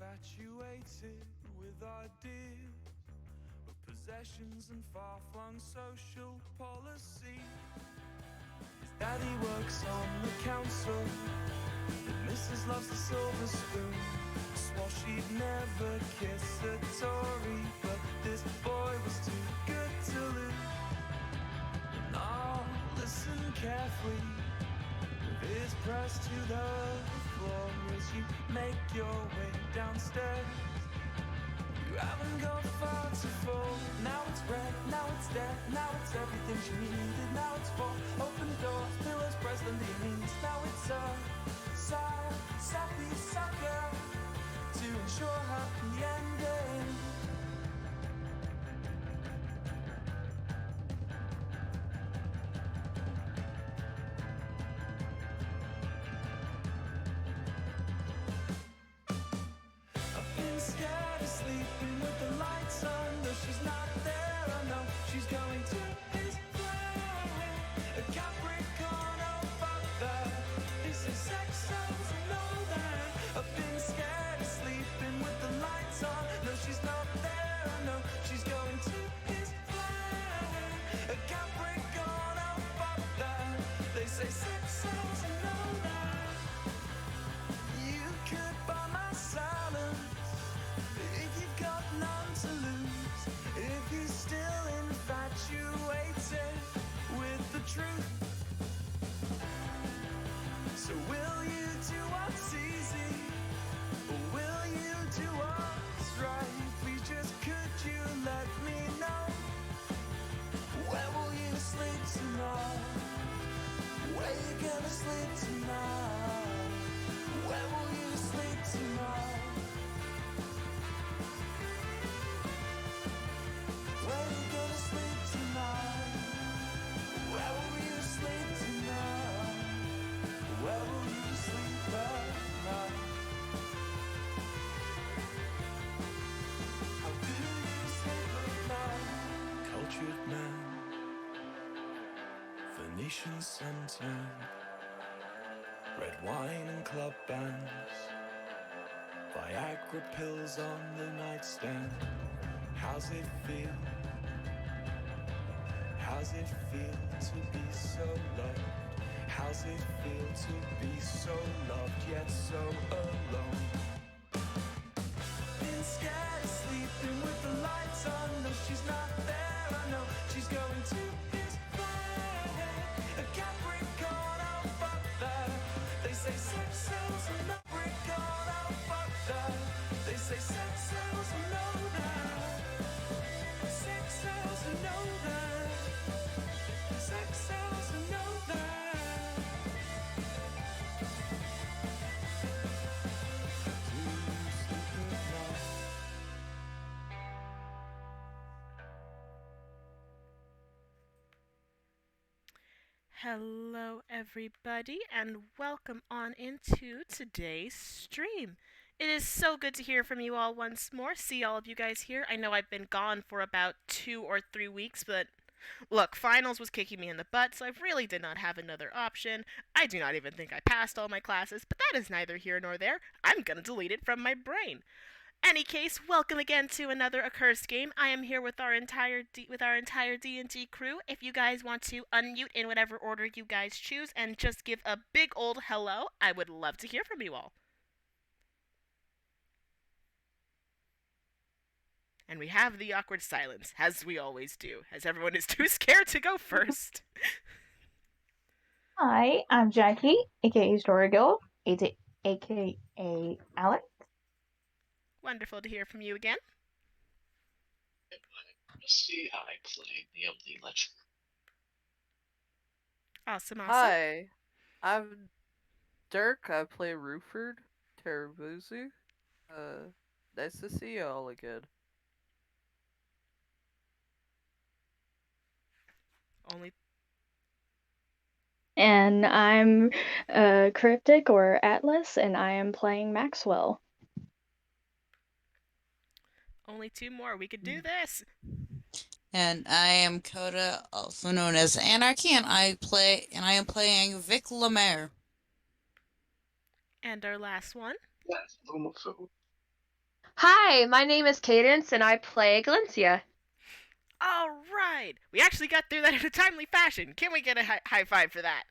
infatuated with ideas of possessions and far-flung social policy. His daddy works on the council, and Mrs. loves the silver spoon. Swore she'd never kiss a Tory, but this boy was too good to lose. And I'll listen carefully, with ears pressed to the floor as you make your way downstairs. You haven't gone far to fall. Now it's red, now it's dead, now it's everything she needed. Now it's for open doors, pillows pressed under your knees. Now it's a sad, sappy sucker to ensure happy ending. I've been scared of sleeping with the lights on, though she's not there. I know she's going to his flat. A Capricorn, oh fuck that. This is sex sells and all that. I've been scared of sleeping with the lights on, no she's not there. I know she's going to his flat. A Capricorn, oh fuck that. They say sex sells and all that. You could buy my silence if you've got none to lose. If you're still infatuated with the truth. So will you do what's easy, or will you do what's right? Please just could you let me know, where will you sleep tonight? Where you gonna sleep tonight? Where will you sleep tonight? Where you gonna sleep tonight? Where will you sleep tonight? Where will you sleep at night? How do you sleep at night? Cultured man, Venetian center, red wine and club bands, Viagra pills on the nightstand. How's it feel? How's it feel to be so loved? How's it feel to be so loved yet so alone? Been scared of sleeping with the lights on, no she's not there. I know she's going to his flat. A Capricorn, oh fuck that. They say sex sells and no Capricorn, oh fuck that. They say sex sells and know that. Sex sells and know that. Sex sells and know that. Do you sleep at night? Hello, everybody, and welcome on into today's stream. It is so good to hear from you all once more. See all of you guys here. I know I've been gone for about 2 or 3 weeks, but look, finals was kicking me in the butt, so I really did not have another option. I do not even think I passed all my classes, but that is neither here nor there. I'm gonna delete it from my brain. Any case, welcome again to another Accursed game. I am here with our entire D&D crew. If you guys want to unmute in whatever order you guys choose and just give a big old hello, I would love to hear from you all. And we have the awkward silence, as we always do, as everyone is too scared to go first. Hi, I'm Jackie, aka Story Girl, aka Alex. Wonderful to hear from you again. See, I play the Ledger. Awesome. Hi, I'm Dirk. I play Ruford Terabuzu. Nice to see you all again. And I'm Cryptic or Atlas, and I am playing Maxwell. Only two more. We could do this. And I am Coda, also known as Anarchy, and I am playing Vic Lemaire. And our last one. That's Lumafu. Hi, my name is Cadence, and I play Galencia. All right, we actually got through that in a timely fashion. Can we get a high five for that?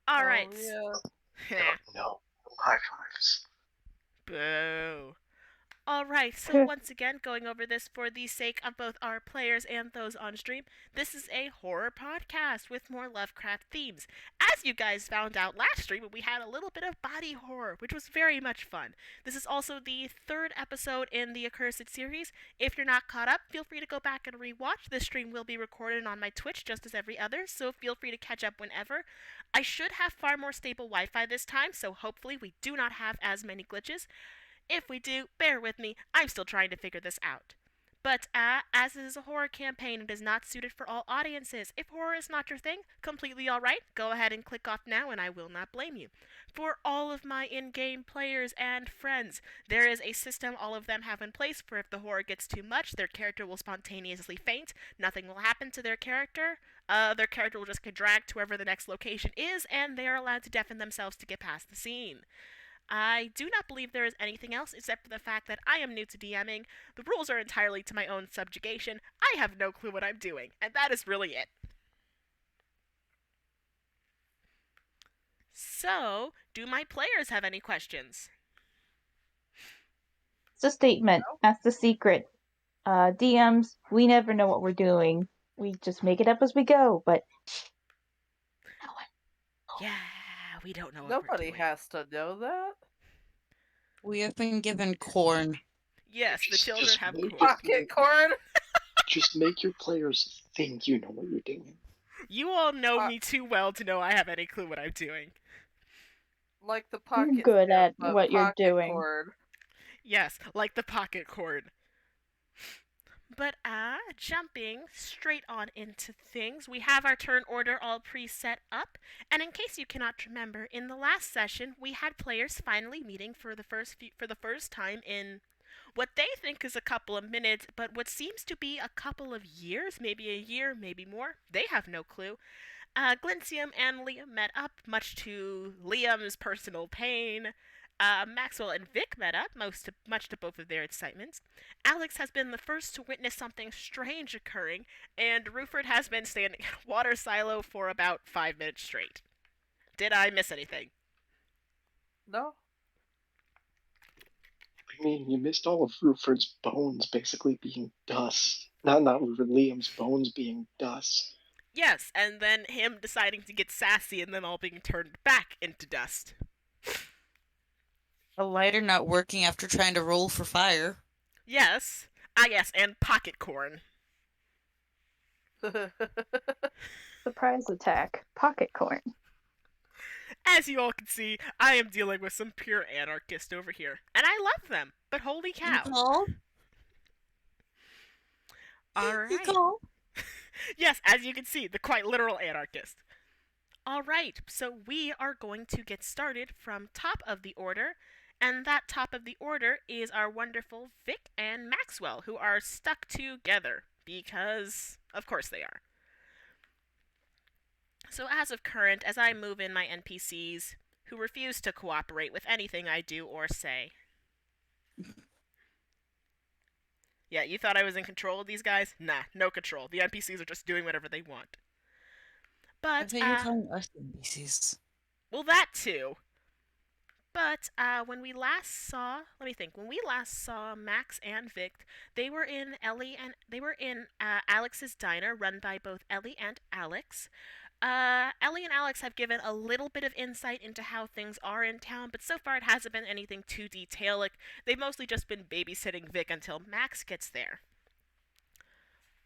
All right. Oh, yeah. No high fives. Boo. Alright, so once again, going over this for the sake of both our players and those on stream, this is a horror podcast with more Lovecraft themes. As you guys found out last stream, we had a little bit of body horror, which was very much fun. This is also the third episode in the Accursed series. If you're not caught up, feel free to go back and rewatch. This stream will be recorded on my Twitch just as every other, so feel free to catch up whenever. I should have far more stable Wi-Fi this time, so hopefully we do not have as many glitches. If we do, bear with me, I'm still trying to figure this out. But as it is a horror campaign, it is not suited for all audiences. If horror is not your thing, completely alright, go ahead and click off now and I will not blame you. For all of my in-game players and friends, there is a system all of them have in place for if the horror gets too much, their character will spontaneously faint, nothing will happen to their character will just get dragged to wherever the next location is, and they are allowed to deafen themselves to get past the scene. I do not believe there is anything else except for the fact that I am new to DMing. The rules are entirely to my own subjugation. I have no clue what I'm doing, and that is really it. So, do my players have any questions? It's a statement. That's the secret. DMs, we never know what we're doing. We just make it up as we go, but Yeah, we don't know what Nobody we're doing. has to know that. We have been given corn. Yes, the children Just have make corn. Pocket corn. Just make your players think you know what you're doing. You all know me too well to know I have any clue what I'm doing. Like the you're pocket. good at but what you're pocket doing. Corn. Yes, like the pocket cord. But jumping straight on into things, we have our turn order all preset up. And in case you cannot remember, in the last session, we had players finally meeting for the first time in what they think is a couple of minutes, but what seems to be a couple of years, maybe a year, maybe more. They have no clue. Glintium and Liam met up, much to Liam's personal pain. Maxwell and Vic met up, much to both of their excitements. Alex has been the first to witness something strange occurring, and Ruford has been standing in a water silo for about 5 minutes straight. Did I miss anything? No. I mean, you missed all of Ruford's bones basically being dust. Not Ruford, Liam's bones being dust. Yes, and then him deciding to get sassy and then all being turned back into dust. A lighter not working after trying to roll for fire. Yes. Yes, and pocket corn. Surprise attack. Pocket corn. As you all can see, I am dealing with some pure anarchist over here. And I love them, but holy cow. Call? Alright. Call? Yes, as you can see, the quite literal anarchist. Alright, so we are going to get started from top of the order. And that top of the order is our wonderful Vic and Maxwell, who are stuck together. Because, of course they are. So as of current, as I move in my NPCs, who refuse to cooperate with anything I do or say. Yeah, you thought I was in control of these guys? Nah, no control. The NPCs are just doing whatever they want. I But, think you're calling us NPCs. well, that too. But when we last saw, let me think. When we last saw Max and Vic, they were in Alex's diner, run by both Ellie and Alex. Ellie and Alex have given a little bit of insight into how things are in town, but so far it hasn't been anything too detailed. Like, they've mostly just been babysitting Vic until Max gets there.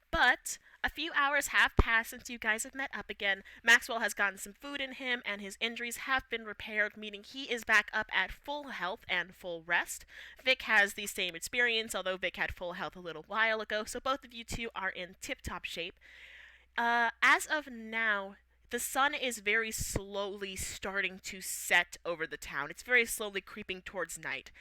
But a few hours have passed since you guys have met up again. Maxwell has gotten some food in him, and his injuries have been repaired, meaning he is back up at full health and full rest. Vic has the same experience, although Vic had full health a little while ago, so both of you two are in tip-top shape. As of now, the sun is very slowly starting to set over the town. It's very slowly creeping towards night.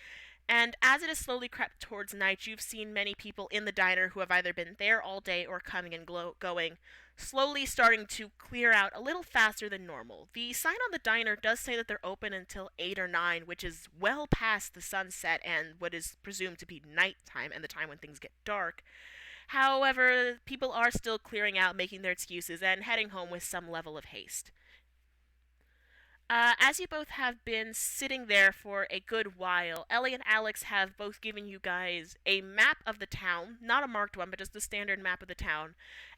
And as it has slowly crept towards night, you've seen many people in the diner who have either been there all day or coming and going, slowly starting to clear out a little faster than normal. The sign on the diner does say that they're open until 8 or 9, which is well past the sunset and what is presumed to be nighttime and the time when things get dark. However, people are still clearing out, making their excuses, and heading home with some level of haste. As you both have been sitting there for a good while, Ellie and Alex have both given you guys a map of the town, not a marked one, but just the standard map of the town.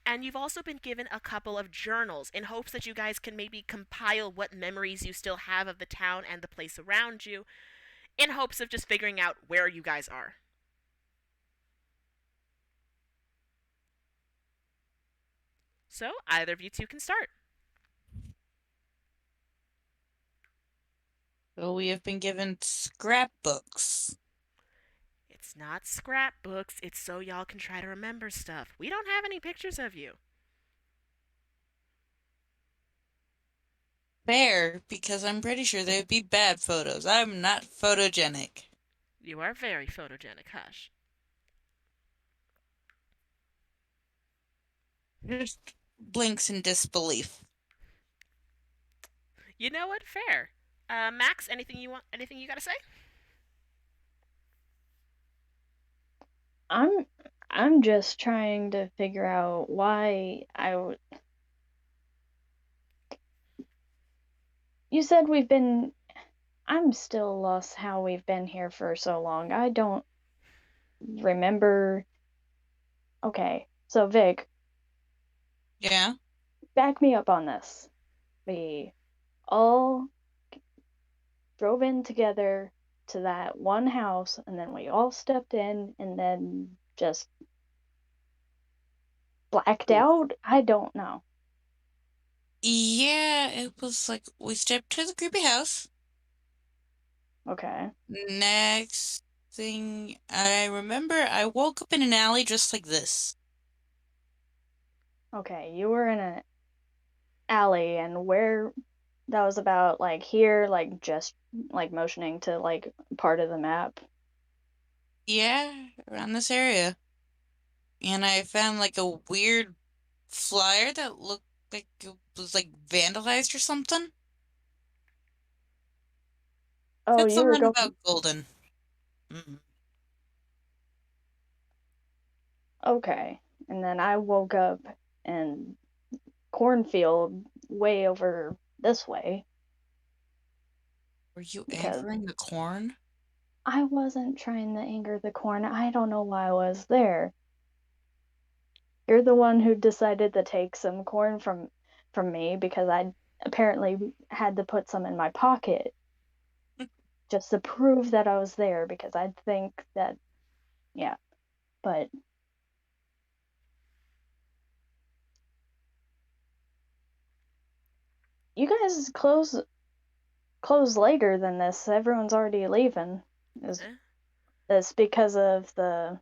And you've also been given a couple of journals in hopes that you guys can maybe compile what memories you still have of the town and the place around you, in hopes of just figuring out where you guys are. So, either of you two can start. So we have been given scrapbooks. It's not scrapbooks, it's so y'all can try to remember stuff. We don't have any pictures of you. Fair, because I'm pretty sure they'd be bad photos. I'm not photogenic. You are very photogenic, hush. Just blinks in disbelief. You know what? Fair. Max, anything you want? Anything you gotta say? I'm just trying to figure out why You said we've been. I'm still lost how we've been here for so long. I don't remember. Okay, so Vic, Yeah? back me up on this. We all drove in together to that one house, and then we all stepped in, and then just blacked out? I don't know. Yeah, it was like we stepped to the creepy house. Okay. Next thing I remember, I woke up in an alley just like this. Okay, you were in an alley, and where that was about like here, like just like motioning to like part of the map. Yeah, around this area. And I found like a weird flyer that looked like it was like vandalized or something. Oh, Said you were something going. about golden. Mm. Okay. And then I woke up in cornfield way over this way Were you because angering the corn? I wasn't trying to anger the corn. I don't know why I was there. You're the one who decided to take some corn from me because I apparently had to put some in my pocket just to prove that I was there because I think that yeah, but you guys close later than this. Everyone's already leaving. Is Eh? this because of the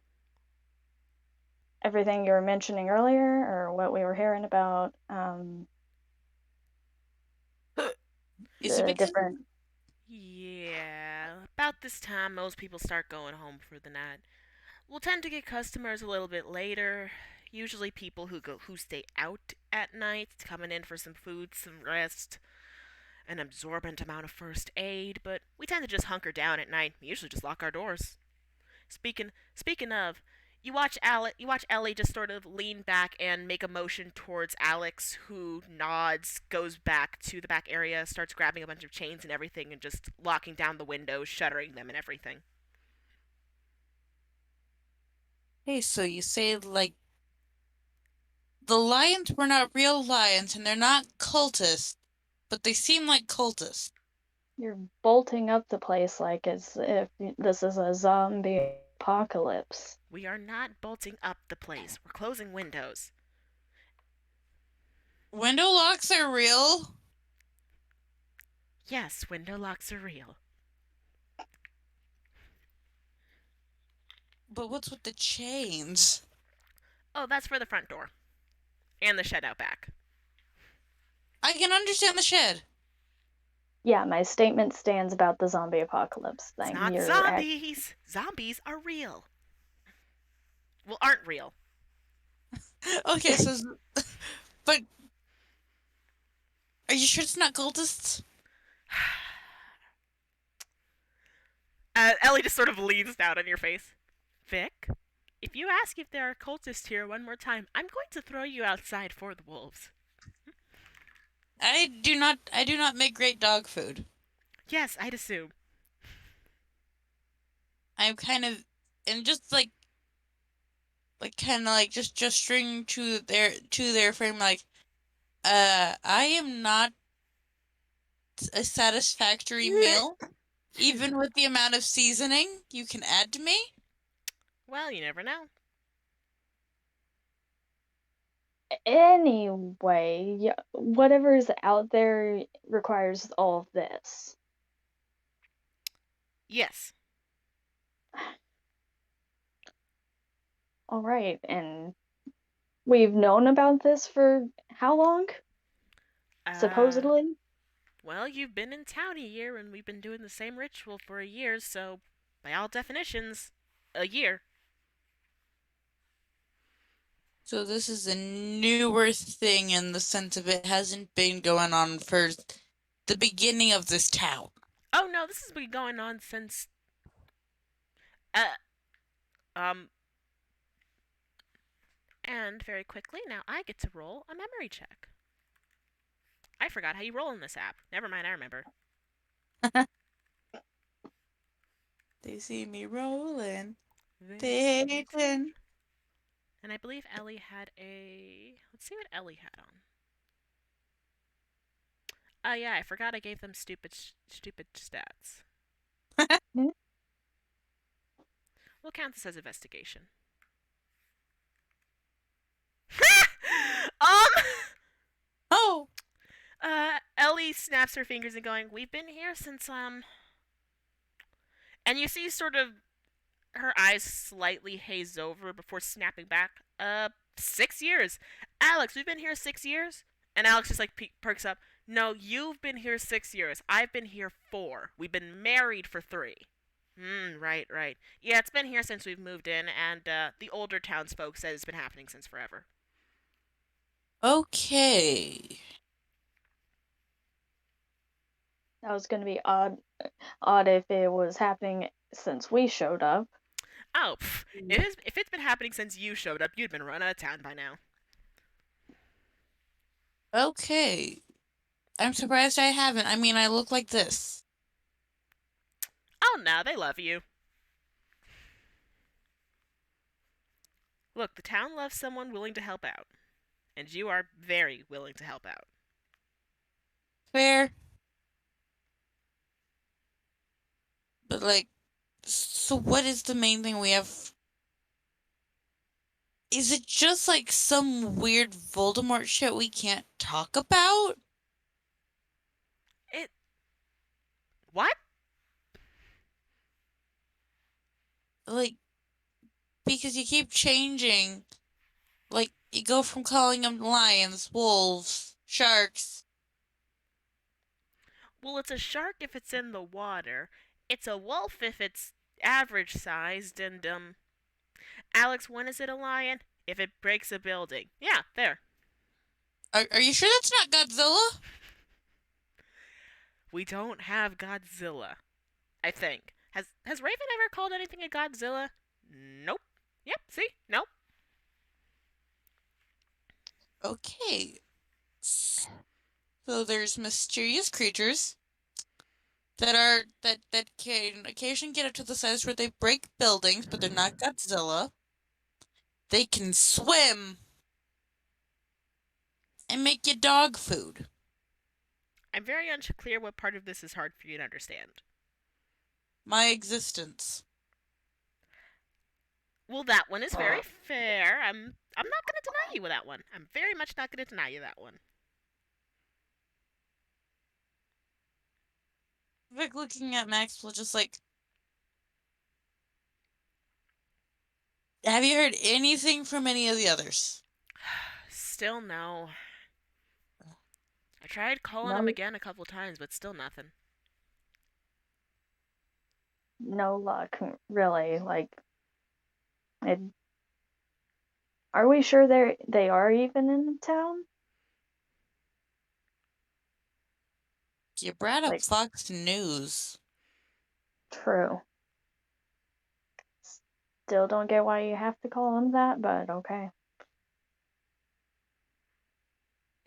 everything you were mentioning earlier or what we were hearing about Is it the because different Yeah, about this time most people start going home for the night. We'll tend to get customers a little bit later. Usually people who stay out at night, coming in for some food, some rest, an absorbent amount of first aid, but we tend to just hunker down at night. We usually just lock our doors. Speaking of, you watch Ellie just sort of lean back and make a motion towards Alex, who nods, goes back to the back area, starts grabbing a bunch of chains and everything, and just locking down the windows, shuttering them and everything. Hey, so you say like the lions were not real lions and they're not cultists, but they seem like cultists. you're bolting up the place like as if this is a zombie apocalypse. We are not bolting up the place. We're closing windows. Window locks are real. Yes, window locks are real. But what's with the chains? Oh, that's for the front door. And the shed out back. I can understand the shed. Yeah, my statement stands about the zombie apocalypse It's thing. not zombies. Zombies are real. Well, aren't real. Okay, so but are you sure it's not cultists? Ellie just sort of leans down on your face. Vic, if you ask if there are cultists here one more time, I'm going to throw you outside for the wolves. I do not make great dog food. Yes, I'd assume. I'm kind of and just like kind of like just gesturing to their frame like I am not a satisfactory meal even with the amount of seasoning you can add to me. Well, you never know. Anyway, whatever is out there requires all of this. Yes. All right, and we've known about this for how long? Supposedly? Well, you've been in town a year and we've been doing the same ritual for a year, so by all definitions, a year. So this is a newer thing in the sense of it hasn't been going on for the beginning of this town. Oh no, this has been going on since um and very quickly, now I get to roll a memory check. I forgot how you roll in this app. Never mind, I remember. They see me rolling. They Dayton. And I believe Ellie had a. Let's see what Ellie had on. Oh yeah, I forgot I gave them stupid stats. We'll count this as investigation. um. Oh. Ellie snaps her fingers and going, "We've been here since And you see sort of her eyes slightly haze over before snapping back. 6 years. Alex, we've been here 6 years? And Alex just like perks up. No, you've been here 6 years. I've been here 4. We've been married for 3. Right. Yeah, it's been here since we've moved in, and the older townsfolk said it's been happening since forever. Okay. That was going to be odd if it was happening since we showed up. Oh, if it's been happening since you showed up, you'd been run out of town by now. Okay. I'm surprised I haven't. I mean, I look like this. Oh no, they love you. Look, the town loves someone willing to help out. And you are very willing to help out. Fair. But, like, so what is the main thing we have? Is it just, like, some weird Voldemort shit we can't talk about? What? Like, because you keep changing. Like, you go from calling them lions, wolves, sharks. Well, it's a shark if it's in the water. It's a wolf if it's average sized, and, Alex, when is it a lion? If it breaks a building. Yeah, there. Are you sure that's not Godzilla? We don't have Godzilla. I think. Has Raven ever called anything a Godzilla? Nope. Yep, see? Nope. Okay. So there's mysterious creatures that can occasionally get up to the size where they break buildings, but they're not Godzilla. They can swim and make you dog food. I'm very unclear what part of this is hard for you to understand. My existence. Well, that one is very fair. I'm not going to deny you that one. I'm very much not going to deny you that one. Vic looking at Maxwell just like, have you heard anything from any of the others? Still no. I tried calling him No, again a couple times, but still nothing. no luck, really. Like, it, are we sure they are even in town? You brought up Like, Fox News. true. Still don't get why you have to call them that, but okay.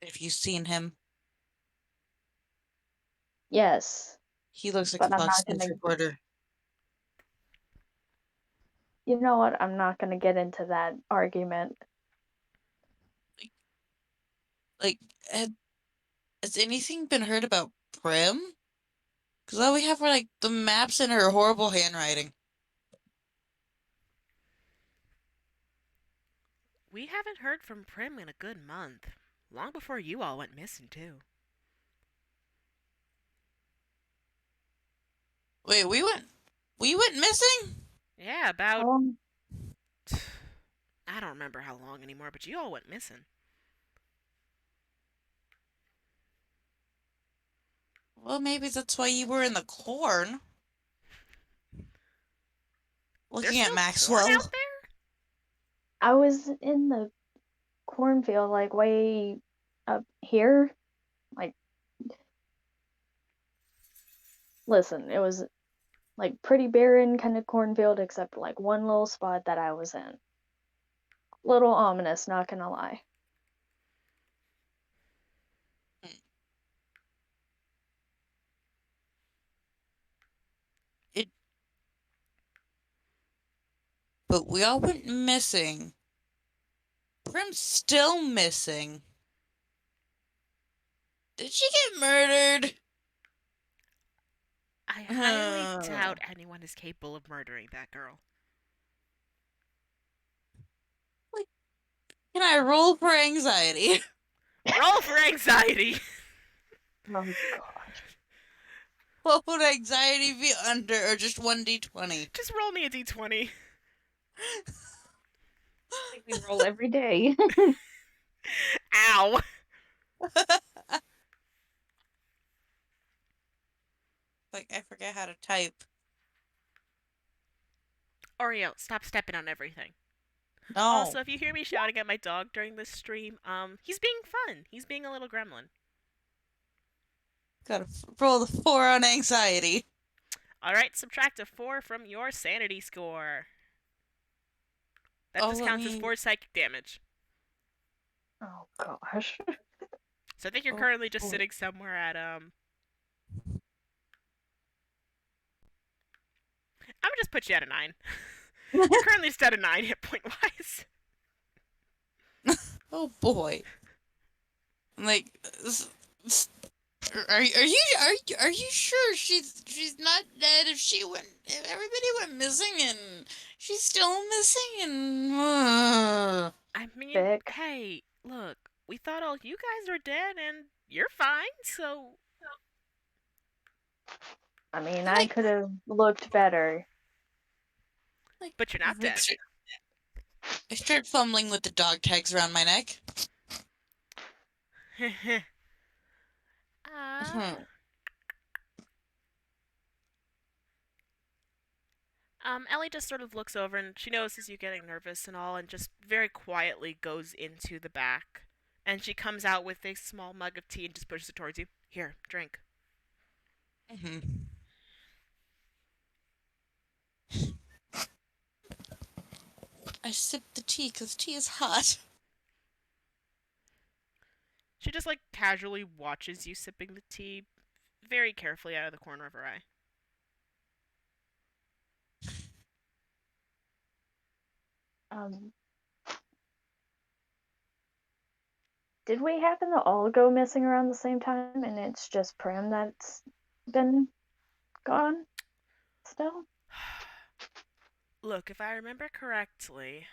If you've seen him, Yes, he looks like a but I'm Fox not News gonna. reporter. You know what? I'm not gonna get into that argument. Like, has anything been heard about Prim? Because all we have are like the maps and her horrible handwriting. We haven't heard from Prim in a good month. Long before you all went missing, too. Wait, we went missing? Yeah, about. Um, I don't remember how long anymore, but you all went missing. Well, maybe that's why you were in the corn. There's Looking at still corn Maxwell. out there? I was in the cornfield, like way up here. Like, listen, it was like pretty barren kind of cornfield, except like one little spot that I was in. Little ominous, not gonna lie. It, but we all went missing. Prim's still missing. Did she get murdered? I highly doubt anyone is capable of murdering that girl. Can I roll for anxiety? Roll for anxiety! Oh gosh. What would anxiety be under, or just 1d20? Just roll me a d20. I think we roll every day. Ow! Like, I forget how to type. Oreo, stop stepping on everything. No. Also, if you hear me shouting at my dog during this stream, he's being fun. He's being a little gremlin. Gotta roll the 4 on anxiety. Alright, subtract a 4 from your sanity score. That just counts as 4 psychic damage. Oh gosh. So I think you're currently just sitting somewhere at, I'm gonna just put you at a 9. You're currently just at a 9 hit point wise. Oh boy. Like, are you sure she's not dead? If everybody went missing and she's still missing and I mean, Vic. hey, look, we thought all you guys were dead and you're fine, so. I mean, I could have looked better. But you're not dead. I start fumbling with the dog tags around my neck. Ellie just sort of looks over and she notices you getting nervous and all, and just very quietly goes into the back. And she comes out with a small mug of tea and just pushes it towards you. Here, drink. I sip the tea because tea is hot. She just like casually watches you sipping the tea, very carefully out of the corner of her eye. Did we happen to all go missing around the same time and it's just Prim that's been gone still? Look, if I remember correctly,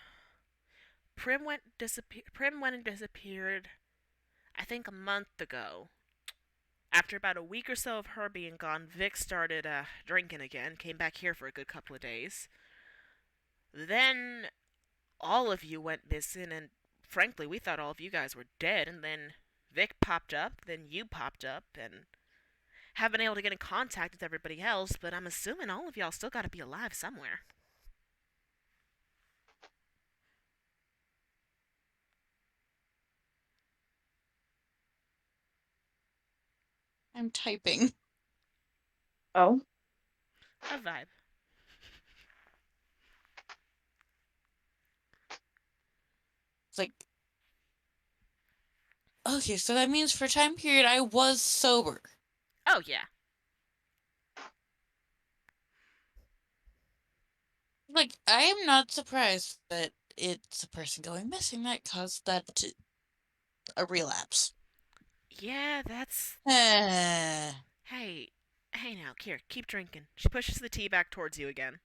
Prim went and disappeared, I think a month ago. After about a week or so of her being gone, Vic started drinking again, came back here for a good couple of days. Then all of you went missing, and frankly, we thought all of you guys were dead, and then Vic popped up, then you popped up, and haven't been able to get in contact with everybody else, but I'm assuming all of y'all still gotta be alive somewhere. I'm typing. Oh, A vibe. It's like, okay, so that means for a time period I was sober. Oh, yeah. Like, I am not surprised that it's a person going missing that caused a relapse. Yeah, that's... Eh. Hey, hey now, here, keep drinking. She pushes the tea back towards you again.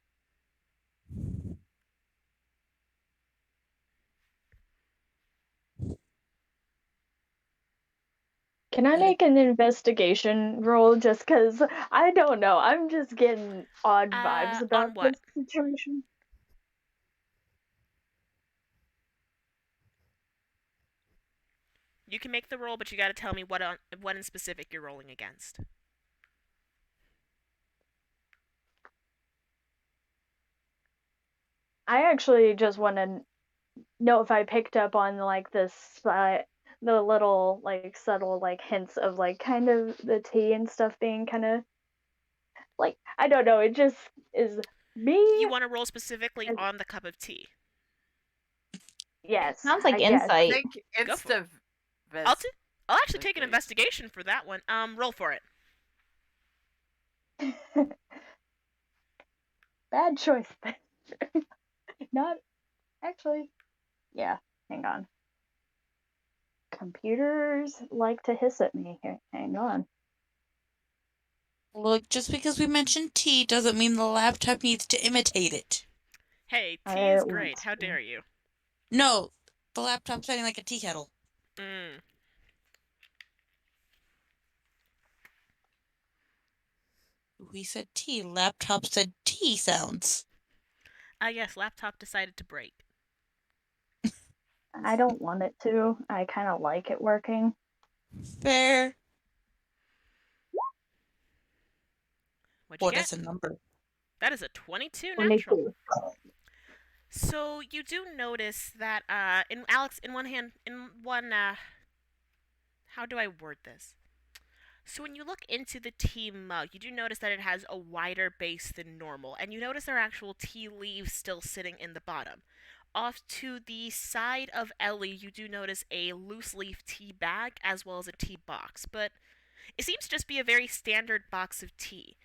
can I make an investigation roll just because I don't know. I'm just getting odd vibes about On what? this situation. You can make the roll, but you gotta tell me what in specific you're rolling against. I actually just want to know if I picked up on like the little like subtle like hints of like kind of the tea and stuff being kind of like I don't know. It just is me. You want to roll specifically And on the cup of tea. yes, Sounds like I guess. I insight. think Go for it. insta I'll actually take an investigation for that one. Roll for it. Bad choice. Not actually. Yeah, hang on. Computers like to hiss at me. Hang on. Look, just because we mentioned tea doesn't mean the laptop needs to imitate it. Hey, tea I is want great. How dare you? No, the laptop's sounding like a tea kettle. Mm. We said tea, laptop said tea sounds. Yes, laptop decided to break. I don't want it to. I kind of like it working. Fair. What'd you What get? is a number? That is a 22 natural. 22. So you do notice that in one how do I word this? So when you look into the tea mug, you do notice that it has a wider base than normal, and you notice there are actual tea leaves still sitting in the bottom. Off to the side of Ellie, you do notice a loose leaf tea bag as well as a tea box, but it seems to just be a very standard box of tea.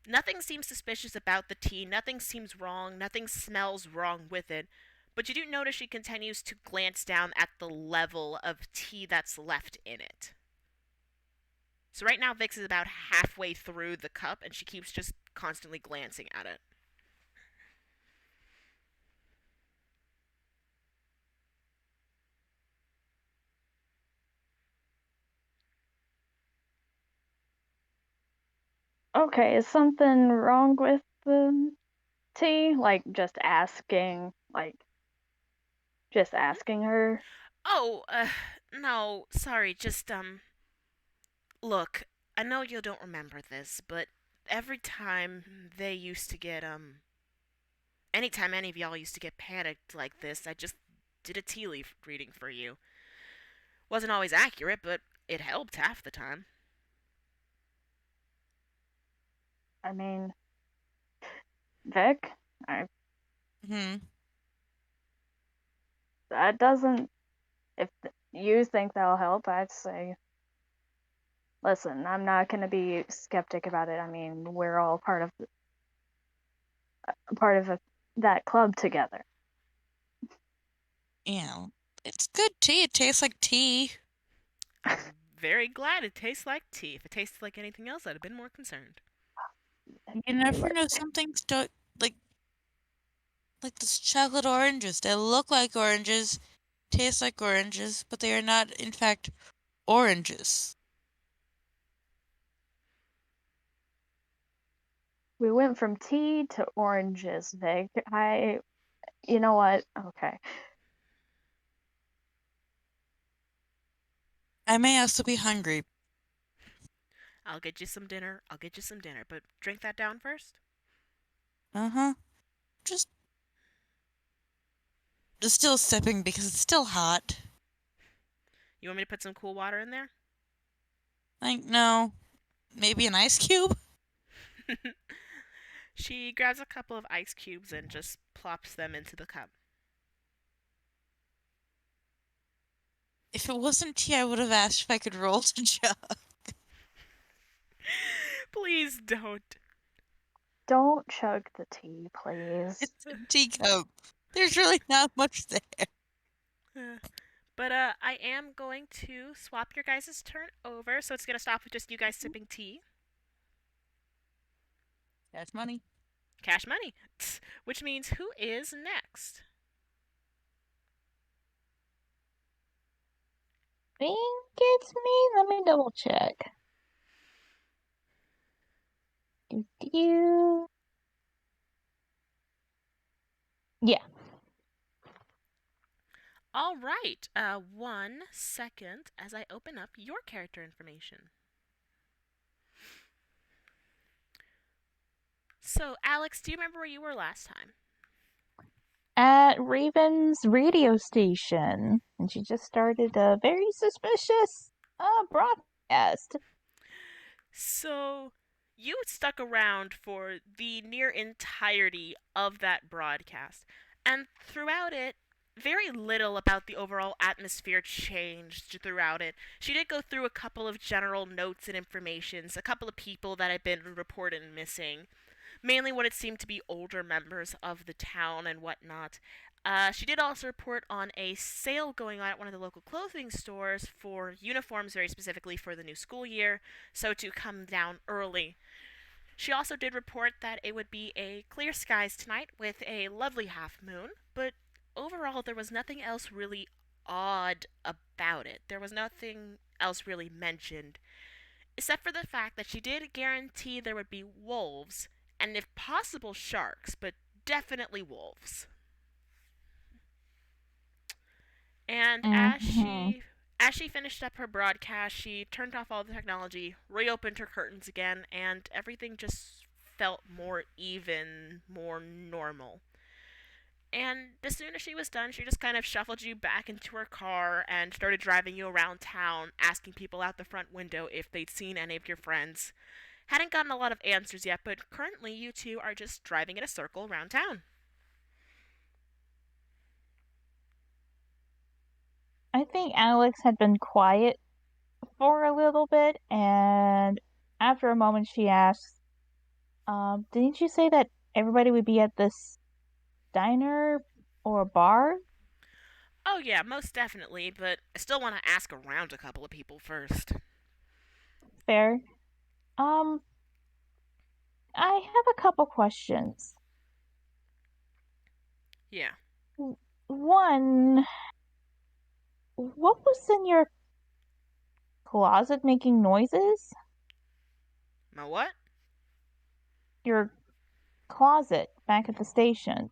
Nothing seems suspicious about the tea, nothing seems wrong, nothing smells wrong with it, but you do notice she continues to glance down at the level of tea that's left in it. So right now Vix is about halfway through the cup and she keeps just constantly glancing at it. Okay, is something wrong with the tea? Like just asking her. Oh, no, sorry, just, look, I know you don't remember this, but every time they used to get, anytime any of y'all used to get panicked like this, I just did a tea leaf reading for you. Wasn't always accurate, but it helped half the time. I mean, Vic, I Hmm. that doesn't. If you think that'll help, I'd say. Listen, I'm not gonna be skeptic about it. I mean, we're all part of that club together. Yeah. It's good tea. It tastes like tea. I'm very glad it tastes like tea. If it tasted like anything else, I'd have been more concerned. You never know, some things don't like this chocolate oranges. They look like oranges, taste like oranges, but they are not in fact oranges. We went from tea to oranges, Vic. You know what? Okay. I may also be hungry. I'll get you some dinner. I'll get you some dinner, but drink that down first. Uh-huh. Just still sipping because it's still hot. You want me to put some cool water in there? Like, no. Maybe an ice cube? She grabs a couple of ice cubes and just plops them into the cup. If it wasn't tea, I would have asked if I could roll to jug. Please don't. Don't chug the tea, please. It's a teacup. There's really not much there. But I am going to swap your guys' turn over, so it's gonna stop with just you guys sipping tea. That's money. Cash money. Which means who is next? Think it's me? Let me double check. You. Yeah. All right. 1 second as I open up your character information. So, Alex, do you remember where you were last time? At Raven's radio station. And she just started a very suspicious broadcast. So, you stuck around for the near entirety of that broadcast, and throughout it, very little about the overall atmosphere changed throughout it. She did go through a couple of general notes and informations, a couple of people that had been reported missing, mainly what it seemed to be older members of the town and whatnot. She did also report on a sale going on at one of the local clothing stores for uniforms, very specifically for the new school year, so to come down early. She also did report that it would be a clear skies tonight with a lovely half moon, but overall there was nothing else really odd about it. There was nothing else really mentioned, except for the fact that she did guarantee there would be wolves, and if possible, sharks, but definitely wolves. And as she finished up her broadcast, she turned off all the technology, reopened her curtains again, and everything just felt more even, more normal. And as soon as she was done, she just kind of shuffled you back into her car and started driving you around town, asking people out the front window if they'd seen any of your friends. Hadn't gotten a lot of answers yet, but currently you two are just driving in a circle around town. I think Alex had been quiet for a little bit, and after a moment, she asks, "Didn't you say that everybody would be at this diner or bar?" Oh, yeah, most definitely, but I still want to ask around a couple of people first. Fair. Um, I have a couple questions. Yeah. One, what was in your closet making noises? My what? Your closet back at the station.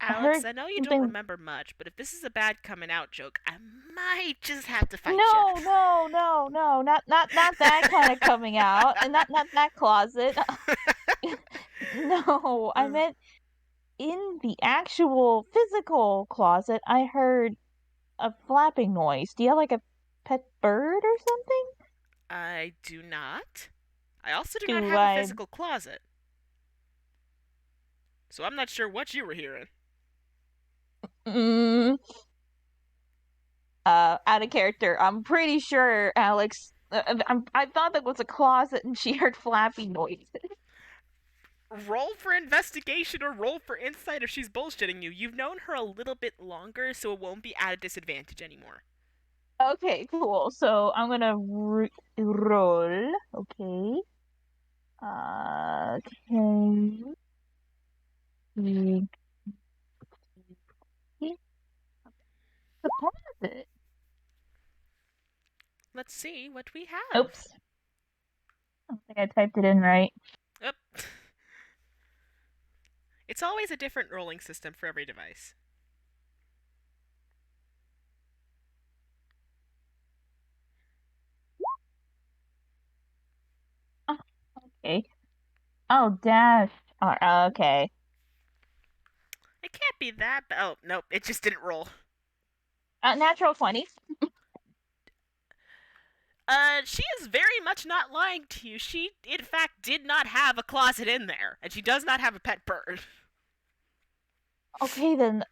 I Alex, heard I know you don't something. remember much, but if this is a bad coming out joke, I might just have to fight No, you. no, not that kind of coming out, and not that closet. No, I meant in the actual physical closet. I heard a flapping noise. Do you have like a pet bird or something? I do not. I also do not Do have a I? physical closet. So I'm not sure what you were hearing. Mm, out of character. I'm pretty sure Alex. I thought that was a closet, and she heard flapping noises. Roll for investigation or roll for insight if she's bullshitting you. You've known her a little bit longer, so it won't be at a disadvantage anymore. Okay, cool. So I'm gonna roll. Okay. Okay. The closet. Let's see what we have. Oops. I don't think I typed it in right. Oop. It's always a different rolling system for every device. Okay. Oh, dash. Okay. It can't be that. Oh nope, it just didn't roll. Natural 20. She is very much not lying to you. She, in fact, did not have a closet in there, and she does not have a pet bird. Okay, then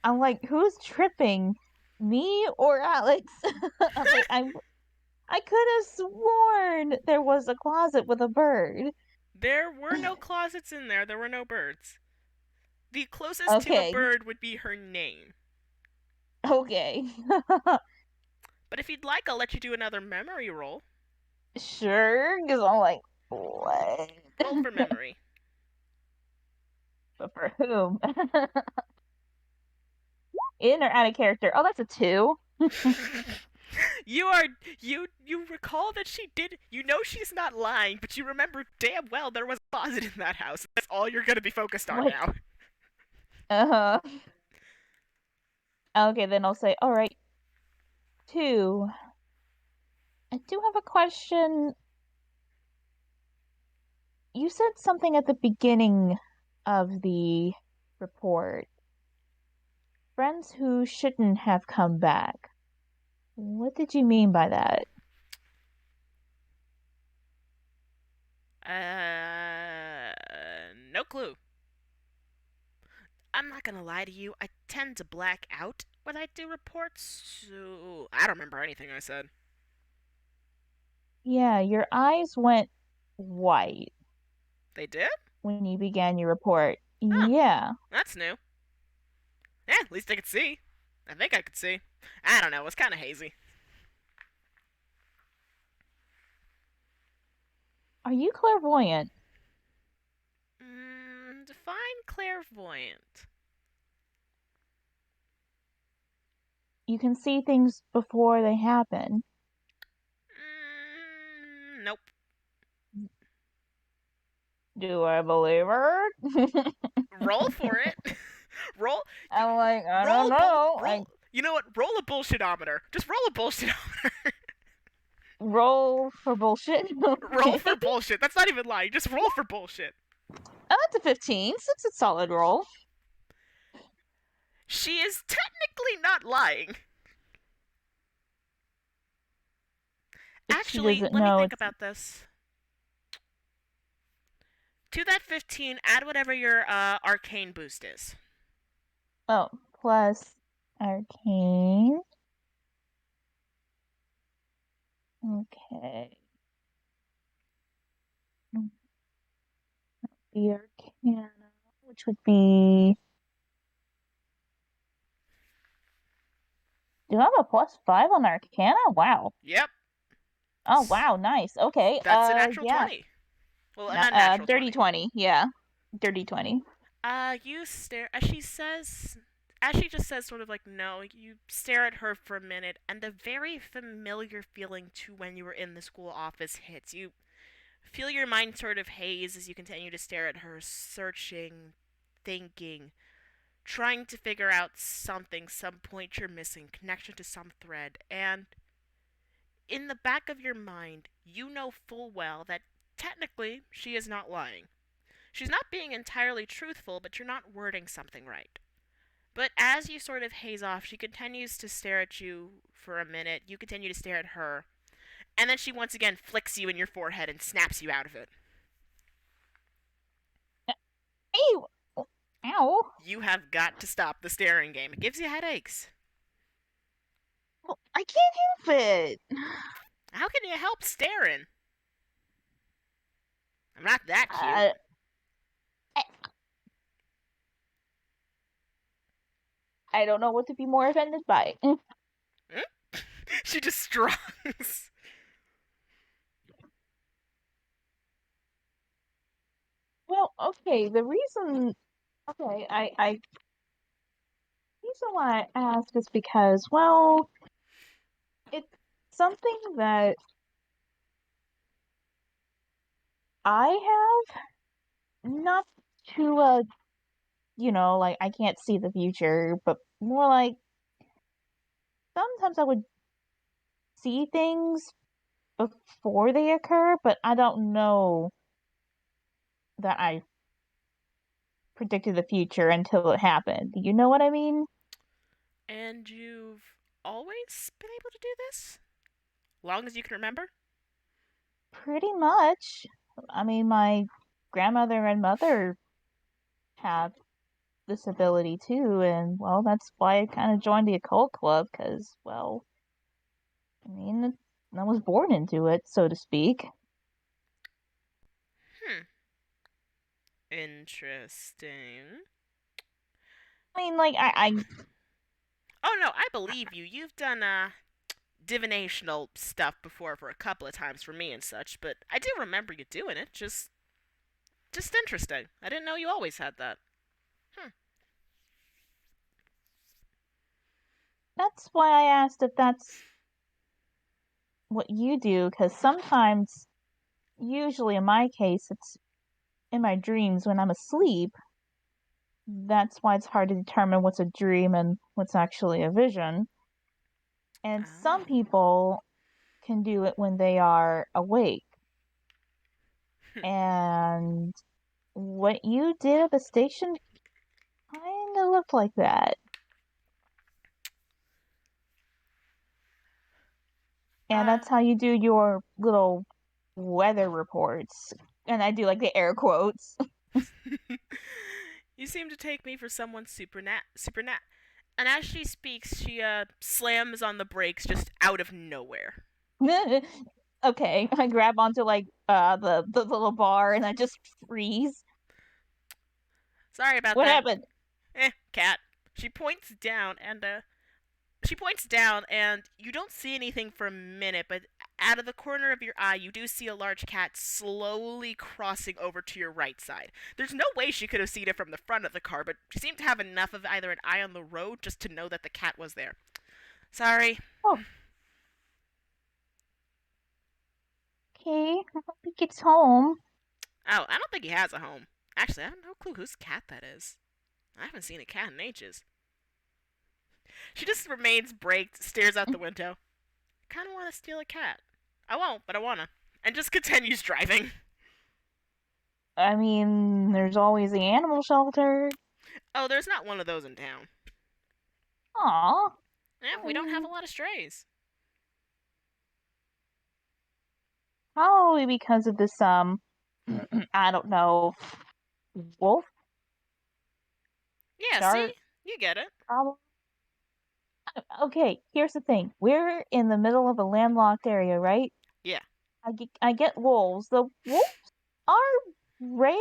I'm like, who's tripping? Me or Alex? I'm like, I could have sworn there was a closet with a bird. There were no closets in there. There were no birds. The closest to a Okay. bird would be her name. Okay. But if you'd like, I'll let you do another memory roll. Sure, because I'm like, what? Roll for memory. But for whom? In or out of character? Oh, that's a 2. You recall that she did. You know she's not lying, but you remember damn well there was a closet in that house. That's all you're gonna be focused on What? now. Uh-huh. Okay, then I'll say, all right, 2. I do have a question. You said something at the beginning of the report. Friends who shouldn't have come back. What did you mean by that? No clue. I'm not gonna lie to you. I tend to black out when I do reports, so I don't remember anything I said. Yeah, your eyes went white They did? when you began your report. Oh, Yeah. that's new. Yeah, at least I could see. I think I could see. I don't know. It was kind of hazy. Are you clairvoyant? Define clairvoyant. You can see things before they happen. Nope. Do I believe her? Roll for it. roll. I'm like, I roll don't know. Roll. You know what? Roll a bullshitometer. Just roll a bullshitometer. Roll for bullshit. Roll for bullshit. That's not even lying. Just roll for bullshit. Oh, that's a 15. So it's a solid roll. She is technically not lying. Actually, let me think about this. To that 15, add whatever your arcane boost is. Oh, plus arcane. Okay. The arcana, which would be. Do I have a +5 on arcana? Wow. Yep. Oh, wow, nice. Okay. That's a natural yeah. 20. Well, not natural dirty 20. Yeah. Dirty 20. You stare as she says, as she just says sort of like no, you stare at her for a minute and a very familiar feeling to when you were in the school office hits. You feel your mind sort of haze as you continue to stare at her, searching, thinking, trying to figure out something, some point you're missing, connection to some thread, and in the back of your mind, you know full well that technically she is not lying. She's not being entirely truthful, but you're not wording something right. But as you sort of haze off, she continues to stare at you for a minute. You continue to stare at her. And then she once again flicks you in your forehead and snaps you out of it. Ew. Ow. You have got to stop the staring game. It gives you headaches. Well, I can't help it. How can you help staring? I'm not that cute. I don't know what to be more offended by. She just struts. Well, okay, the reason okay, I reason why I ask is because, well, it's something that I have not to like I can't see the future, but more like sometimes I would see things before they occur, but I don't know that I predicted the future until it happened. You know what I mean? And you've always been able to do this? Long as you can remember? Pretty much. I mean, my grandmother and mother have this ability too, and well, that's why I kind of joined the occult club because, well, I mean, I was born into it, so to speak. Hmm. Interesting. I mean, like, I Oh no, I believe you. You've done divinational stuff before for a couple of times for me and such, but I do remember you doing it. Just interesting. I didn't know you always had that. Hmm. that's why I asked if that's what you do, because sometimes, usually in my case, it's in my dreams when I'm asleep. That's why it's hard to determine what's a dream and what's actually a vision. And some Oh. people can do it when they are awake. Hmm. And what you did at the station kind of looked like that. And Uh. that's how you do your little weather reports. And I do like the air quotes. You seem to take me for someone super nat. And as she speaks, she slams on the brakes just out of nowhere. Okay, I grab onto like the little bar and I just freeze. Sorry about What that. happened? Cat. She points down and you don't see anything for a minute, but out of the corner of your eye, you do see a large cat slowly crossing over to your right side. There's no way she could have seen it from the front of the car, but she seemed to have enough of either an eye on the road just to know that the cat was there. Sorry. Oh, okay. I hope he gets home. Oh, I don't think he has a home. Actually, I have no clue whose cat that is. I haven't seen a cat in ages. She just remains braked, stares out the window. I kind of want to steal a cat. I won't, but I wanna. And just continues driving. I mean, there's always the animal shelter. Oh, there's not one of those in town. Aw. Yeah, we don't have a lot of strays. Probably because of this, I don't know, wolf Yeah, see? shark You get it. problem. Okay, here's the thing. We're in the middle of a landlocked area, right? Yeah. I get wolves. The wolves are rare,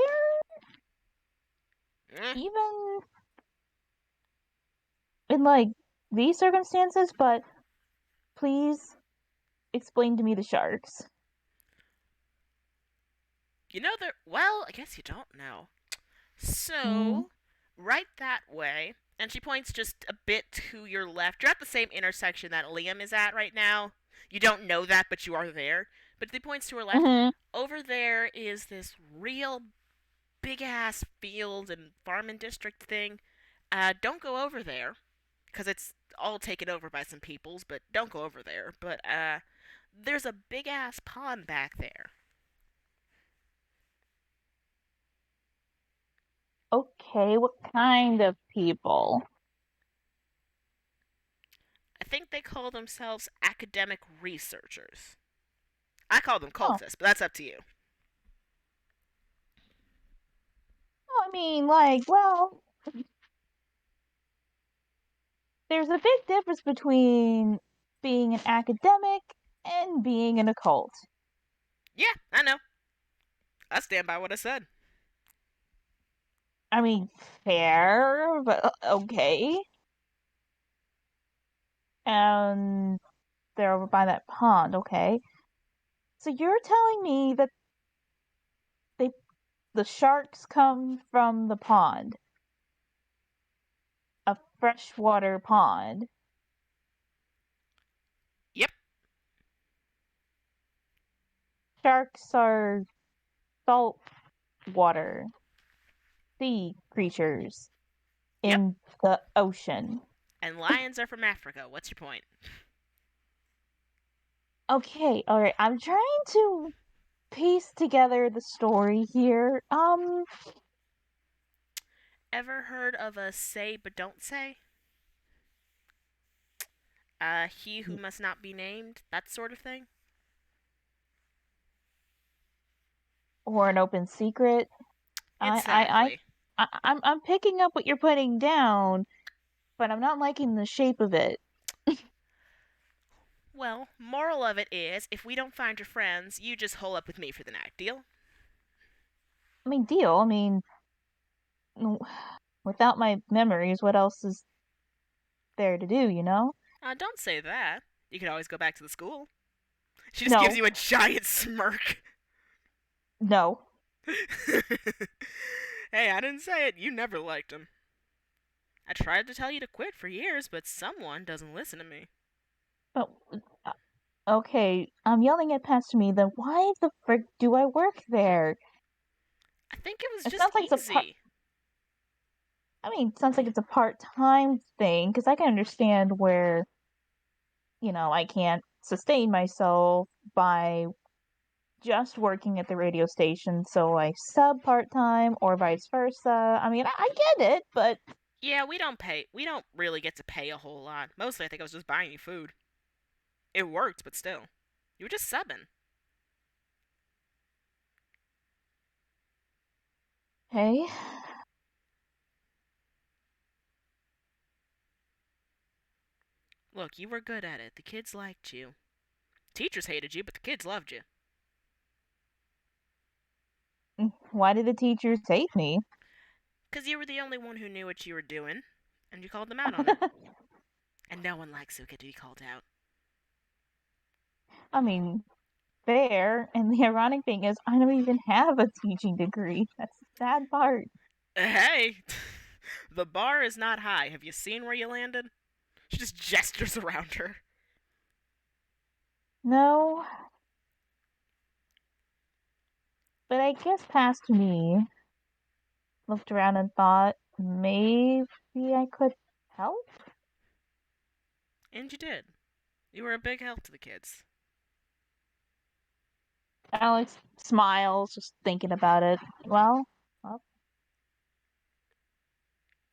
Eh. even in like these circumstances, but please explain to me the sharks. You know that. Well, I guess you don't know. Hmm. So, right that way, and she points just a bit to your left. You're at the same intersection that Liam is at right now. You don't know that, but you are there. But he points to her left. Hmm. Over there is this real big ass field and farming district thing. Don't go over there, because it's all taken over by some peoples, but don't go over there. But, there's a big ass pond back there. Okay, what kind of people? I think they call themselves academic researchers. I call them Oh, cultists, but that's up to you. I mean, like, well, there's a big difference between being an academic and being an occult. Yeah, I know. I stand by what I said. I mean, fair, but okay. And they're over by that pond, okay? So you're telling me that they the sharks come from the pond, a freshwater pond. Yep, Sharks are salt water sea creatures yep. in the ocean. And lions are from Africa. What's your point? Okay, alright, I'm trying to piece together the story here. Ever heard of a say but don't say? He who must not be named, that sort of thing? Or an open secret. Exactly. I'm picking up what you're putting down, but I'm not liking the shape of it. Well, moral of it is, if we don't find your friends, you just hole up with me for the night. Deal? I mean, deal. I mean, without my memories, what else is there to do, you know? Don't say that. You could always go back to the school. She just gives No. you a giant smirk. No. Hey, I didn't say it. You never liked him. I tried to tell you to quit for years, but someone doesn't listen to me. Oh, okay, I'm yelling it past me, then why the frick do I work there? I think it was It just sounds like easy. it sounds like it's a part-time thing, because I can understand where, I can't sustain myself by just working at the radio station, so I sub part-time or vice versa. I mean, I get it, but Yeah, we don't really get to pay a whole lot. Mostly I think I was just buying you food. It worked, but still. You were just subbing. hey, Look, you were good at it. The kids liked you. Teachers hated you, but the kids loved you. why did the teachers hate me? 'Cause you were the only one who knew what you were doing, and you called them out on it. And no one likes to get to be called out. I mean, fair, and the ironic thing is I don't even have a teaching degree. That's the sad part. Hey! The bar is not high. Have you seen where you landed? She just gestures around her. No, but I guess past me looked around and thought maybe I could help. And you did. You were a big help to the kids. Alex smiles, just thinking about it. Well,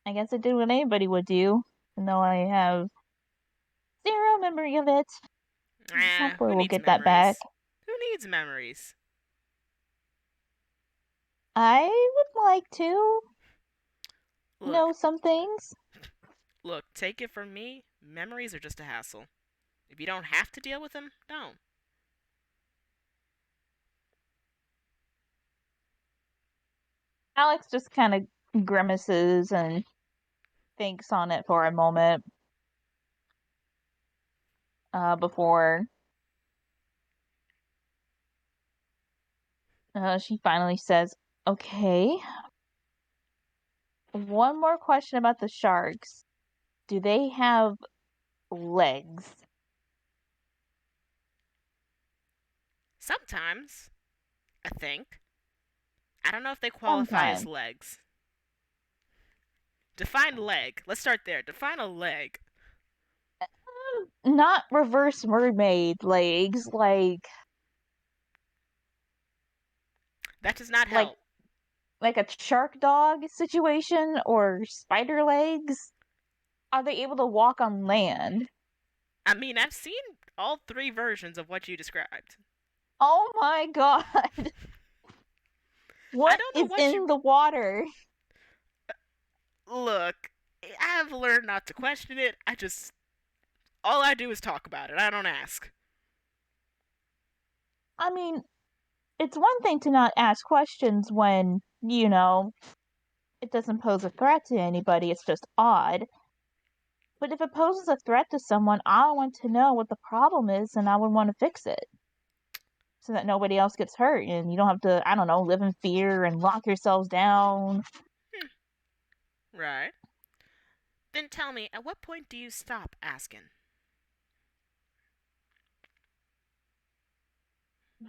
I guess I did what anybody would do, even though I have zero memory of it. Hopefully, Who we'll needs get that back. memories? Who needs memories? I would like to know Look, some things. take it from me. Memories are just a hassle. If you don't have to deal with them, don't. Alex just kind of grimaces and thinks on it for a moment before she finally says, "Okay, one more question about the sharks. Do they have legs?" Sometimes, I think. I don't know if they qualify as Sometimes. legs. Define leg. Let's start there. Define a leg. Not reverse mermaid legs, That does not like help. like a shark dog situation or spider legs. Are they able to walk on land? I mean, I've seen all three versions of what you described. Oh my god. I What don't know is what in you. the water? Look, I've learned not to question it. All I do is talk about it. I don't ask. I mean, it's one thing to not ask questions when, it doesn't pose a threat to anybody, it's just odd. But if it poses a threat to someone, I want to know what the problem is and I would want to fix it. So that nobody else gets hurt and you don't have to, I don't know, live in fear and lock yourselves down. Right. Then tell me, at what point do you stop asking?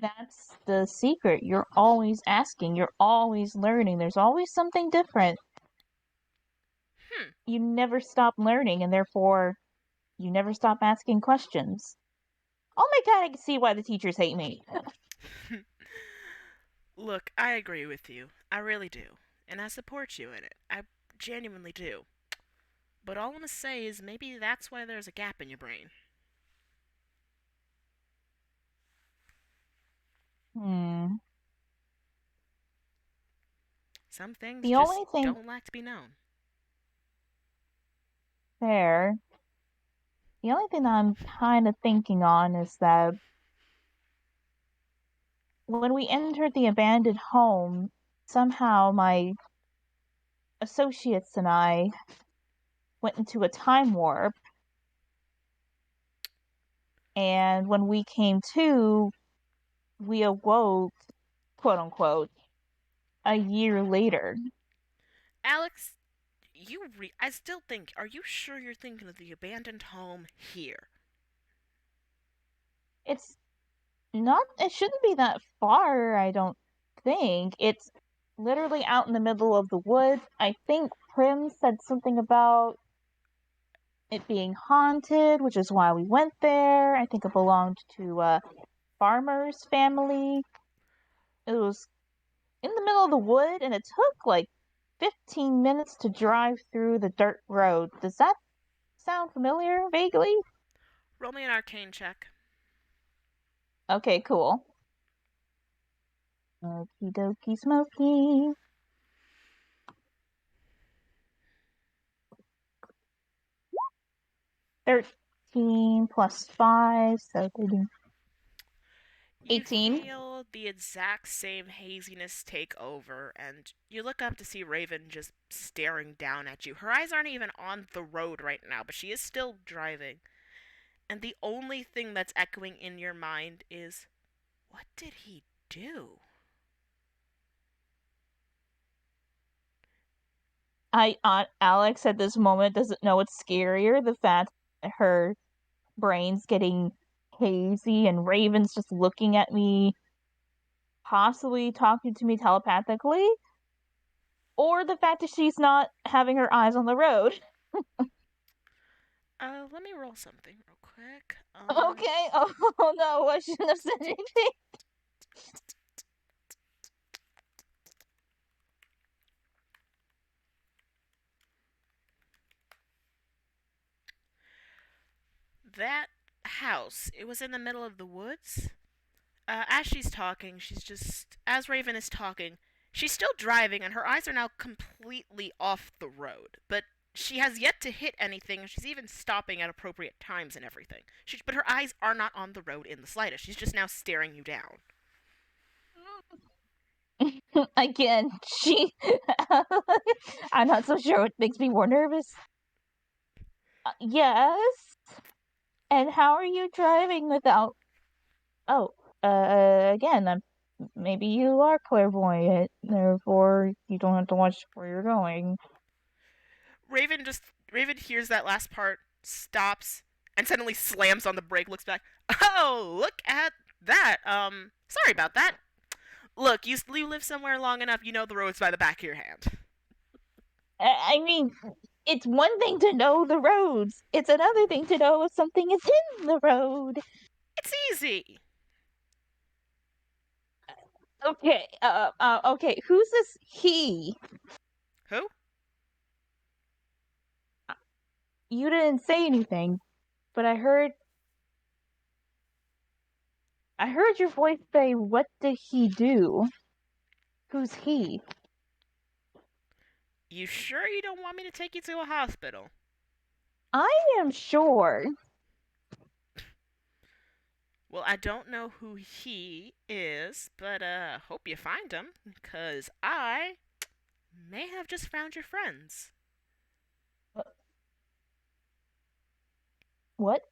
That's the secret. You're always asking, you're always learning, there's always something different. Hmm. You never stop learning and therefore you never stop asking questions. Oh my god, I can see why the teachers hate me. Look, I agree with you. I really do. And I support you in it. I genuinely do. But all I'm gonna say is maybe that's why there's a gap in your brain. Hmm. Some things The just only thing don't like to be known. there, the only thing that I'm kind of thinking on is that when we entered the abandoned home, somehow my associates and I went into a time warp, and when we came to, we awoke, quote unquote, a year later. Alex, I still think, are you sure you're thinking of the abandoned home here? It's not, it shouldn't be that far, I don't think. It's literally out in the middle of the woods. I think Prim said something about it being haunted, which is why we went there. I think it belonged to a farmer's family. It was in the middle of the wood, and it took like 15 minutes to drive through the dirt road. Does that sound familiar, vaguely? Roll me an arcane check. Okay, cool. Okie dokie smoky. 13 plus 5, so 18. Feel the exact same haziness take over, and you look up to see Raven just staring down at you. Her eyes aren't even on the road right now, but she is still driving. And the only thing that's echoing in your mind is, what did he do? Alex at this moment doesn't know what's scarier, the fact that her brain's getting hazy and Raven's just looking at me, possibly talking to me telepathically, or the fact that she's not having her eyes on the road. Let me roll something real quick. Okay. Oh no, I shouldn't have said anything. That house, it was in the middle of the woods. As she's talking, as Raven is talking, she's still driving and her eyes are now completely off the road. But she has yet to hit anything, and she's even stopping at appropriate times and everything. But her eyes are not on the road in the slightest. She's just now staring you down. Again, she. I'm not so sure what makes me more nervous. Yes. And how are you driving without? Oh, again, maybe you are clairvoyant, therefore you don't have to watch where you're going. Raven hears that last part, stops, and suddenly slams on the brake, looks back. Oh, look at that. Sorry about that. Look, you live somewhere long enough, you know the roads by the back of your hand. I mean, it's one thing to know the roads. It's another thing to know if something is in the road. It's easy. Okay, okay. Who's this he? Who? You didn't say anything, but I heard your voice say, "What did he do?" Who's he? You sure you don't want me to take you to a hospital? I am sure. Well, I don't know who he is, but hope you find him, cause I may have just found your friends. What?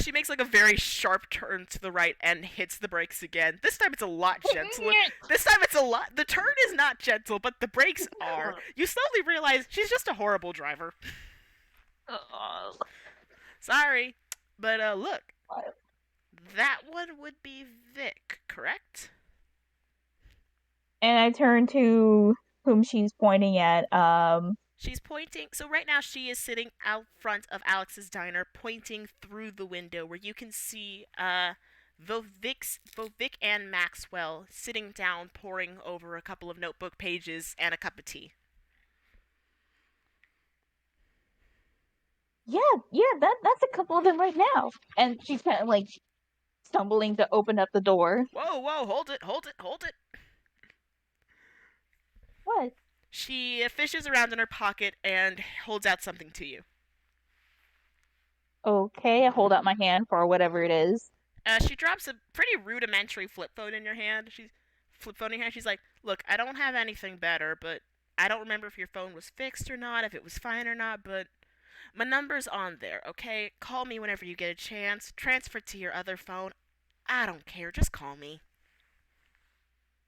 She makes like a very sharp turn to the right and hits the brakes again. This time it's a lot gentler. This time it's a lot. The turn is not gentle, but the brakes are. You slowly realize she's just a horrible driver. Sorry, but look, that one would be Vic, correct? And I turn to whom she's pointing at. She's pointing. So right now she is sitting out front of Alex's diner, pointing through the window where you can see both Vic and Maxwell sitting down, poring over a couple of notebook pages and a cup of tea. Yeah, that's a couple of them right now. And she's kind of like stumbling to open up the door. Whoa, hold it. What? She fishes around in her pocket and holds out something to you. Okay, I hold out my hand for whatever it is. She drops a pretty rudimentary flip phone in your hand. She's like, "Look, I don't have anything better, but I don't remember if your phone was fixed or not, if it was fine or not, but my number's on there, okay? Call me whenever you get a chance. Transfer it to your other phone. I don't care. Just call me."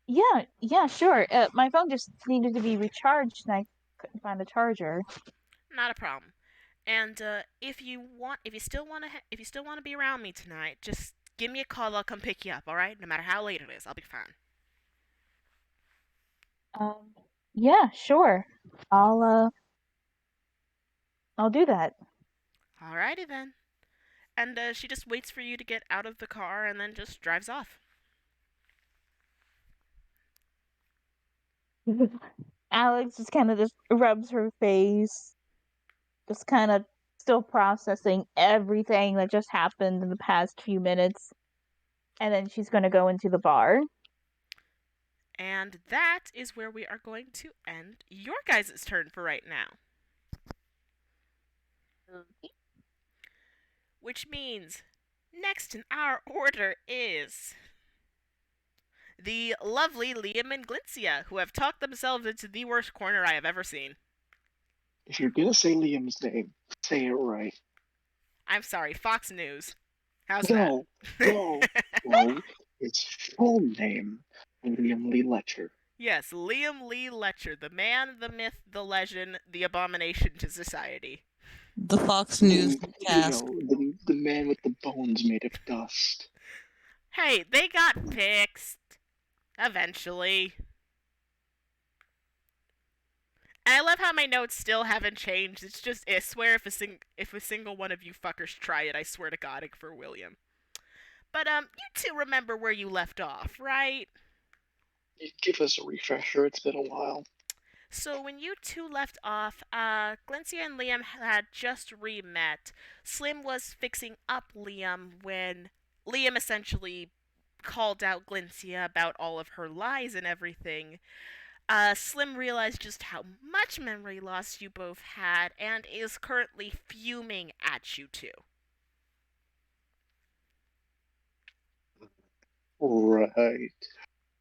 Yeah, sure. My phone just needed to be recharged and I couldn't find a charger. Not a problem. And if you still want to be around me tonight, just give me a call. I'll come pick you up. All right? No matter how late it is, I'll be fine. Yeah, sure. I'll do that. Alrighty then. And she just waits for you to get out of the car and then just drives off. Alex just rubs her face, just kind of still processing everything that just happened in the past few minutes. And then she's going to go into the bar. And that is where we are going to end your guys' turn for right now. Which means next in our order is the lovely Liam and Glincia, who have talked themselves into the worst corner I have ever seen. If you're gonna say Liam's name, say it right. I'm sorry, Fox News. How's No, that? no. It's full name, William Lee Letcher. Yes, Liam Lee Letcher, the man, the myth, the legend, the abomination to society. The Fox News cast. The man with the bones made of dust. Hey, they got fixed. Eventually. And I love how my notes still haven't changed. It's just, I swear if a single one of you fuckers try it, I swear to God, for William. But, you two remember where you left off, right? You give us a refresher, it's been a while. So when you two left off, Glencia and Liam had just re-met. Slim was fixing up Liam when Liam essentially called out Glencia about all of her lies and everything. Slim realized just how much memory loss you both had and is currently fuming at you two. Right.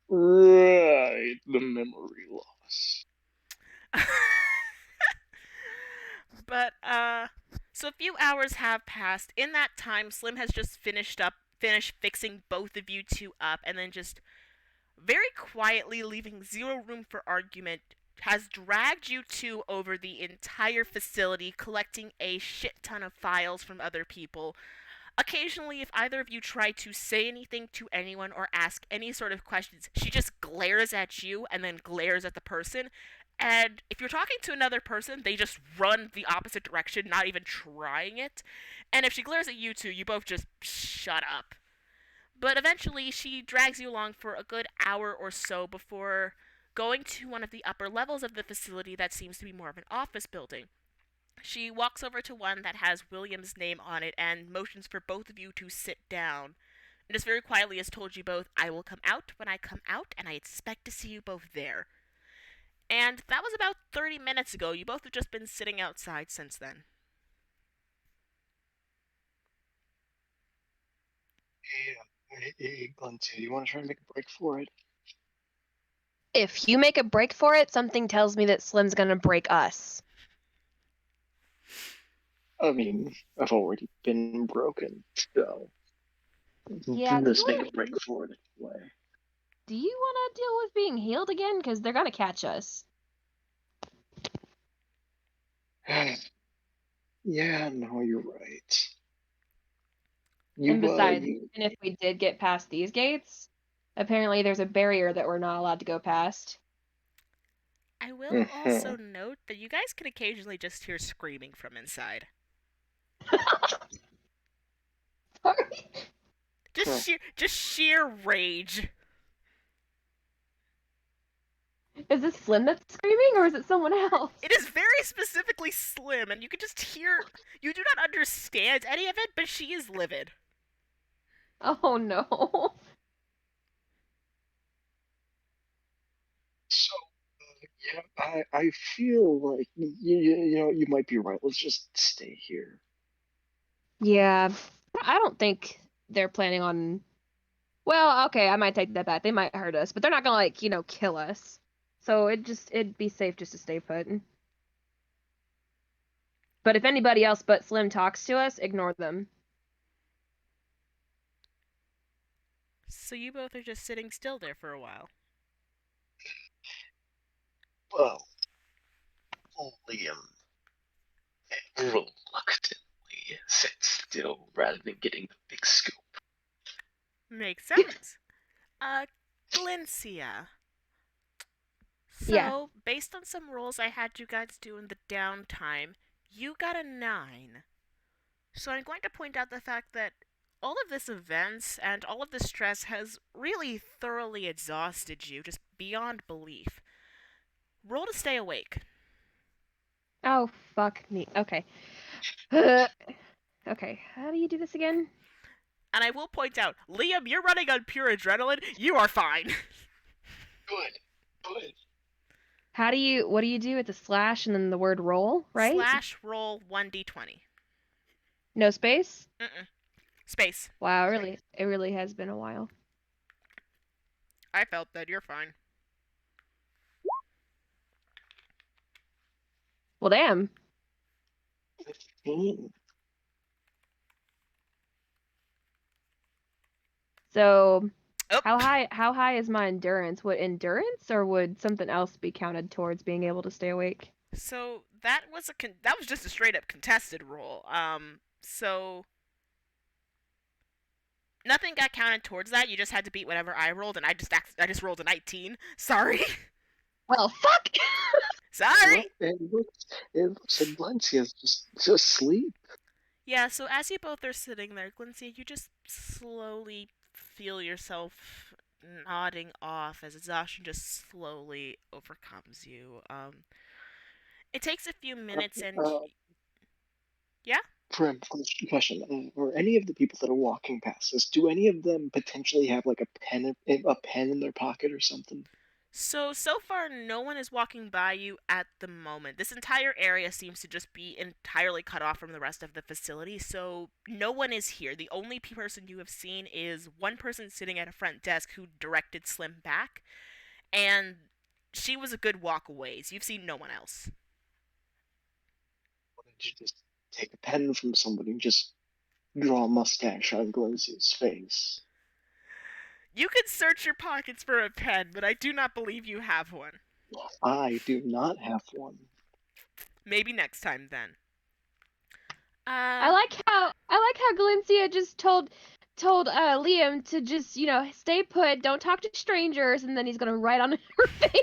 The memory loss. But, so a few hours have passed. In that time, Slim has just finished fixing both of you two up, and then just very quietly, leaving zero room for argument, has dragged you two over the entire facility, collecting a shit ton of files from other people. Occasionally, if either of you try to say anything to anyone or ask any sort of questions, she just glares at you and then glares at the person. And if you're talking to another person, they just run the opposite direction, not even trying it. And if she glares at you two, you both just shut up. But eventually, she drags you along for a good hour or so before going to one of the upper levels of the facility that seems to be more of an office building. She walks over to one that has William's name on it and motions for both of you to sit down. And just very quietly has told you both, I will come out when I come out, and I expect to see you both there. And that was about 30 minutes ago. You both have just been sitting outside since then. Hey, Glentia, you want to try and make a break for it? If you make a break for it, something tells me that Slim's gonna break us. I mean, I've already been broken, so Yeah, let's make a break for it anyway. Do you want to deal with being healed again? Because they're gonna catch us. Yeah, no, you're right. And besides, even if we did get past these gates, apparently there's a barrier that we're not allowed to go past. I will also note that you guys can occasionally just hear screaming from inside. Sorry. Just sheer rage. Is this Slim that's screaming, or is it someone else? It is very specifically Slim, and you can just hear. You do not understand any of it, but she is livid. Oh no. So, yeah, I feel like you might be right. Let's just stay here. Yeah, I don't think they're planning on. Well, okay, I might take that back. They might hurt us, but they're not gonna kill us. So it'd be safe just to stay put. But if anybody else but Slim talks to us, ignore them. So you both are just sitting still there for a while. Well, Liam reluctantly sits still rather than getting the big scoop. Makes sense. Glyncia. So, Yeah. based on some rolls I had you guys do in the downtime, you got a 9. So I'm going to point out the fact that all of this events and all of this stress has really thoroughly exhausted you, just beyond belief. Roll to stay awake. Oh, fuck me. Okay. Okay, how do you do this again? And I will point out, Liam, you're running on pure adrenaline. You are fine. Good. What do you do? It's a slash and then the word roll, right? Slash roll 1d20. No space? Space. Wow, it really has been a while. I felt that. You're fine. Well, damn. 15. So, Oh. how high is my endurance? Would endurance or would something else be counted towards being able to stay awake? So that was just a straight up contested roll. So nothing got counted towards that. You just had to beat whatever I rolled, and I just rolled a 19. Sorry. Well, fuck. Sorry. Well, it looks like Glencia's just asleep. Yeah. So as you both are sitting there, Glyncia, you just slowly feel yourself nodding off as exhaustion just slowly overcomes you. It takes a few minutes, and yeah. For question, or any of the people that are walking past us, do any of them potentially have like a pen in their pocket or something? So far, no one is walking by you at the moment. This entire area seems to just be entirely cut off from the rest of the facility, so no one is here. The only person you have seen is one person sitting at a front desk who directed Slim back, and she was a good walk away. So you've seen no one else. Why don't you just take a pen from somebody and just draw a mustache on Glencia's face? You could search your pockets for a pen, but I do not believe you have one. I do not have one. Maybe next time then. I like how Galencia just told Liam to just stay put, don't talk to strangers, and then he's gonna write on her face.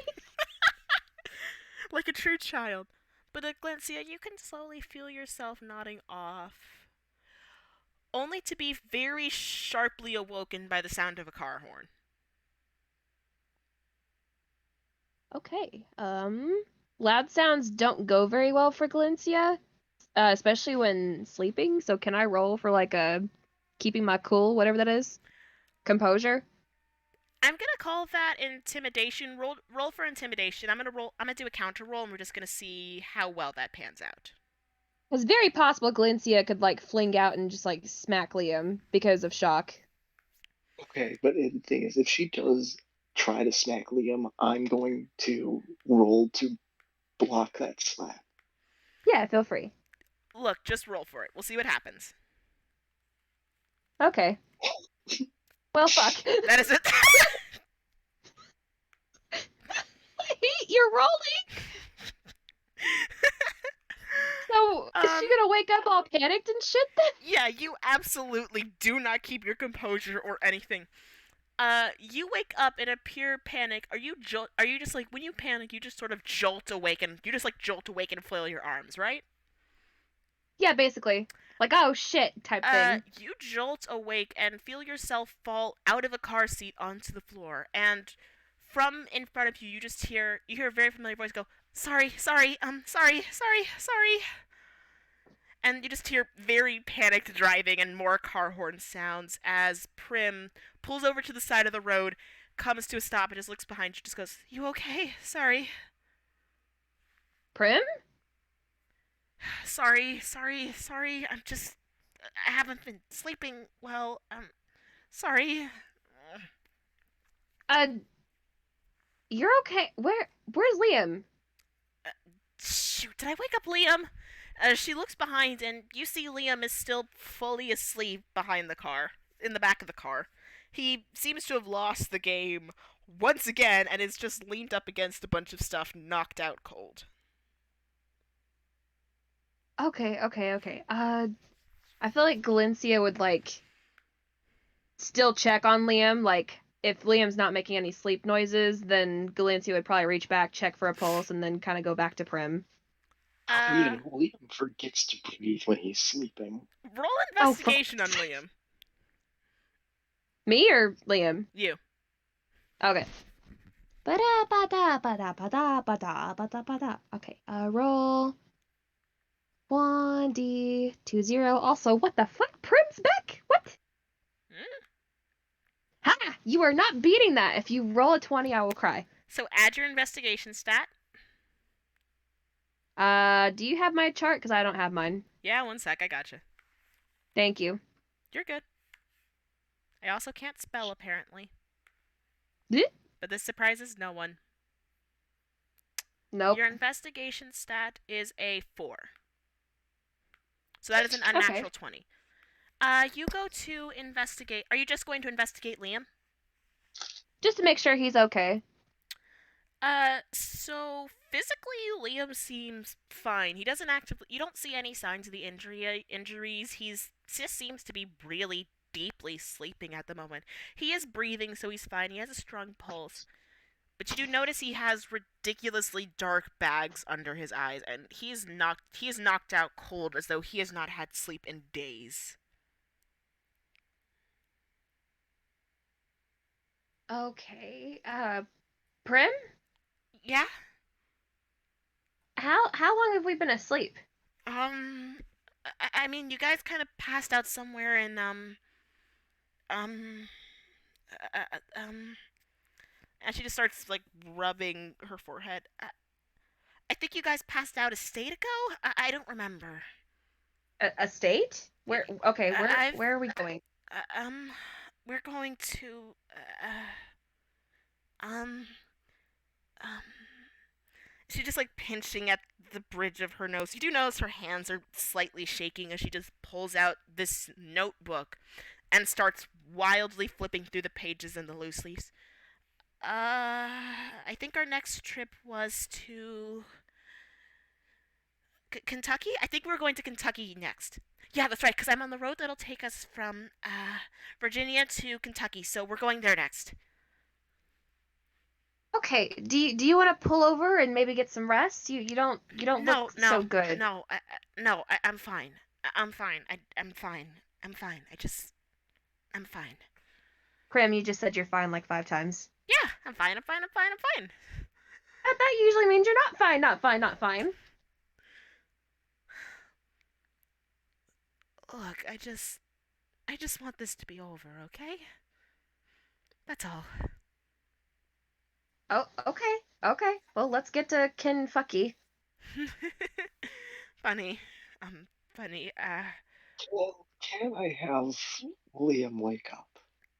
Like a true child. But at Glencia, you can slowly feel yourself nodding off, only to be very sharply awoken by the sound of a car horn. Okay. Loud sounds don't go very well for Galencia, especially when sleeping. So can I roll for like a keeping my cool, whatever that is? Composure? I'm gonna call that intimidation. Roll for intimidation. I'm gonna do a counter roll, and we're just gonna see how well that pans out. It's very possible Galencia could like fling out and just like smack Liam because of shock. Okay, but the thing is, if she does try to smack Liam, I'm going to roll to block that slap. Yeah, feel free. Look, just roll for it. We'll see what happens. Okay. Well, fuck. That is it. You're rolling. So, is she gonna wake up all panicked and shit then? Yeah, you absolutely do not keep your composure or anything. You wake up in a pure panic. Are you just like, when you panic, you just sort of jolt awake and flail your arms, right? Yeah, basically. Like, oh shit type thing. You jolt awake and feel yourself fall out of a car seat onto the floor, and from in front of you, you hear a very familiar voice go, "Sorry, sorry, sorry, sorry, sorry." And you just hear very panicked driving and more car horn sounds as Prim pulls over to the side of the road, comes to a stop, and just looks behind you, just goes, "You okay? Sorry." Prim? Sorry, sorry, sorry. I haven't been sleeping well. Sorry. Uh, you're okay. Where's Liam? Shoot, did I wake up Liam? She looks behind, and you see Liam is still fully asleep behind the car, in the back of the car. He seems to have lost the game once again and is just leaned up against a bunch of stuff, knocked out cold. Okay. I feel like Galencia would like still check on Liam. Like, if Liam's not making any sleep noises, then Galencia would probably reach back, check for a pulse, and then kind of go back to Prim. Even Liam forgets to breathe when he's sleeping. Roll investigation on Liam. Me or Liam? You. Okay. Okay, roll 1d20. Also, what the fuck? Prim's back? What? Ha! You are not beating that. If you roll a 20, I will cry. So add your investigation stat. Do you have my chart? Because I don't have mine. Yeah, one sec, I gotcha. Thank you. You're good. I also can't spell, apparently. But this surprises no one. Nope. Your investigation stat is a 4. So that is an unnatural 20. You go to investigate. Are you just going to investigate Liam? Just to make sure he's okay. So physically, Liam seems fine. He doesn't you don't see any signs of the injuries. He's just seems to be really deeply sleeping at the moment. He is breathing, so he's fine. He has a strong pulse. But you do notice he has ridiculously dark bags under his eyes, and he is knocked out cold as though he has not had sleep in days. Okay. Prim? Yeah? How long have we been asleep? I mean, you guys kind of passed out somewhere in, and she just starts, like, rubbing her forehead. I think you guys passed out a state ago? I don't remember. A state? Where? Okay, where are we going? We're going to, she's just, like, pinching at the bridge of her nose. You do notice her hands are slightly shaking as she just pulls out this notebook and starts wildly flipping through the pages in the loose leaves. I think our next trip was to Kentucky? I think we're going to Kentucky next. Yeah, that's right, because I'm on the road that'll take us from Virginia to Kentucky, so we're going there next. Okay, do you want to pull over and maybe get some rest? You don't look so good. No, I'm fine. I'm fine. I'm fine. I'm fine. I'm fine. Prim, you just said you're fine like 5 times. Yeah, I'm fine. That usually means you're not fine, not fine. Look, I just want this to be over, okay? That's all. Oh, okay. Well, let's get to Kentucky. Funny. Well, can I have Liam wake up?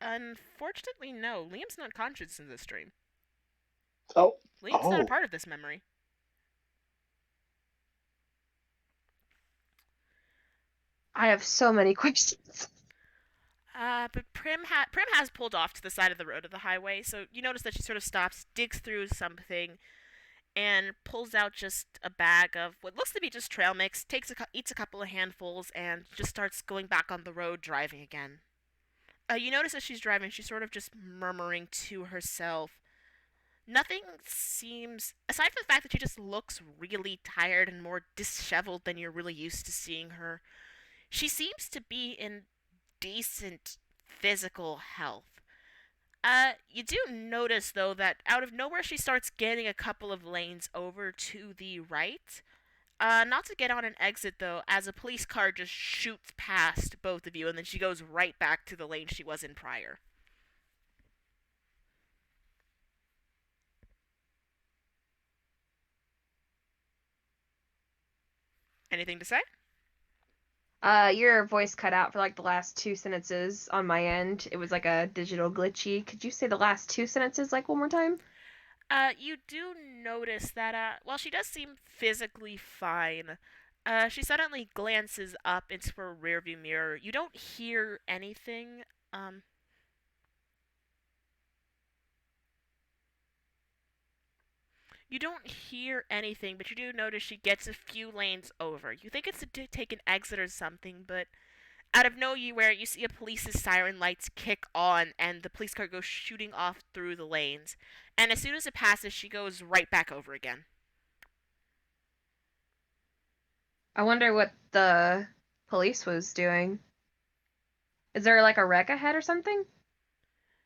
Unfortunately, no. Liam's not conscious in this dream. Oh. Liam's not a part of this memory. I have so many questions. But Prim has pulled off to the side of the road of the highway, so you notice that she sort of stops, digs through something, and pulls out just a bag of what looks to be just trail mix, eats a couple of handfuls, and just starts going back on the road driving again. You notice as she's driving, she's sort of just murmuring to herself. Nothing seems, aside from the fact that she just looks really tired and more disheveled than you're really used to seeing her, She seems to be in decent physical health. You do notice though that out of nowhere she starts getting a couple of lanes over to the right. Not to get on an exit though, as a police car just shoots past both of you, and then she goes right back to the lane she was in prior. Anything to say? Your voice cut out for like the last two sentences on my end. It was like a digital glitchy. Could you say the last two sentences like one more time? You do notice that, while she does seem physically fine, she suddenly glances up into her rearview mirror. You don't hear anything. Um, you don't hear anything, but you do notice she gets a few lanes over. You think it's to take an exit or something, but out of nowhere, you see a police's siren lights kick on, and the police car goes shooting off through the lanes. And as soon as it passes, she goes right back over again. I wonder what the police was doing. Is there like a wreck ahead or something?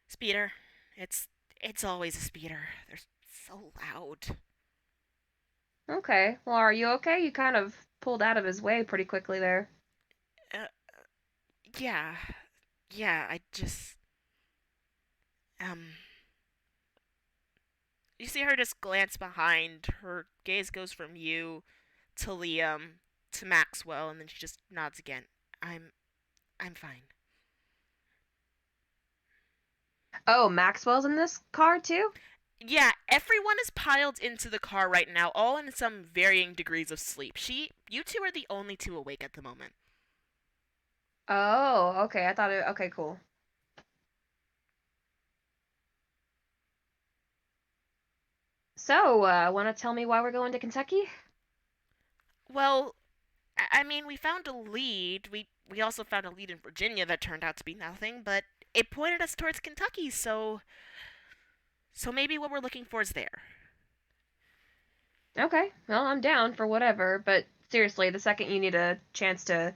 Speeder. It's always a speeder. They're so loud. Okay. Well, are you okay? You kind of pulled out of his way pretty quickly there. Uh, yeah. Yeah, I just you see her just glance behind. Her gaze goes from you to Liam to Maxwell, and then she just nods again. I'm fine. Oh, Maxwell's in this car too? Yeah, everyone is piled into the car right now, all in some varying degrees of sleep. You two are the only two awake at the moment. Oh, okay. I thought it. Okay, cool. So, want to tell me why we're going to Kentucky? Well, I mean, we found a lead. We also found a lead in Virginia that turned out to be nothing, but it pointed us towards Kentucky, so maybe what we're looking for is there. Okay, well, I'm down for whatever, but seriously, the second you need a chance to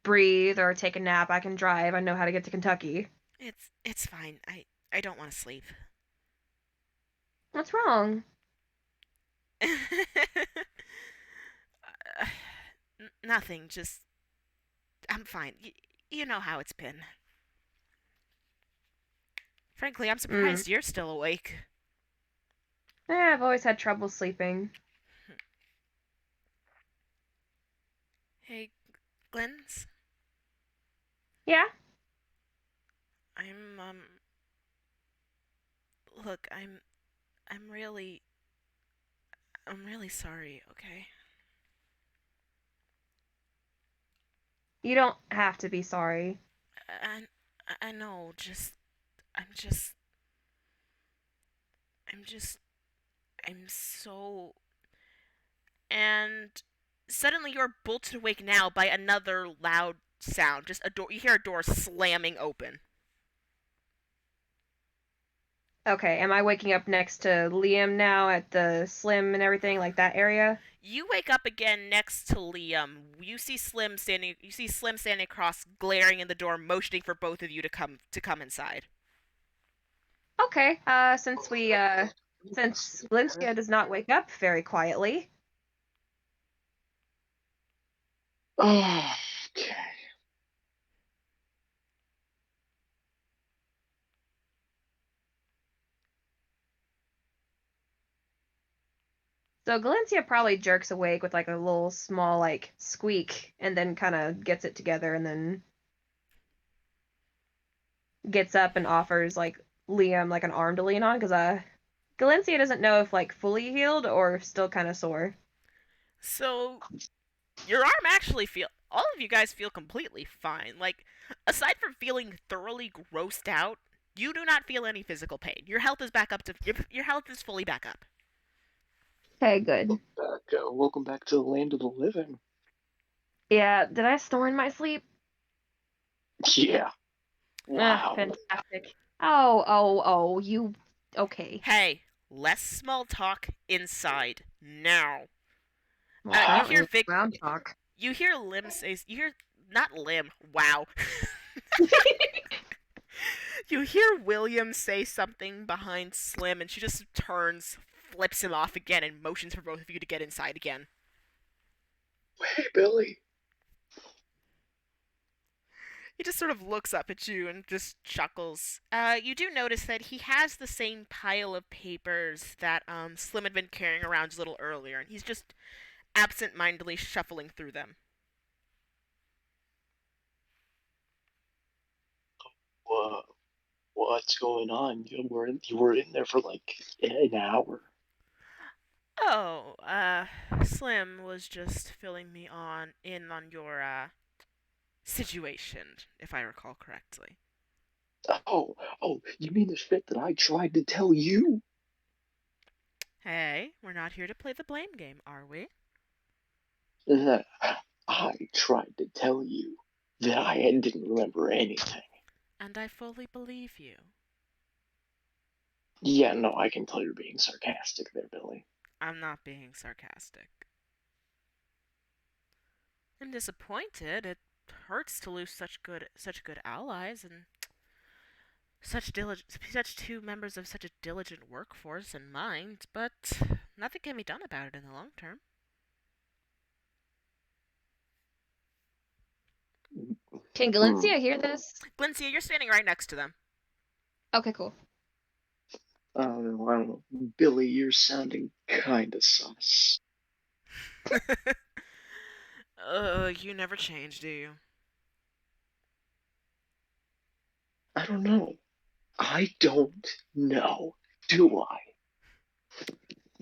breathe or take a nap, I can drive. I know how to get to Kentucky. It's fine. I don't want to sleep. What's wrong? Nothing. Just I'm fine. You know how it's been. Frankly, I'm surprised you're still awake. I've always had trouble sleeping. Hey, Glens. Yeah? Look, I'm really sorry, okay? You don't have to be sorry. I I know, I'm I'm so and suddenly you're bolted awake now by another loud sound. Just a door. You hear a door slamming open. Okay, am I waking up next to Liam now at the Slim and everything, like that area? You wake up again next to Liam. You see Slim standing. You see Slim standing across, glaring in the door, motioning for both of you to come inside. Okay, since Valencia does not wake up very quietly. Oh, okay. So Galencia probably jerks awake with like a little small like squeak and then kind of gets it together and then gets up and offers like Liam like an arm to lean on because Galencia doesn't know if like fully healed or still kind of sore. So your arm actually feel. All of you guys feel completely fine. Like, aside from feeling thoroughly grossed out, you do not feel any physical pain. Your health is back up to. Your health is fully back up. Okay, good. Welcome back to the land of the living. Yeah, did I snore in my sleep? Yeah. Wow. Fantastic. Oh, you. Okay. Hey, less small talk inside now. Well, You hear ground talk. You hear Lim say. You hear not Lim. Wow. You hear William say something behind Slim, and she just turns, flips him off again, and motions for both of you to get inside again. Hey, Billy. He just sort of looks up at you and just chuckles. You do notice that he has the same pile of papers that Slim had been carrying around a little earlier, and he's just absent-mindedly shuffling through them. What's going on? You were in there for like an hour. Oh, Slim was just filling me in on your situation, if I recall correctly. Oh, you mean the shit that I tried to tell you? Hey, we're not here to play the blame game, are we? I tried to tell you that I didn't remember anything. And I fully believe you. Yeah, no, I can tell you're being sarcastic there, Billy. I'm not being sarcastic. I'm disappointed. It hurts to lose such good allies and such two members of such a diligent workforce and mind, but nothing can be done about it in the long term. Can Galencia hear this? Glencia, you're standing right next to them. Okay, cool. I don't know. Billy, you're sounding kinda sus. You never change, do you? I don't know. I don't know. Do I?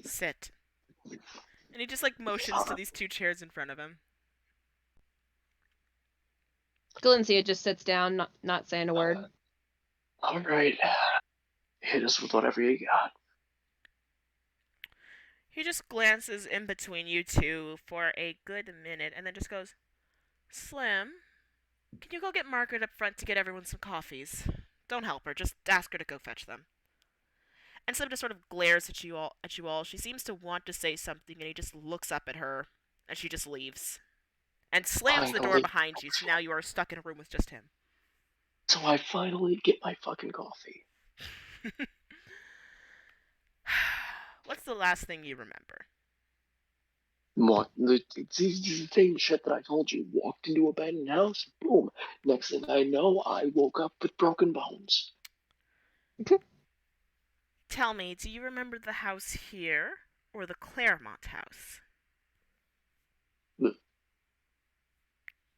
Sit. And he just motions to these two chairs in front of him. Galencia just sits down, not saying a word. All right. Hit us with whatever you got. He just glances in between you two for a good minute and then just goes, Slim, can you go get Margaret up front to get everyone some coffees? Don't help her, just ask her to go fetch them. And Slim just sort of glares at you all. She seems to want to say something and he just looks up at her and she just leaves. And slams the door behind you, so now you are stuck in a room with just him. So I finally get my fucking coffee. What's the last thing you remember? What? It's the same shit that I told you. Walked into a abandoned house, boom. Next thing I know, I woke up with broken bones. Tell me, do you remember the house here or the Claremont house?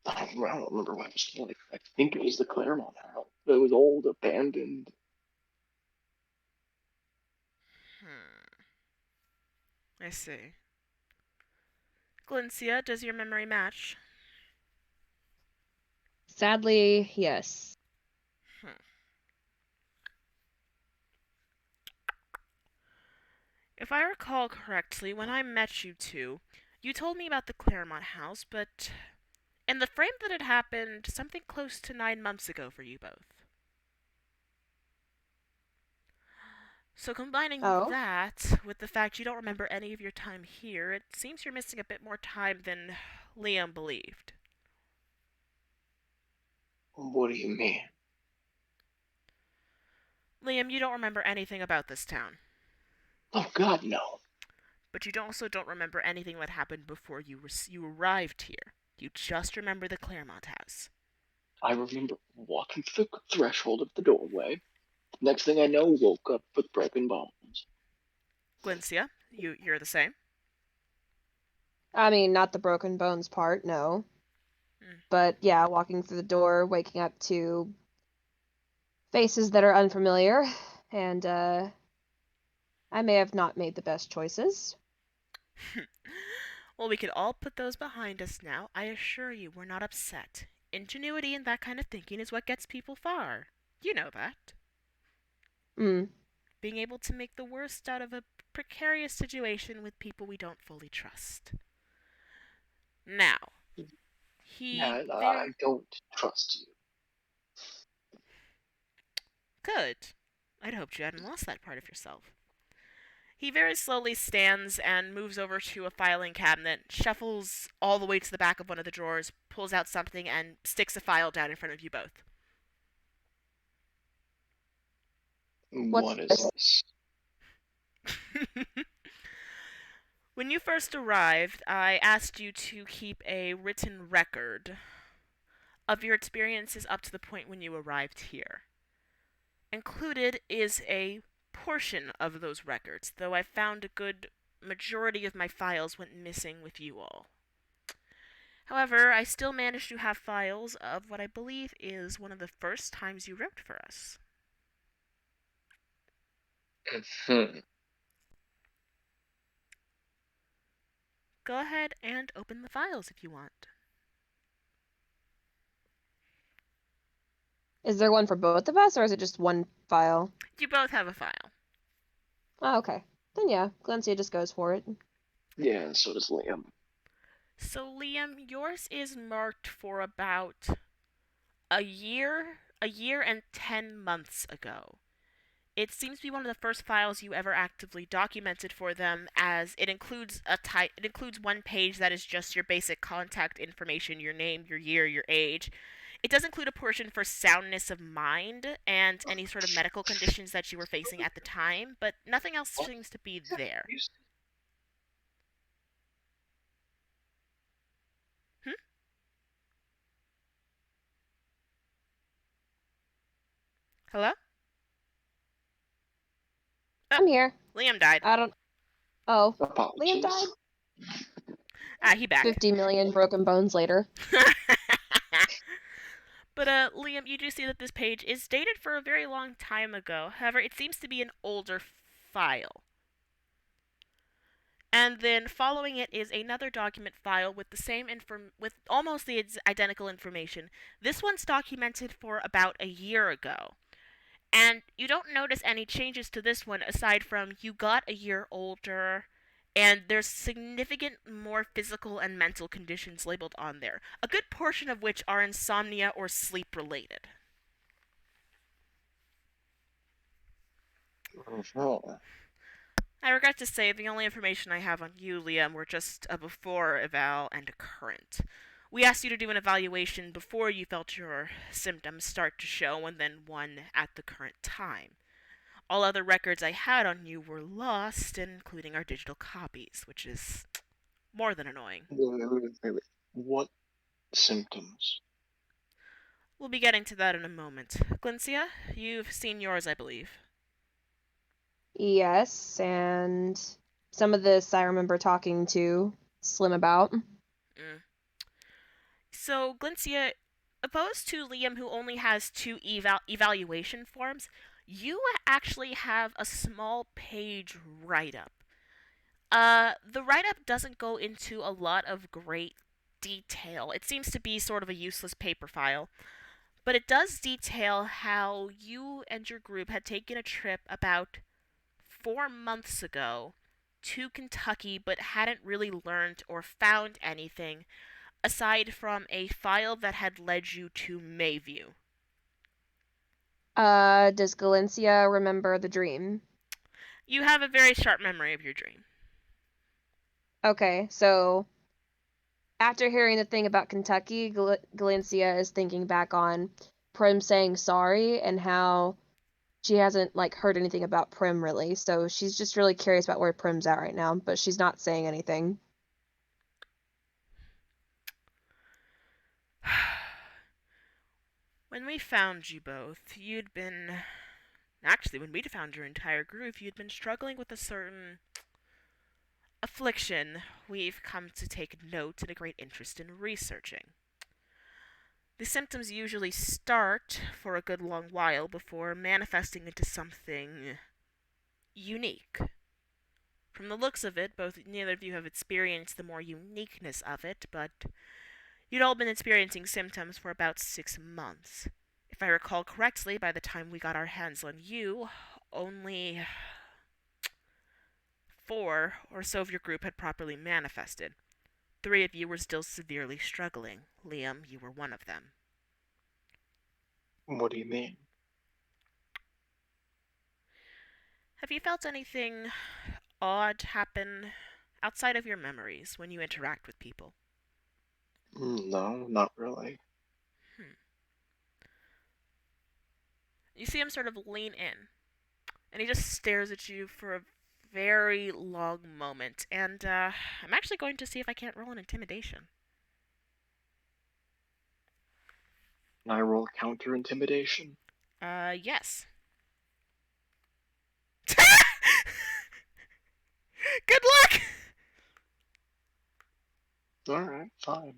I don't remember what it was like. I think it was the Claremont house. It was old, abandoned. I see. Glencia, does your memory match? Sadly, yes. If I recall correctly, when I met you two, you told me about the Claremont house, but in the frame that it happened something close to 9 months ago for you both. So combining that with the fact you don't remember any of your time here, it seems you're missing a bit more time than Liam believed. What do you mean? Liam, you don't remember anything about this town. Oh God, no. But you also don't remember anything that happened before you arrived here. You just remember the Claremont house. I remember walking through the threshold of the doorway. Next thing I know, woke up with broken bones. Glencia, you're the same? I mean, not the broken bones part, no. But yeah, walking through the door, waking up to faces that are unfamiliar, and I may have not made the best choices. Well, we could all put those behind us now. I assure you, we're not upset. Ingenuity and that kind of thinking is what gets people far. You know that. Being able to make the worst out of a precarious situation with people we don't fully trust. Now, I don't trust you. Good. I'd hoped you hadn't lost that part of yourself. He very slowly stands and moves over to a filing cabinet, shuffles all the way to the back of one of the drawers, pulls out something, and sticks a file down in front of you both. What is this? When you first arrived, I asked you to keep a written record of your experiences up to the point when you arrived here. Included is a portion of those records, though I found a good majority of my files went missing with you all. However, I still managed to have files of what I believe is one of the first times you wrote for us. Go ahead and open the files if you want. Is there one for both of us, or is it just one file? You both have a file. Oh, okay. Then yeah, Glencia just goes for it. Yeah, and so does Liam. So, Liam, yours is marked for about a year and 10 months ago. It seems to be one of the first files you ever actively documented for them, as it includes it includes one page that is just your basic contact information, your name, your year, your age. It does include a portion for soundness of mind and any sort of medical conditions that you were facing at the time, but nothing else seems to be there. Hello? I'm here. Liam died. I don't. Oh, Apologies. Liam died. He back. 50 million broken bones later. But, Liam, you do see that this page is dated for a very long time ago. However, it seems to be an older file. And then following it is another document file with the same with almost the identical information. This one's documented for about a year ago. And you don't notice any changes to this one aside from you got a year older, and there's significant more physical and mental conditions labeled on there, a good portion of which are insomnia or sleep related. I regret to say the only information I have on you, Liam, were just a before eval and a current. We asked you to do an evaluation before you felt your symptoms start to show, and then one at the current time. All other records I had on you were lost, including our digital copies, which is more than annoying. Wait. What symptoms? We'll be getting to that in a moment. Glencia, you've seen yours, I believe. Yes, and some of this I remember talking to Slim about. So, Glencia, opposed to Liam, who only has two evaluation forms, you actually have a small page write-up. The write-up doesn't go into a lot of great detail. It seems to be sort of a useless paper file. But it does detail how you and your group had taken a trip about 4 months ago to Kentucky, but hadn't really learned or found anything aside from a file that had led you to Mayview. Does Galencia remember the dream? You have a very sharp memory of your dream. Okay, so after hearing the thing about Kentucky, Galencia is thinking back on Prim saying sorry and how she hasn't heard anything about Prim really. So she's just really curious about where Prim's at right now, but she's not saying anything. When we found you both, you'd been... Actually, when we found your entire group, you'd been struggling with a certain affliction we've come to take note and a great interest in researching. The symptoms usually start for a good long while before manifesting into something unique. From the looks of it, neither of you have experienced the more uniqueness of it, but you'd all been experiencing symptoms for about 6 months. If I recall correctly, by the time we got our hands on you, only 4 or so of your group had properly manifested. 3 of you were still severely struggling. Liam, you were one of them. What do you mean? Have you felt anything odd happen outside of your memories when you interact with people? No, not really. You see him sort of lean in, and he just stares at you for a very long moment. And I'm actually going to see if I can't roll an intimidation. Can I roll counter intimidation? Yes. Good luck! Alright, fine.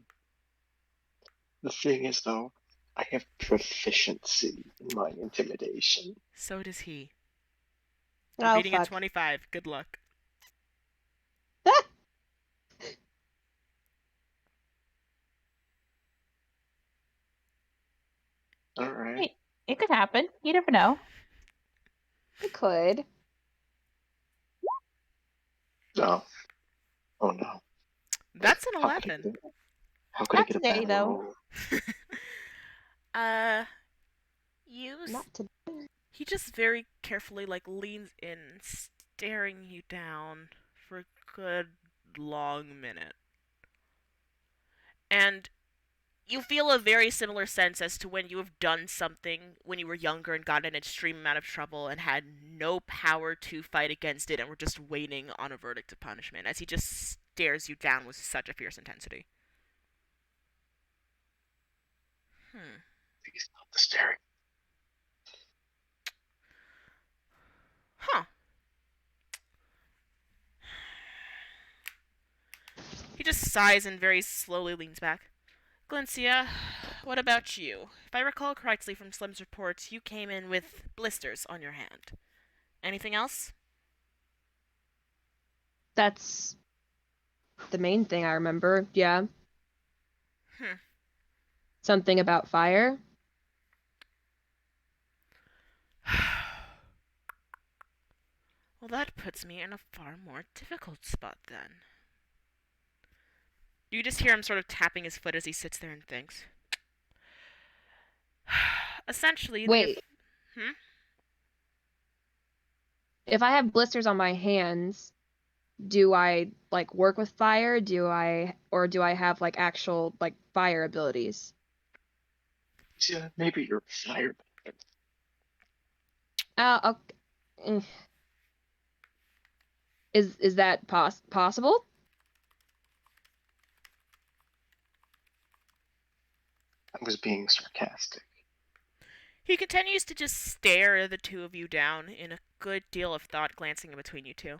The thing is, though, I have proficiency in my intimidation. So does he. You're Oh, beating a fuck. 25. Good luck. Alright. It could happen. You never know. It could. Oh. Oh no. That's an How could 11. How could I Not get a today, bad though. roll? You. Not to. He just very carefully, leans in, staring you down for a good long minute. And you feel a very similar sense as to when you have done something when you were younger and got an extreme amount of trouble and had no power to fight against it and were just waiting on a verdict of punishment, as he just stares you down with such a fierce intensity. Please stop the staring. Huh. He just sighs and very slowly leans back. Glencia, what about you? If I recall correctly from Slim's reports, you came in with blisters on your hand. Anything else? That's the main thing I remember. Yeah. Something about fire. Well, that puts me in a far more difficult spot then. You just hear him sort of tapping his foot as he sits there and thinks. Essentially, Wait. Hmm? If I have blisters on my hands, do I work with fire? Do I have actual fire abilities? Yeah, maybe you're fired. Okay. Is that possible? I was being sarcastic. He continues to just stare the two of you down in a good deal of thought, glancing in between you two.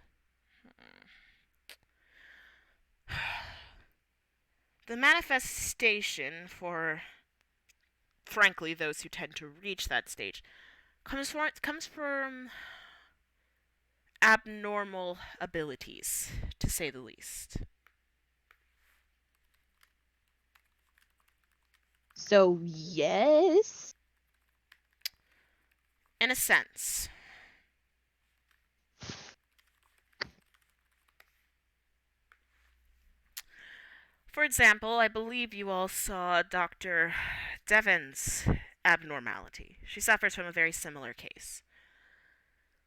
The manifestation for, frankly, those who tend to reach that stage comes from abnormal abilities, to say the least. So, yes. In a sense. For example, I believe you all saw Dr. Devon's abnormality. She suffers from a very similar case.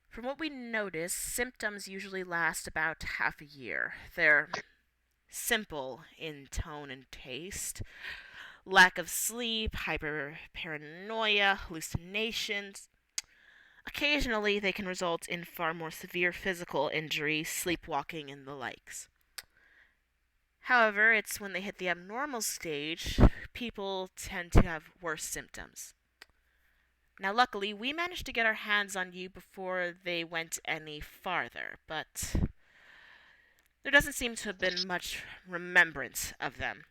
From what we notice, symptoms usually last about half a year. They're simple in tone and taste. Lack of sleep, hyperparanoia, hallucinations. Occasionally, they can result in far more severe physical injury, sleepwalking, and the likes. However, it's when they hit the abnormal stage, people tend to have worse symptoms. Now, luckily, we managed to get our hands on you before they went any farther, but there doesn't seem to have been much remembrance of them.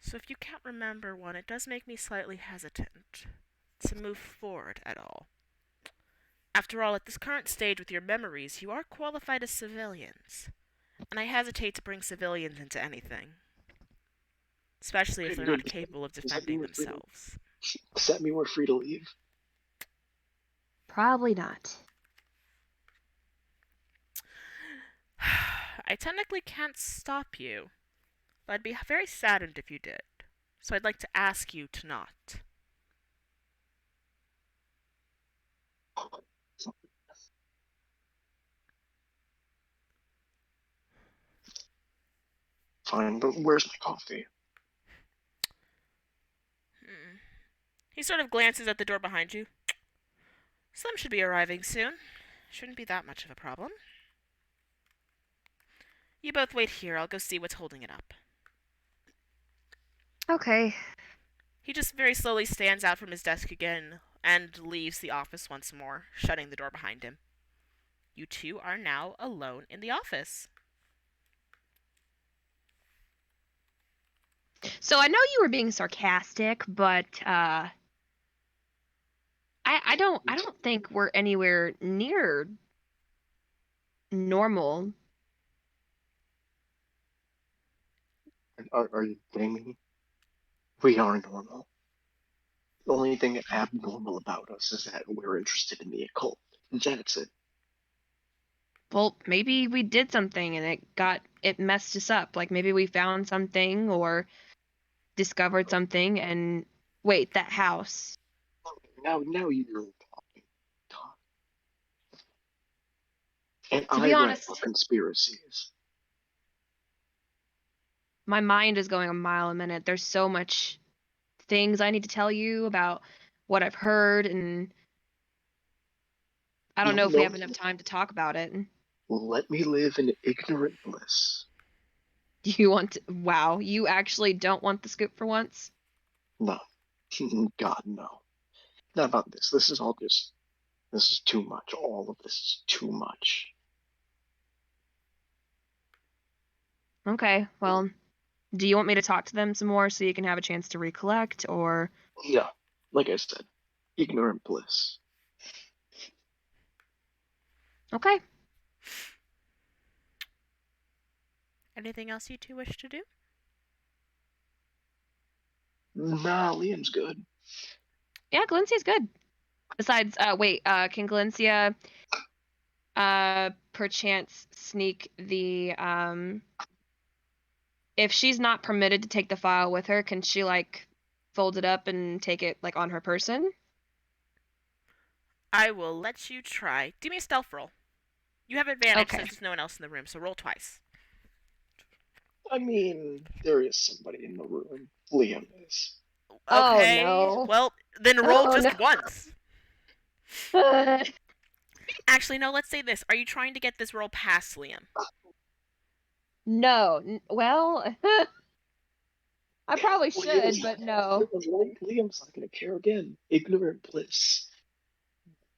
So if you can't remember one, it does make me slightly hesitant to move forward at all. After all, at this current stage with your memories, you are qualified as civilians, and I hesitate to bring civilians into anything, especially if they're not capable of defending themselves. Does that mean we're free to leave? Probably not. I technically can't stop you, but I'd be very saddened if you did. So I'd like to ask you to not. Fine, but where's my coffee? He sort of glances at the door behind you. Slim should be arriving soon. Shouldn't be that much of a problem. You both wait here. I'll go see what's holding it up. Okay. He just very slowly stands out from his desk again and leaves the office once more, shutting the door behind him. You two are now alone in the office. So I know you were being sarcastic, but I don't think we're anywhere near normal. Are you kidding me? We are normal. The only thing abnormal about us is that we're interested in the occult. That's it. Well, maybe we did something and it messed us up. Like maybe we found something or discovered something and wait, that house. Now you're talking. And To I be write honest, for conspiracies. my mind is going a mile a minute. There's so much things I need to tell you about what I've heard, and I don't know if we have enough time to talk about it. Let me live in ignorant bliss. Do you want to? Wow, you actually don't want the scoop for once? No. God, no. Not about this. This is too much. All of this is too much. Okay, well, do you want me to talk to them some more so you can have a chance to recollect, or? Yeah, like I said, ignorant bliss. Okay. Anything else you two wish to do? Nah, Liam's good. Yeah, Galencia's good. Besides, can Galencia, perchance sneak the, if she's not permitted to take the file with her, can she, like, fold it up and take it, like, on her person? I will let you try. Do me a stealth roll. You have advantage Okay. since there's no one else in the room, so roll twice. I mean, there is somebody in the room. Liam is. Okay. Oh, no. Well, then roll just no. once. Actually, no, let's say this. Are you trying to get this roll past Liam? No. Well, I probably should, but no. Liam's not gonna care again. Ignorant bliss.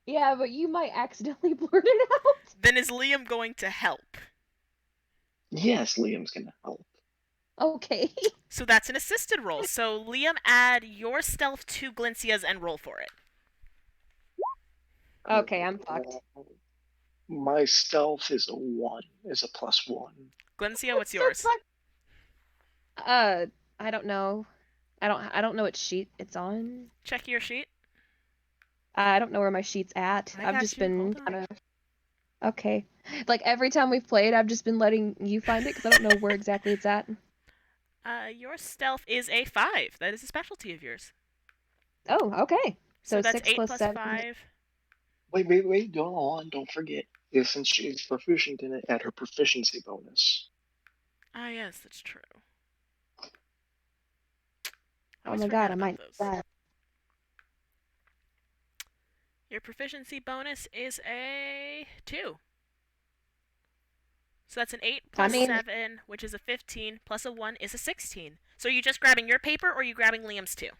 Yeah, but you might accidentally blurt it out. Then is Liam going to help? Yes, Liam's gonna help. Okay. So that's an assisted roll. So Liam, add your stealth to Glencia's and roll for it. Okay, I'm fucked. My stealth is a +1. Glencia, what's yours? I don't know. I don't know what sheet it's on. Check your sheet. I don't know where my sheet's at. I've just been kind of. Okay. Like every time we've played, I've just been letting you find it because I don't know where exactly it's at. Your stealth is a 5. That is a specialty of yours. Oh, okay. So that's 6 8 plus plus 7. 5. Wait, go on, don't forget. Since she's proficient in it, add her proficiency bonus. Ah, yes, that's true. Oh my god, I might die. Your proficiency bonus is a 2. So that's an 8 plus 7, which is a 15, plus a 1 is a 16. So are you just grabbing your paper, or are you grabbing Liam's too?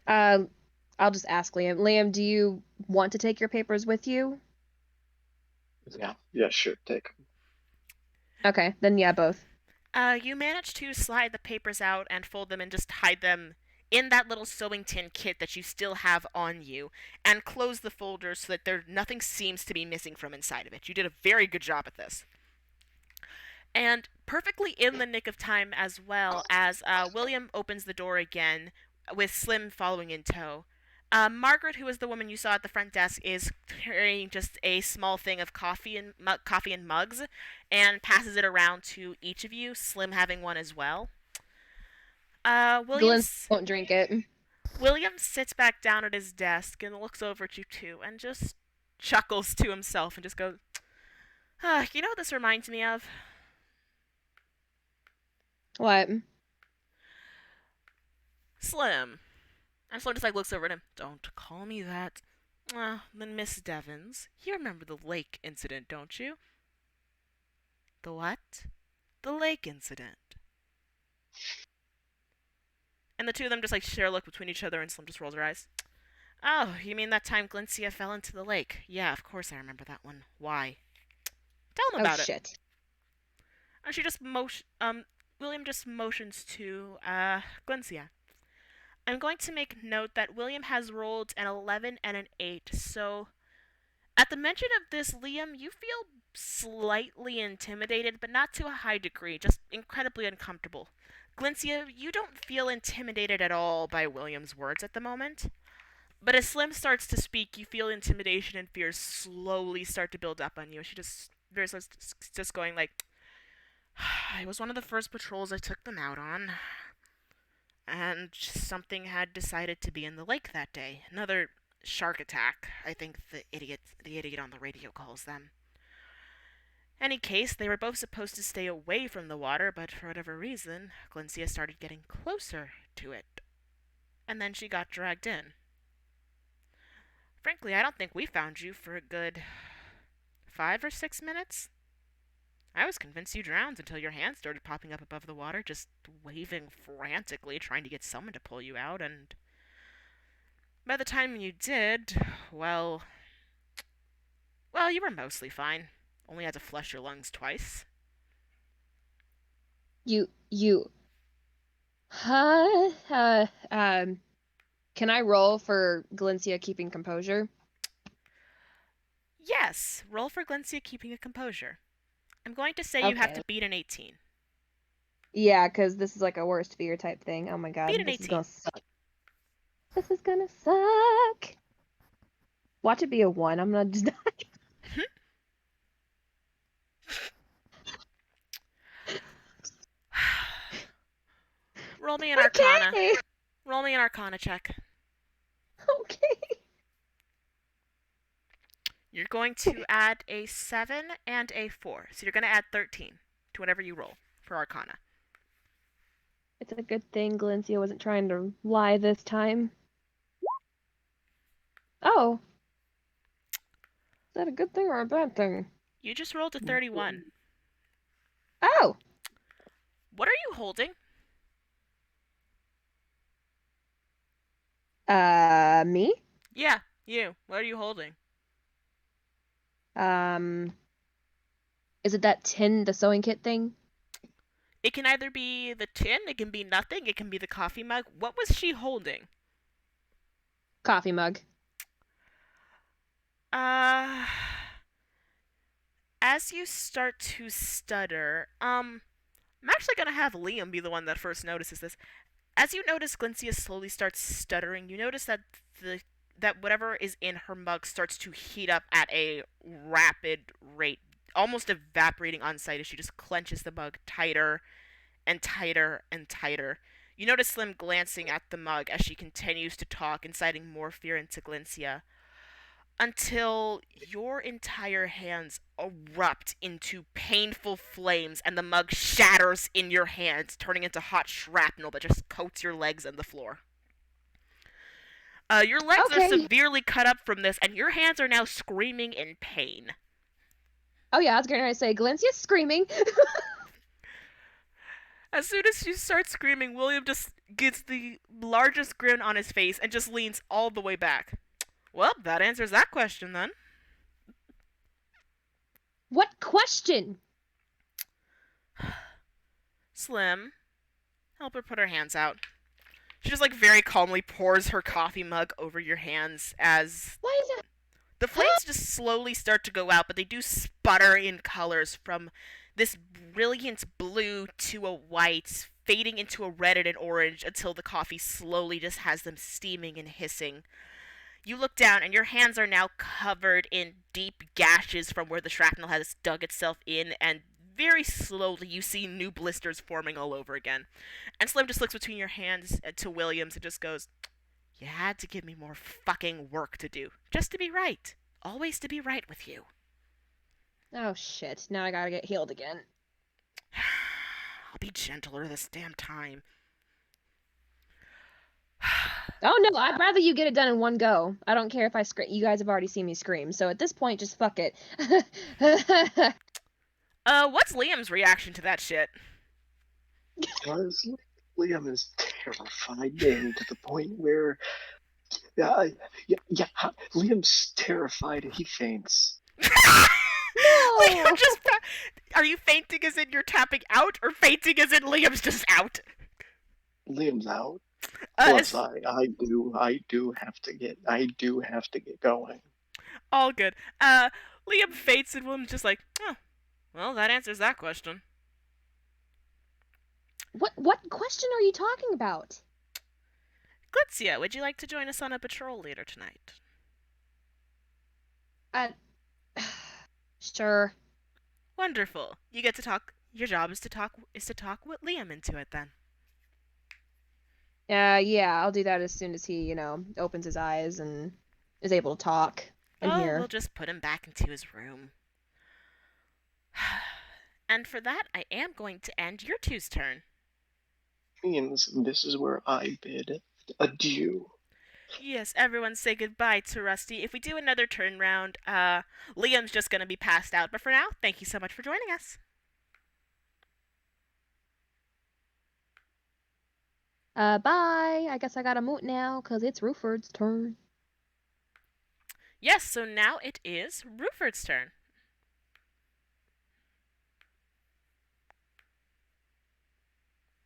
I'll just ask Liam. Liam, do you want to take your papers with you? Yeah, sure, take them. Okay, then yeah, both. You manage to slide the papers out and fold them and just hide them in that little sewing tin kit that you still have on you, and close the folders so that nothing seems to be missing from inside of it. You did a very good job at this. And perfectly in the nick of time as well, as William opens the door again, with Slim following in tow, Margaret, who is the woman you saw at the front desk, is carrying just a small thing of coffee and mugs, and passes it around to each of you. Slim having one as well. Glenn won't drink it. William sits back down at his desk and looks over at you two, and just chuckles to himself and just goes, "You know what this reminds me of?" What? Slim. And Slim just looks over at him. "Don't call me that." Then Miss Devons, you remember the lake incident, don't you? The what? The lake incident. And the two of them just share a look between each other, and Slim just rolls her eyes. "Oh, you mean that time Glencia fell into the lake? Yeah, of course I remember that one. Why? Tell them about it." Shit. And she just William just motions to Glencia. I'm going to make note that William has rolled an 11 and an 8, so at the mention of this, Liam, you feel slightly intimidated, but not to a high degree, just incredibly uncomfortable. Glencia, you don't feel intimidated at all by William's words at the moment. But as Slim starts to speak, you feel intimidation and fear slowly start to build up on you. She just going it was one of the first patrols I took them out on. And something had decided to be in the lake that day. Another shark attack, I think the idiot on the radio calls them. Any case, they were both supposed to stay away from the water, but for whatever reason, Glencia started getting closer to it. And then she got dragged in. Frankly, I don't think we found you for a good 5 or 6 minutes. I was convinced you drowned until your hand started popping up above the water, just waving frantically, trying to get someone to pull you out, and by the time you did, well, you were mostly fine. Only had to flush your lungs twice. Can I roll for Glencia keeping composure? Yes, roll for Glencia keeping a composure. I'm going to say you have to beat an 18. Yeah, because this is like a worst fear type thing. Oh my god, beat an this 18. is gonna suck. This is gonna suck. Watch it be a 1. I'm gonna just die. Roll me an Arcana. Roll me an Arcana check. Okay. You're going to add a 7 and a 4. So you're going to add 13 to whatever you roll for Arcana. It's a good thing Glencia wasn't trying to lie this time. Oh. Is that a good thing or a bad thing? You just rolled a 31. Oh! What are you holding? Me? Yeah, you. What are you holding? Is it that tin, the sewing kit thing? It can either be the tin, it can be nothing, it can be the coffee mug. What was she holding? Coffee mug. As you start to stutter, I'm actually gonna have Liam be the one that first notices this. As you notice Glencia slowly starts stuttering, you notice that that whatever is in her mug starts to heat up at a rapid rate, almost evaporating on sight as she just clenches the mug tighter and tighter and tighter. You notice Slim glancing at the mug as she continues to talk, inciting more fear into Glencia, until your entire hands erupt into painful flames and the mug shatters in your hands, turning into hot shrapnel that just coats your legs and the floor. Your legs are severely cut up from this, and your hands are now screaming in pain. Oh yeah, I was going to say, Glencia's screaming. As soon as you start screaming, William just gets the largest grin on his face and just leans all the way back. Well, that answers that question then. What question? Slim, help her put her hands out. She just very calmly pours her coffee mug over your hands as Why is that? the flames just slowly start to go out, but they do sputter in colors from this brilliant blue to a white, fading into a red and an orange until the coffee slowly just has them steaming and hissing. You look down, and your hands are now covered in deep gashes from where the shrapnel has dug itself in, and very slowly you see new blisters forming all over again. And Slim just looks between your hands to Williams and just goes, "You had to give me more fucking work to do, just to be right. Always to be right with you." Oh shit, now I gotta get healed again. I'll be gentler this damn time. Oh no, I'd rather you get it done in one go. I don't care if I scream. You guys have already seen me scream, so at this point, just fuck it. What's Liam's reaction to that shit? Because Liam is terrified, and to the point where, yeah, Liam's terrified and he faints. Liam No! just. Are you fainting as in you're tapping out, or fainting as in Liam's just out? Liam's out. It's Plus, I do have to get going. all good. Liam faints and William's just like, oh, well, that answers that question. What question are you talking about? Glitzia, would you like to join us on a patrol later tonight? Sure. Wonderful. You get to talk. Your job is to talk with Liam into it then. Yeah, I'll do that as soon as he, opens his eyes and is able to talk and hear. We'll just put him back into his room. And for that, I am going to end your two's turn. Means this is where I bid adieu. Yes, everyone say goodbye to Rusty. If we do another turn round, Liam's just going to be passed out. But for now, thank you so much for joining us. Bye. I guess I gotta moot now, because it's Ruford's turn. Yes, so now it is Ruford's turn.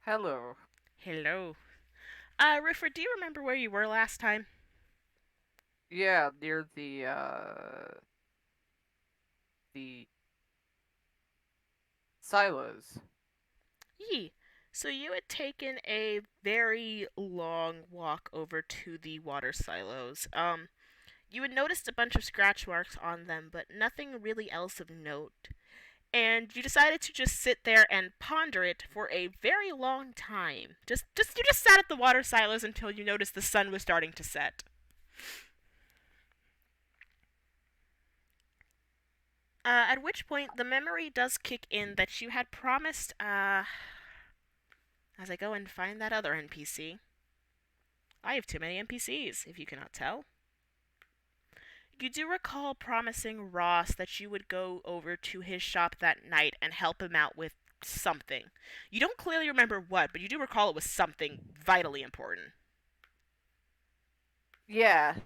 Hello. Hello. Ruford, do you remember where you were last time? Yeah, near the silos. Yee. So you had taken a very long walk over to the water silos. You had noticed a bunch of scratch marks on them, but nothing really else of note. And you decided to just sit there and ponder it for a very long time. You just sat at the water silos until you noticed the sun was starting to set. At which point the memory does kick in that you had promised, as I go and find that other NPC. I have too many NPCs, if you cannot tell. You do recall promising Ross that you would go over to his shop that night and help him out with something. You don't clearly remember what, but you do recall it was something vitally important. Yeah,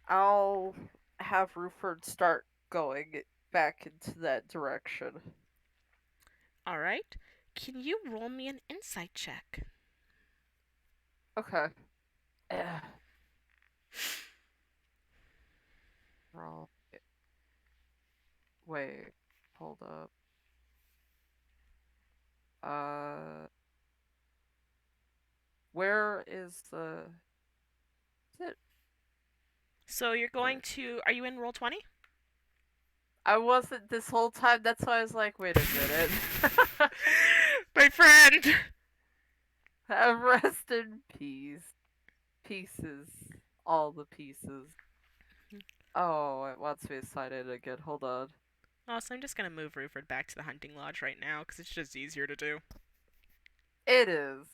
I'll have Ruford start going back into that direction. Alright. Can you roll me an insight check? Okay. Roll. Wait, hold up. Where is the? Is it? So you're going to. Are you in roll 20? I wasn't this whole time. That's why I was like, wait a minute. My friend! Have rest in peace. Pieces. All the pieces. Oh, it wants me to sign in again. Hold on. Also, I'm just gonna move Ruford back to the hunting lodge right now, because it's just easier to do. It is.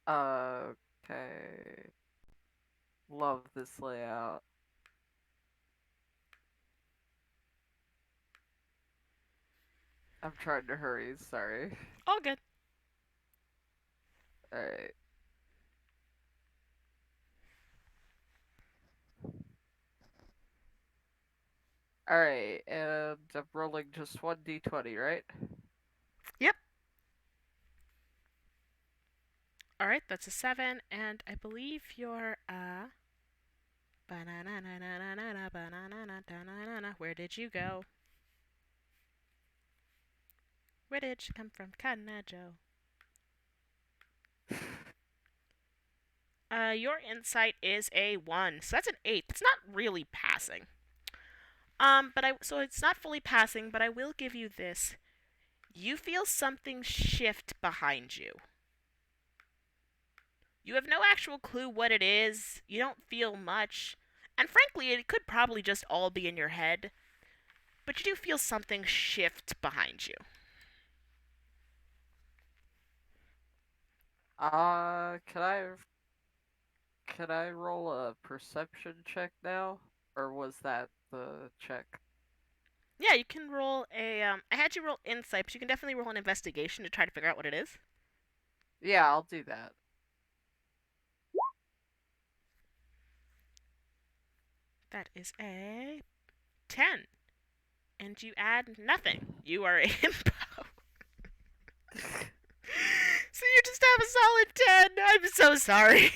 Okay. Love this layout. I'm trying to hurry, sorry. All good. Alright. Alright, and I'm rolling just 1d20, right? Yep. Alright, that's a 7, and I believe you're, Where did you go? Where did you come from, Cotton Eye Joe? Your insight is a 1, so that's an 8. It's not really passing. So it's not fully passing, but I will give you this. You feel something shift behind you. You have no actual clue what it is. You don't feel much. And frankly, it could probably just all be in your head. But you do feel something shift behind you. Can I roll a perception check now? Or was that the check? Yeah, you can roll a. I had you roll insight, but you can definitely roll an investigation to try to figure out what it is. Yeah, I'll do that. That is a 10. And you add nothing. You are a himbo. So you just have a solid 10. I'm so sorry.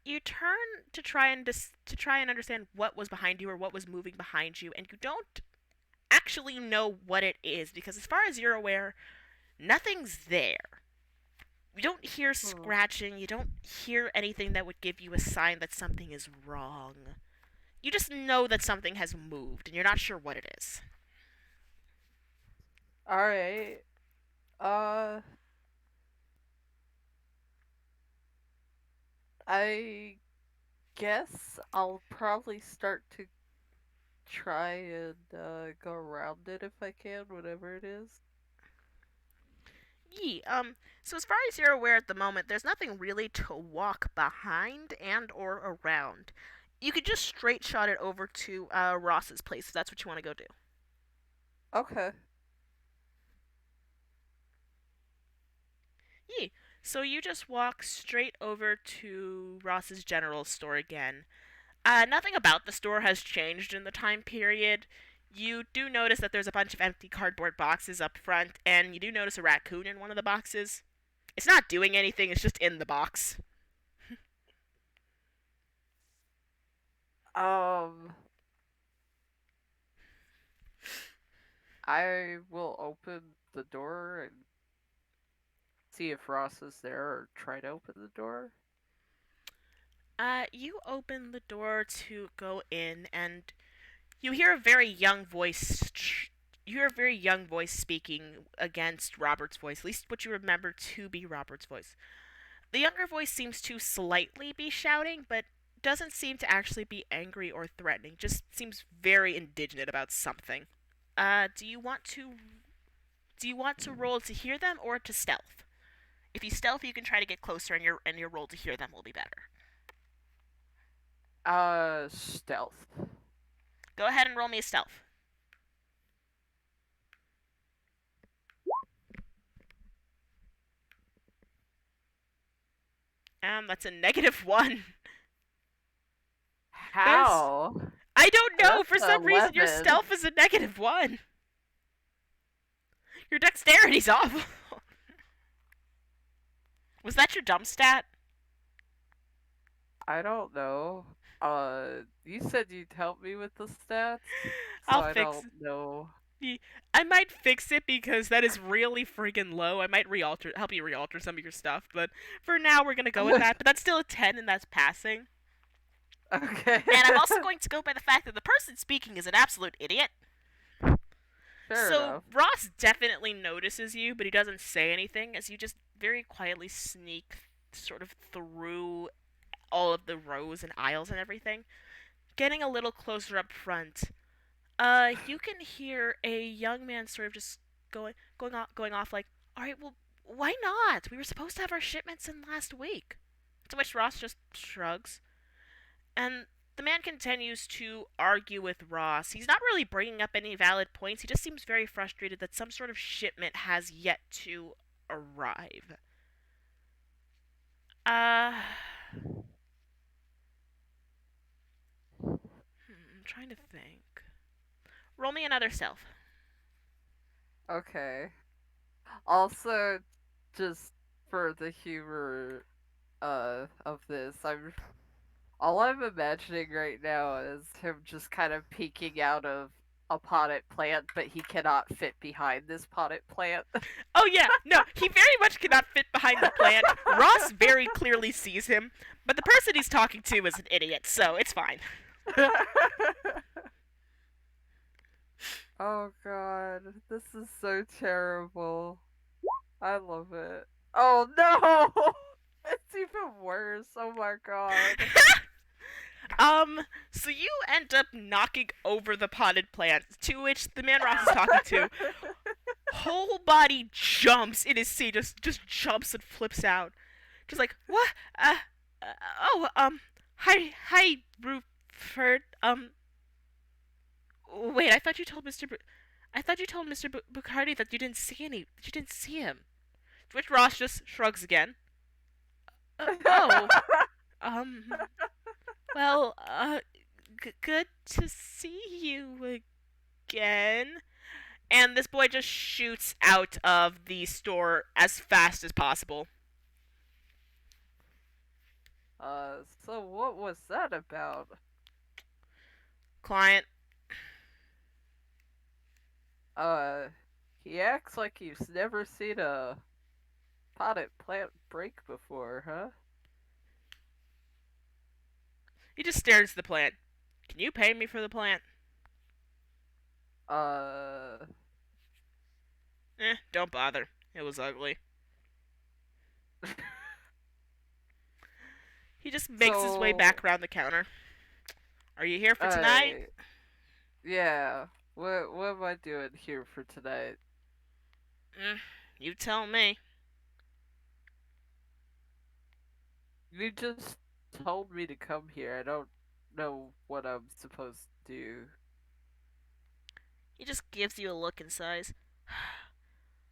You turn to try and understand what was behind you or what was moving behind you, and you don't actually know what it is because, as far as you're aware, nothing's there. You don't hear scratching. You don't hear anything that would give you a sign that something is wrong. You just know that something has moved, and you're not sure what it is. Alright. Uh, I guess I'll probably start to try and go around it if I can, whatever it is. So as far as you're aware at the moment, there's nothing really to walk behind and or around. You could just straight shot it over to Ross's place if that's what you want to go do. Okay. Yeah. So you just walk straight over to Ross's general store again. Nothing about the store has changed in the time period. You do notice that there's a bunch of empty cardboard boxes up front, and you do notice a raccoon in one of the boxes. It's not doing anything, it's just in the box. Um, I will open the door and see if Ross is there or try to open the door. You open the door to go in, and you hear a very young voice. You hear a very young voice speaking against Robert's voice, at least what you remember to be Robert's voice. The younger voice seems to slightly be shouting, but doesn't seem to actually be angry or threatening. Just seems very indignant about something. Do you want to roll to hear them or to stealth? If you stealth, you can try to get closer, and your roll to hear them will be better. Stealth. Go ahead and roll me a stealth. That's a -1. How? I don't know. That's For some reason, your 11. stealth is a -1. Your dexterity's awful. Was that your dump stat? I don't know. You said you'd help me with the stats, so I'll I fix don't know. I might fix it because that is really freaking low. I might help you re-alter some of your stuff, but for now we're gonna go with that. But that's still a 10, and that's passing. Okay. And I'm also going to go by the fact that the person speaking is an absolute idiot. Fair So enough. Ross definitely notices you, but he doesn't say anything as you just very quietly sneak sort of through all of the rows and aisles and everything. Getting a little closer up front, you can hear a young man sort of just going off like, "All right, well, why not? We were supposed to have our shipments in last week." To which Ross just shrugs, and the man continues to argue with Ross. He's not really bringing up any valid points. He just seems very frustrated that some sort of shipment has yet to arrive. I'm trying to think. Roll me another stealth. Okay. Also, just for the humor of this, all I'm imagining right now is him just kind of peeking out of a potted plant, but he cannot fit behind this potted plant. Oh yeah, no, he very much cannot fit behind the plant. Ross very clearly sees him, but the person he's talking to is an idiot, so it's fine. Oh god, this is so terrible. I love it. Oh no! It's even worse. Oh my god. So you end up knocking over the potted plant, to which the man Ross is talking to, whole body jumps in his seat, just jumps and flips out. Just like, what? Uh hi, Rupert, wait, I thought you told Mr. Bucardi that you didn't see him. To which Ross just shrugs again. Oh, um, well, good to see you again. And this boy just shoots out of the store as fast as possible. So what was that about? Client. He acts like he's never seen a potted plant break before, huh? He just stares at the plant. Can you pay me for the plant? Uh, Don't bother. It was ugly. He just makes his way back around the counter. Are you here for tonight? Yeah. What am I doing here for tonight? You tell me. You just told me to come here. I don't know what I'm supposed to do. He just gives you a look and says,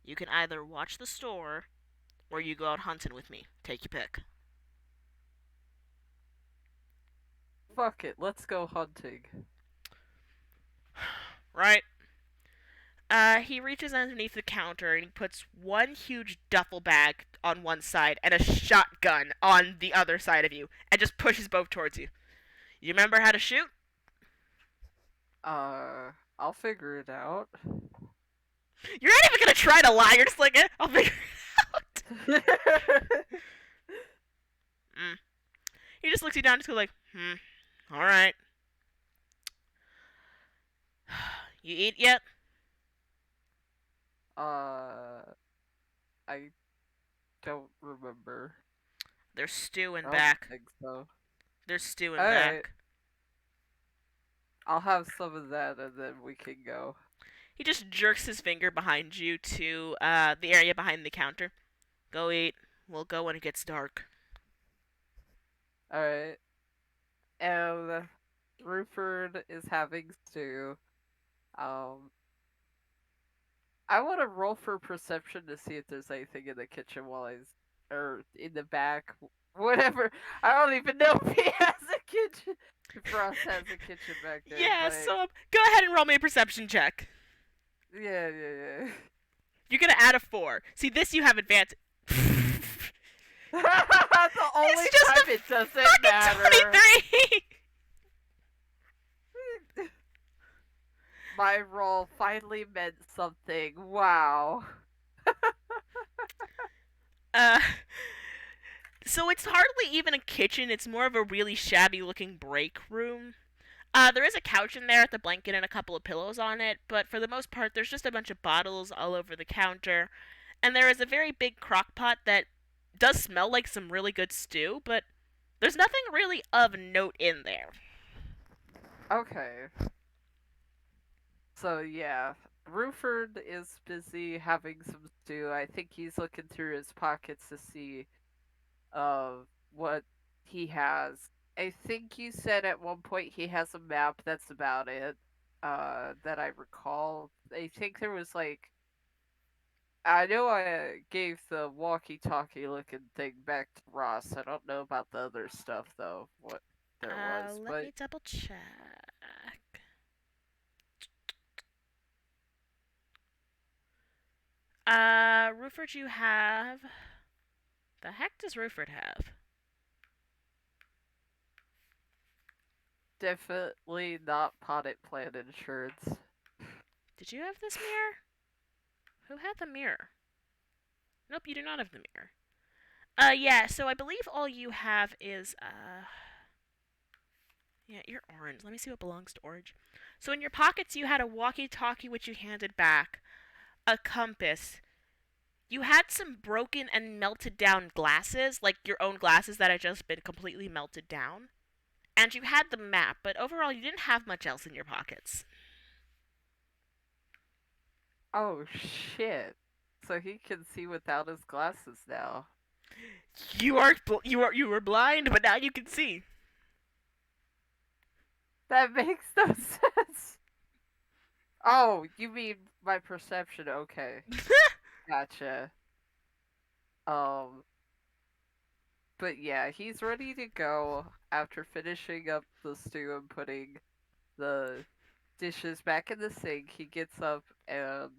you can either watch the store, or you go out hunting with me. Take your pick. Fuck it, let's go hunting. Right. He reaches underneath the counter and he puts one huge duffel bag on one side and a shotgun on the other side of you, and just pushes both towards you. You remember how to shoot? I'll figure it out. You're not even gonna try to lie. You're just like, I'll figure it out. He just looks you down and just goes like, all right. You eat yet? I don't remember. There's stew in I back. don't think so. There's stew in Alright. back. I'll have some of that and then we can go. He just jerks his finger behind you to the area behind the counter. Go eat. We'll go when it gets dark. Alright. And Rupert is having stew. I want to roll for perception to see if there's anything in the kitchen or in the back, whatever. I don't even know if he has a kitchen. If Ross has a kitchen back there. Yeah, so go ahead and roll me a perception check. Yeah. You're gonna add a 4. See, this you have advantage. That's the only time it doesn't matter. 23! My roll finally meant something. Wow. So it's hardly even a kitchen. It's more of a really shabby looking break room. There is a couch in there with a blanket and a couple of pillows on it, but for the most part, there's just a bunch of bottles all over the counter. And there is a very big crock pot that does smell like some really good stew, but there's nothing really of note in there. Okay. So, yeah. Ruford is busy having some stew. I think he's looking through his pockets to see what he has. I think you said at one point he has a map. That's about it. That I recall. I think there was like. I know I gave the walkie-talkie looking thing back to Ross. I don't know about the other stuff though. What there was. Let me double check. Ruford, you have. The heck does Ruford have? Definitely not potted plant insurance. Did you have this mirror? Who had the mirror? Nope, you do not have the mirror. Yeah, so I believe all you have is, yeah, you're orange. Let me see what belongs to orange. So in your pockets, you had a walkie-talkie, which you handed back, a compass. You had some broken and melted down glasses, like your own glasses that had just been completely melted down. And you had the map, but overall, you didn't have much else in your pockets. Oh shit. So he can see without his glasses now. You were blind, but now you can see. That makes no sense. Oh, you mean my perception? Okay, gotcha. Um, but yeah, he's ready to go after finishing up the stew and putting the dishes back in the sink. He gets up and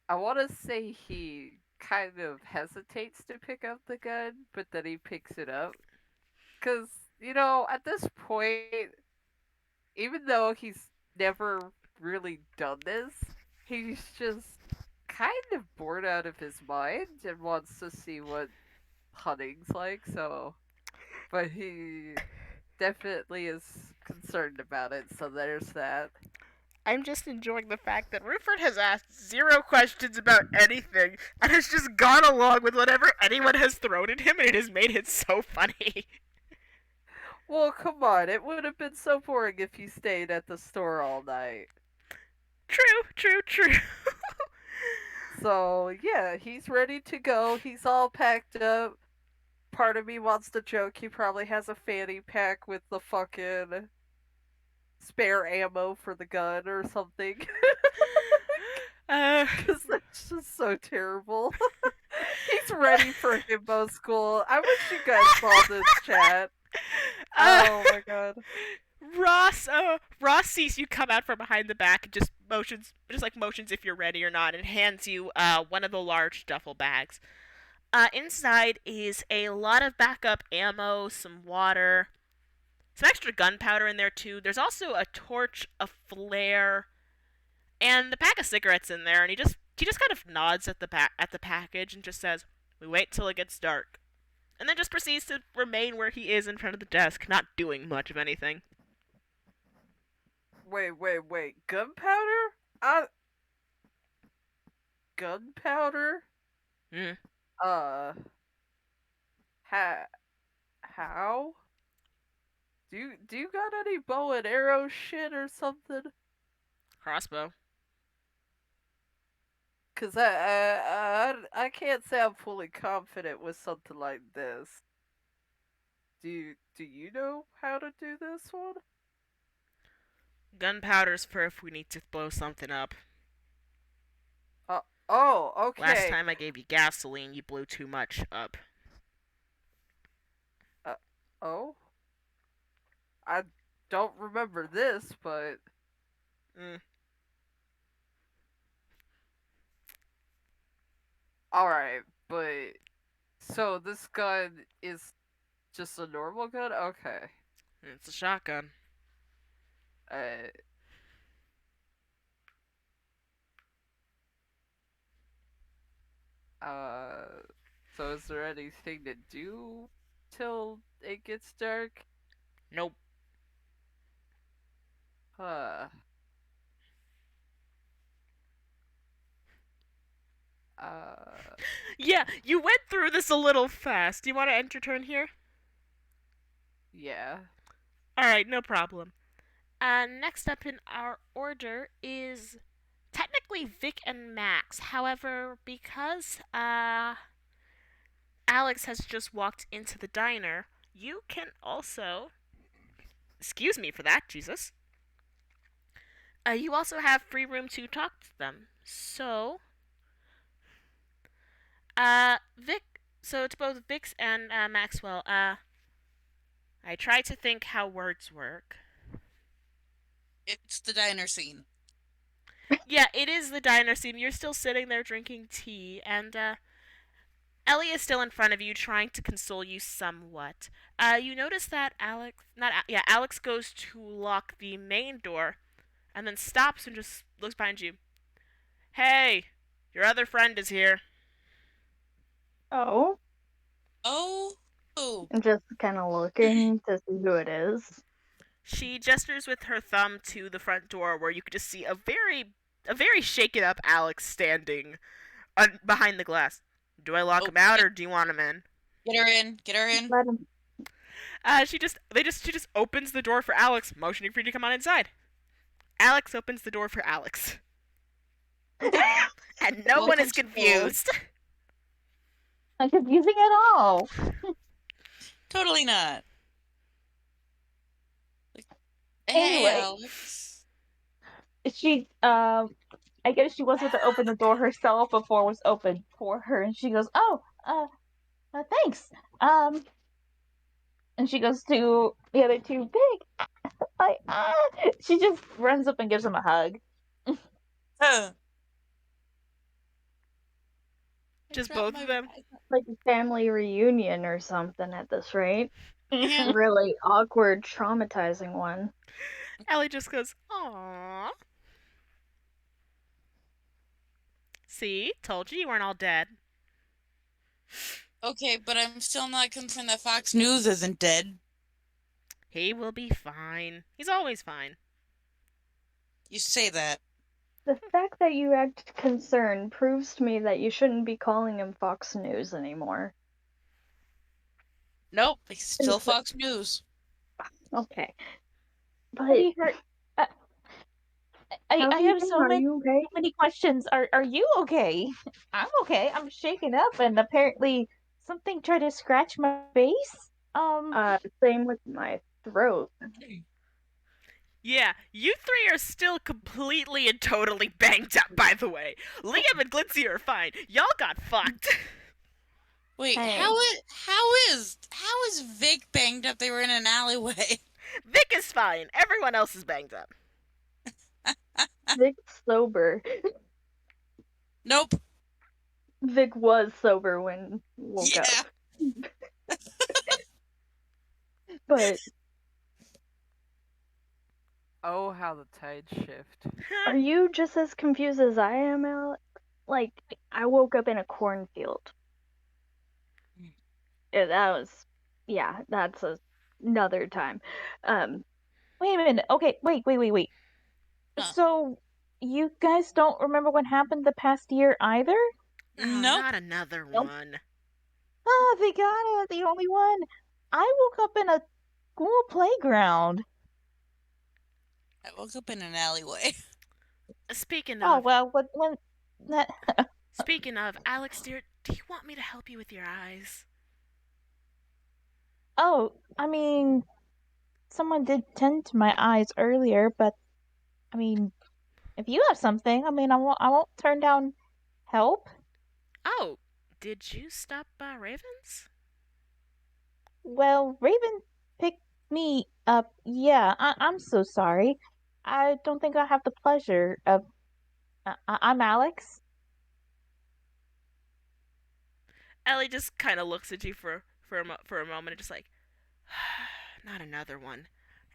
I want to say he kind of hesitates to pick up the gun, but then he picks it up. Because, at this point, even though he's never really done this, he's just kind of bored out of his mind and wants to see what hunting's like, so. But he definitely is concerned about it, so there's that. I'm just enjoying the fact that Rupert has asked zero questions about anything and has just gone along with whatever anyone has thrown at him, and it has made it so funny. Well, come on, it would have been so boring if he stayed at the store all night. True, true, true. So, yeah, he's ready to go. He's all packed up. Part of me wants to joke he probably has a fanny pack with the fucking spare ammo for the gun or something. Because that's just so terrible. He's ready for himbo school. I wish you guys saw this chat. Oh my god. Ross sees you come out from behind the back and just motions if you're ready or not, and hands you one of the large duffel bags. Inside is a lot of backup ammo, some water, some extra gunpowder in there too. There's also a torch, a flare, and a pack of cigarettes in there. And he just kind of nods at the package and just says, "We wait till it gets dark," and then just proceeds to remain where he is in front of the desk, not doing much of anything. Wait. Gunpowder? Gunpowder? Hmm. Uh, how? Do you got any bow and arrow shit or something? Crossbow. Cause I can't say I'm fully confident with something like this. Do you know how to do this one? Gunpowder's for if we need to blow something up. Oh, Last okay. time I gave you gasoline, you blew too much up. Oh? I don't remember this, but Mm. alright, but so this gun is just a normal gun? Okay. It's a shotgun. Uh so is there anything to do till it gets dark? Nope. Huh. Uh Yeah, you went through this a little fast. Do you want to enter turn here? yeah. Alright, no problem. Next up in our order is technically Vic and Max. However, because Alex has just walked into the diner, you can also, excuse me for that, Jesus. You also have free room to talk to them. So, Vic. So it's both Vix and Maxwell. I try to think how words work. It's the diner scene. Yeah, it is the diner scene. You're still sitting there drinking tea, and Ellie is still in front of you, trying to console you somewhat. You notice that Alex goes to lock the main door, and then stops and just looks behind you. Hey, your other friend is here. Oh, Oh. Oh. I'm just kind of looking to see who it is. She gestures with her thumb to the front door, where you could just see a very shaken up Alex standing behind the glass. Do I lock Oh, him out or do you want him in? get her in. Get her in. Let him. She just opens the door for Alex, motioning for you to come on inside. Alex opens the door for Alex, and no one Welcome is to Gold. confused. Not confusing at all. Totally not. Like, hey, Anyway. Alex. She I guess she wasn't to open the door herself before it was opened for her, and she goes, "Oh, thanks." And she goes to the other two. Big, she just runs up and gives him a hug. Huh. Just both of them. Like a family reunion or something at this rate. Yeah. Really awkward, traumatizing one. Ellie just goes, "Aww." See, told you weren't all dead. Okay, but I'm still not concerned that Fox News isn't dead. He will be fine. He's always fine. You say that. The fact that you act concerned proves to me that you shouldn't be calling him Fox News anymore. Nope, it's still Fox News. Okay. But What do you hurt? I have so Are you okay? many questions. Are you okay? I'm okay. I'm shaken up, and apparently something tried to scratch my face. Same with my throat. Yeah, you three are still completely and totally banged up, by the way. Liam and Glitzy are fine. Y'all got fucked. Wait, Hey. how is Vic banged up? They were in an alleyway. Vic is fine. Everyone else is banged up. Vic's sober. Nope. Vic was sober when woke Yeah. up. But Oh, how the tides shift. are you just as confused as I am, Alex? Like, I woke up in a cornfield. Yeah, that's another time. Wait a minute. Okay, wait. Huh. So you guys don't remember what happened the past year either? No, Nope. not another Nope. one. Oh, thank God I'm not the only one. I woke up in a school playground. I woke up in an alleyway. Speaking Oh of, well, when that Alex dear, do you want me to help you with your eyes? oh, I mean, someone did tend to my eyes earlier, but I mean, if you have something, I mean, I won't turn down help. Oh, did you stop by Raven's? Well, Raven picked me up. Yeah, I'm so sorry. I don't think I have the pleasure of. I'm Alex. Ellie just kind of looks at you for a moment and just like, not another one.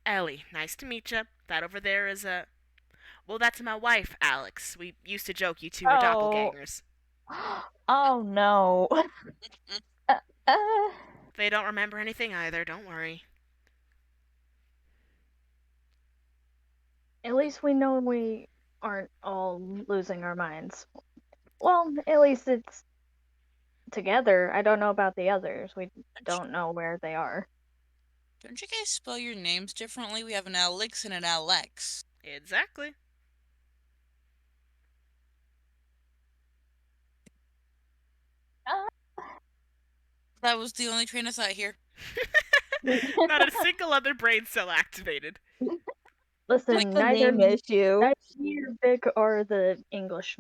Ellie, nice to meet you. That over there is a. Well, that's my wife, Alex. We used to joke you two were Oh, doppelgangers. oh no. uh, uh, They don't remember anything either, don't worry. At least we know we aren't all losing our minds. Well, at least it's together. I don't know about the others. We don't know where they are. Don't you guys spell your names differently? We have an Alex and an Alex. Exactly. That was the only train of thought here. Not a single other brain cell activated. Listen, just the neither name issue. me or Vic are the English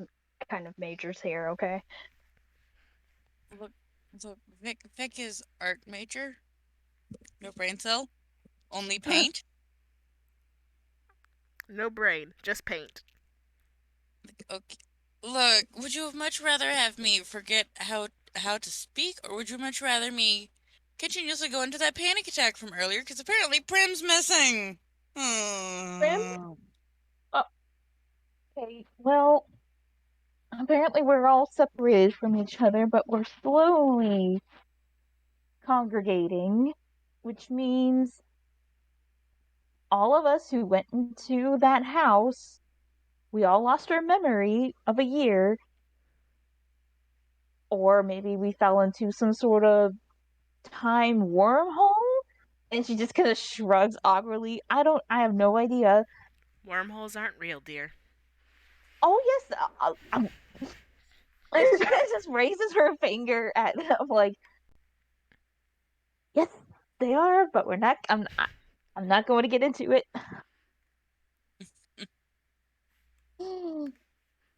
kind of majors here, okay? Look, so Vic is art major. No brain cell. Only paint. No brain, just paint. Okay. Look, would you have much rather have me forget how how to speak, or would you much rather me continuously go into that panic attack from earlier? Because apparently Prim's missing. Prim? Hmm. Oh, okay. Well, apparently we're all separated from each other, but we're slowly congregating, which means all of us who went into that house, we all lost our memory of a year, or maybe we fell into some sort of time wormhole. And she just kind of shrugs awkwardly. I have no idea. Wormholes aren't real, dear. Oh, yes. And she kind of just raises her finger at them, like, yes, they are, but I'm not going to get into it.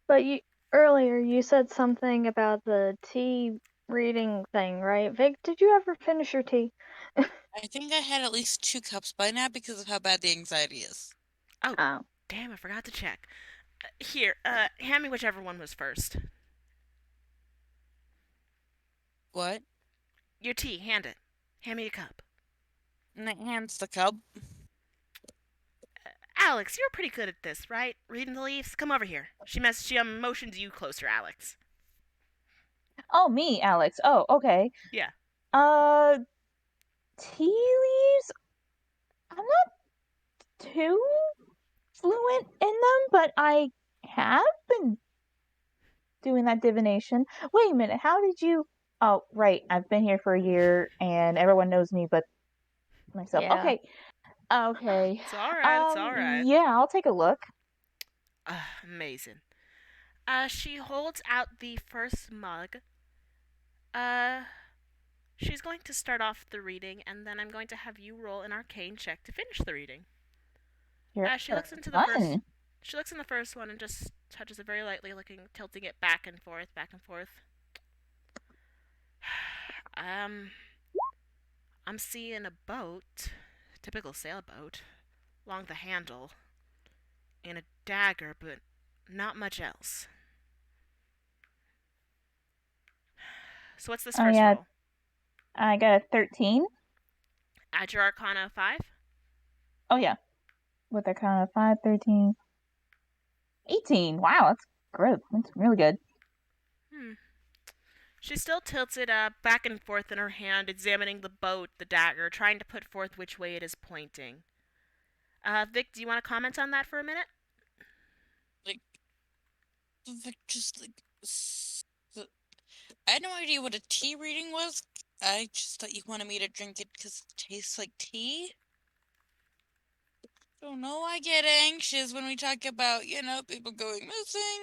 But you earlier you said something about the tea reading thing, right? Vic, did you ever finish your tea? I think I had at least 2 cups by now because of how bad the anxiety is. Oh, Oh, damn, I forgot to check. Here, hand me whichever one was first. What? Your tea, hand it. Hand me a cup. And it hands the cup. Alex, you're pretty good at this, right? Reading the leaves? Come over here. She motions you closer, Alex. Oh, me, Alex. Oh, okay. Yeah. Uh, tea leaves? I'm not too fluent in them, but I have been doing that divination. Wait a minute, how did you? Oh, right, I've been here for a year, and everyone knows me but myself. yeah. Okay, okay. It's alright, it's alright. Yeah, I'll take a look. Amazing. She holds out the first mug. Uh, she's going to start off the reading, and then I'm going to have you roll an arcane check to finish the reading. Sure. She looks into the first. Fun. She looks in the first one and just touches it very lightly, looking, tilting it back and forth, back and forth. um, I'm seeing a boat, typical sailboat, along the handle, and a dagger, but not much else. So what's this Oh first yeah, roll? I got a 13. Add your Arcana 5. Oh yeah, with a count of 5, 13, 18. Wow, that's good. That's really good. Hmm. She still tilts it back and forth in her hand, examining the boat, the dagger, trying to put forth which way it is pointing. Vic, do you want to comment on that for a minute? Like, just like. I had no idea what a tea reading was. I just thought you wanted me to drink it because it tastes like tea. Don't know, I get anxious when we talk about, people going missing.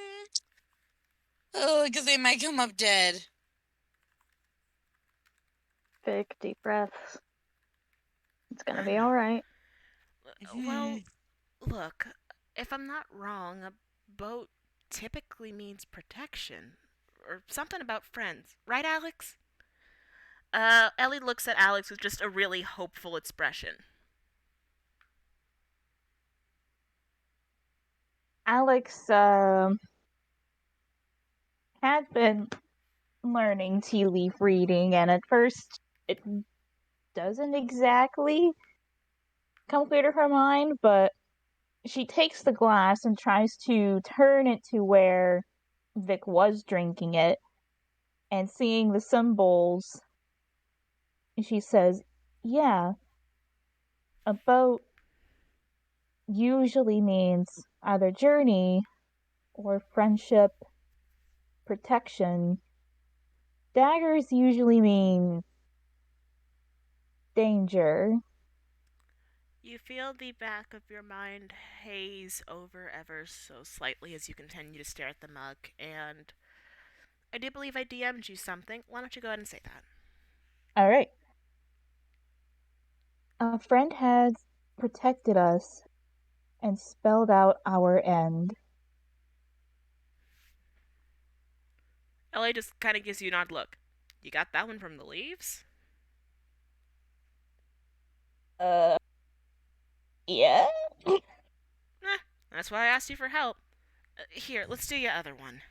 Oh, because they might come up dead. Vic, deep breaths. It's gonna I be know. alright. Well, look, if I'm not wrong, a boat typically means protection. Or something about friends. Right, Alex? Ellie looks at Alex with just a really hopeful expression. Alex had been learning tea leaf reading, and at first it doesn't exactly come clear to her mind, but she takes the glass and tries to turn it to where Vic was drinking it, and seeing the symbols, she says, yeah, a boat usually means either journey or friendship, protection. Daggers usually mean danger. You feel the back of your mind haze over ever so slightly as you continue to stare at the mug, and I do believe I DM'd you something. Why don't you go ahead and say that? All right. A friend has protected us and spelled out our end. LA just kind of gives you an odd look. You got that one from the leaves? Uh, yeah. That's why I asked you for help. Here, let's do your other one.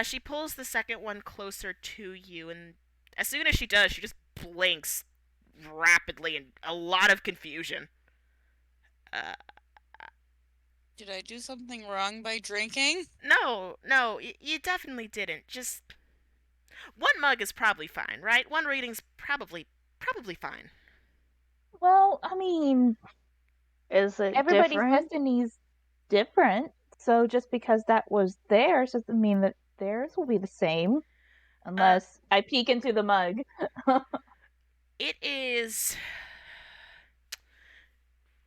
She pulls the second one closer to you, and as soon as she does, she just blinks rapidly in a lot of confusion. Uh, Did I do something wrong by drinking? no, you definitely didn't. Just one mug is probably fine, right? One reading's probably fine. Well, I mean, Is it everybody's different? destiny's different, so just because that was theirs doesn't mean that theirs will be the same. Uh, Unless I peek into the mug. it is.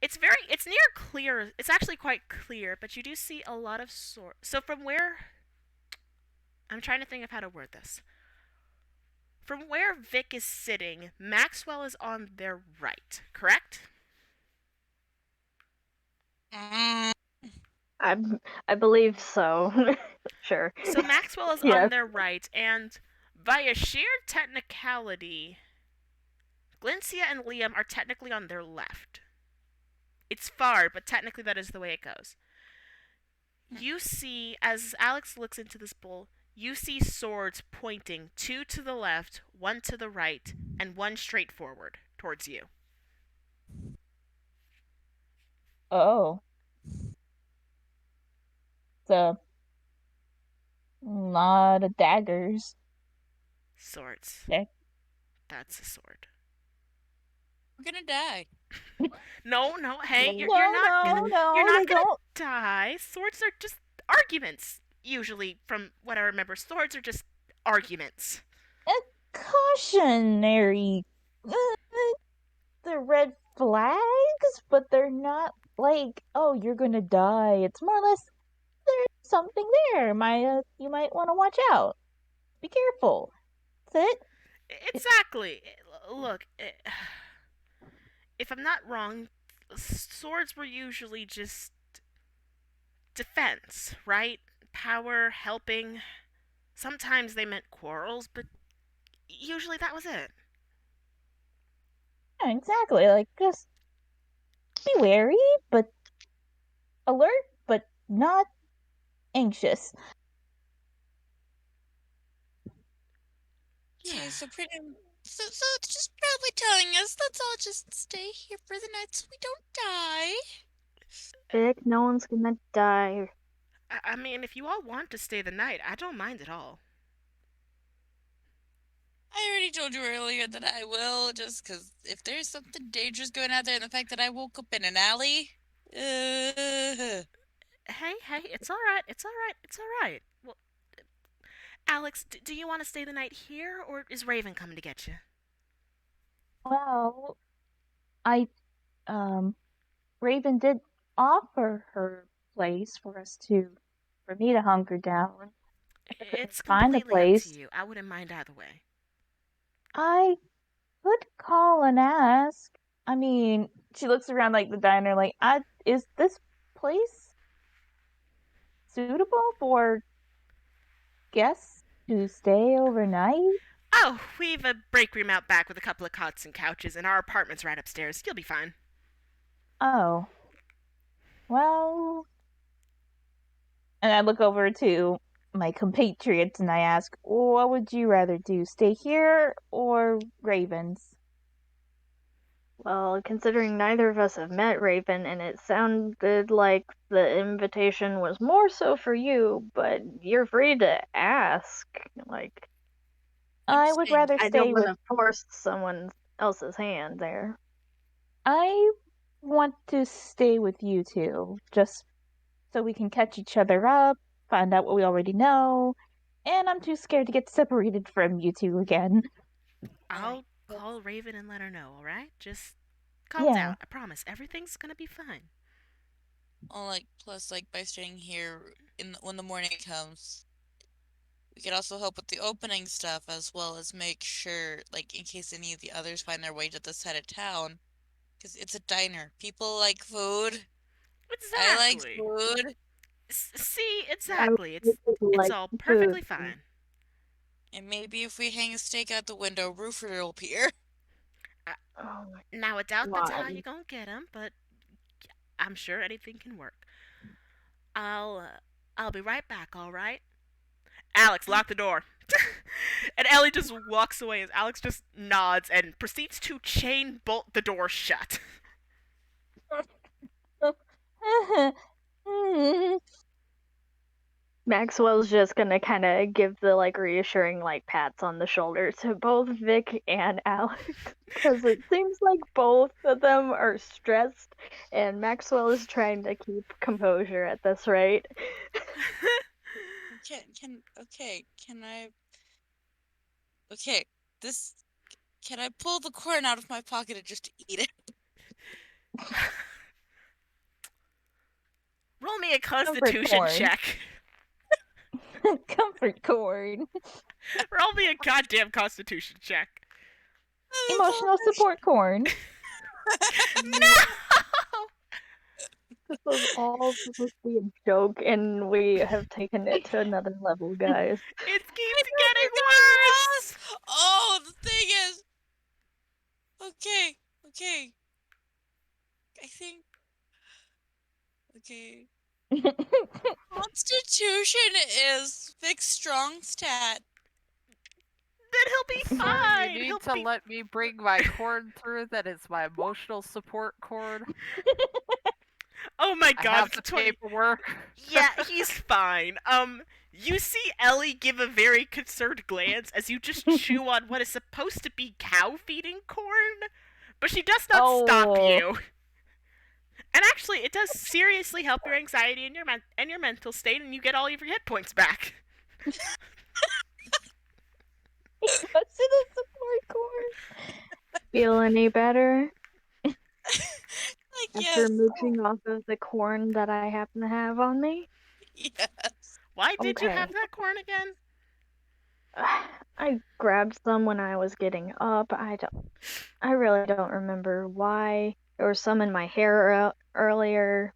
It's near clear. It's actually quite clear, but you do see a lot of sort. So from where I'm trying to think of how to word this. From where Vic is sitting, Maxwell is on their right, correct? Mm, I I believe so. Sure. So Maxwell is on Yes. their right, and via sheer technicality, Glyncia and Liam are technically on their left. It's far, but technically that is the way it goes. You see, as Alex looks into this bowl, you see swords pointing two to the left, one to the right, and one straight forward towards you. Oh. It's a lot of daggers. Swords. Okay. That's a sword. we're gonna die. No, hey, No. you're not gonna you're No, not they gonna don't. die. Swords are just arguments. Usually, from what I remember, swords are just arguments. A cautionary. The red flags, but they're not like, oh, you're gonna die. It's more or less there's something there. You might want to watch out. Be careful. That's it. Exactly. Look, if I'm not wrong, swords were usually just defense, right? Power, helping. Sometimes they meant quarrels, but usually that was it. Yeah, exactly. Like, just be wary, but alert, but not anxious. Okay, so pretty. So it's just probably telling us let's all just stay here for the night so we don't die. Vic, no one's gonna die. I mean, if you all want to stay the night, I don't mind at all. I already told you earlier that I will, just because if there's something dangerous going out there, and the fact that I woke up in an alley. Hey, it's all right. It's all right. Well, Alex, do you want to stay the night here, or is Raven coming to get you? Well, I um Raven did offer her place for me to hunker down. If I couldn't It's find a completely up to place, you. I wouldn't mind either way. I could call and ask. I mean, she looks around like the diner, like, is this place suitable for guests to stay overnight? Oh, we've a break room out back with a couple of cots and couches, and our apartment's right upstairs. You'll be fine. Oh, well. And I look over to my compatriots and I ask, what would you rather do, stay here or Ravens? Well, considering neither of us have met Raven, and it sounded like the invitation was more so for you, but you're free to ask. Like, I would rather I don't stay want with. to force someone else's hand there. I want to stay with you two, just so we can catch each other up, find out what we already know, and I'm too scared to get separated from you two again. I'll call Raven and let her know, alright? Just calm Yeah, down. I promise. Everything's gonna be fine. Well, like, plus, like, by staying here when the morning comes, we could also help with the opening stuff as well as make sure, like, in case any of the others find their way to this side of town, because it's a diner. People like food. I like Exactly. food. See, I exactly. would It's like all food. perfectly fine. And maybe if we hang a steak out the window, Roofer will appear. Oh my Now, I doubt that's how god. you're gonna get him, but I'm sure anything can work. I'll, uh, I'll be right back, alright? Alex, lock the door. And Ellie just walks away as Alex just nods and proceeds to chain bolt the door shut. Maxwell's just gonna kind of give the reassuring pats on the shoulder to both Vic and Alex because it seems like both of them are stressed, and Maxwell is trying to keep composure at this rate. Can I? Okay, this. Can I pull the corn out of my pocket and just eat it? Roll me a constitution corn. check. Comfort corn. Roll me a goddamn constitution check. Emotional support corn. No! This was all supposed to be a joke, and we have taken it to another level, guys. It keeps getting worse! Oh, the thing is. Okay. I think. Okay. Constitution is Vic's strong stat. Then he'll be So fine. you He'll need to be... let me bring my cord through. That is my emotional support cord. Oh my I god, have the 20... paperwork. Yeah, he's fine. You see Ellie give a very concerned glance as you just chew on what is supposed to be cow feeding corn, but she does not stop you. And actually, it does seriously help your anxiety and your mental state, and you get all of your hit points back. He goes to the support corn. Feel any better Like, after yes. mooching off of the corn that I happen to have on me? Yes. Why did you Okay. have that corn again? I grabbed some when I was getting up. I really don't remember why. There was some in my hair earlier.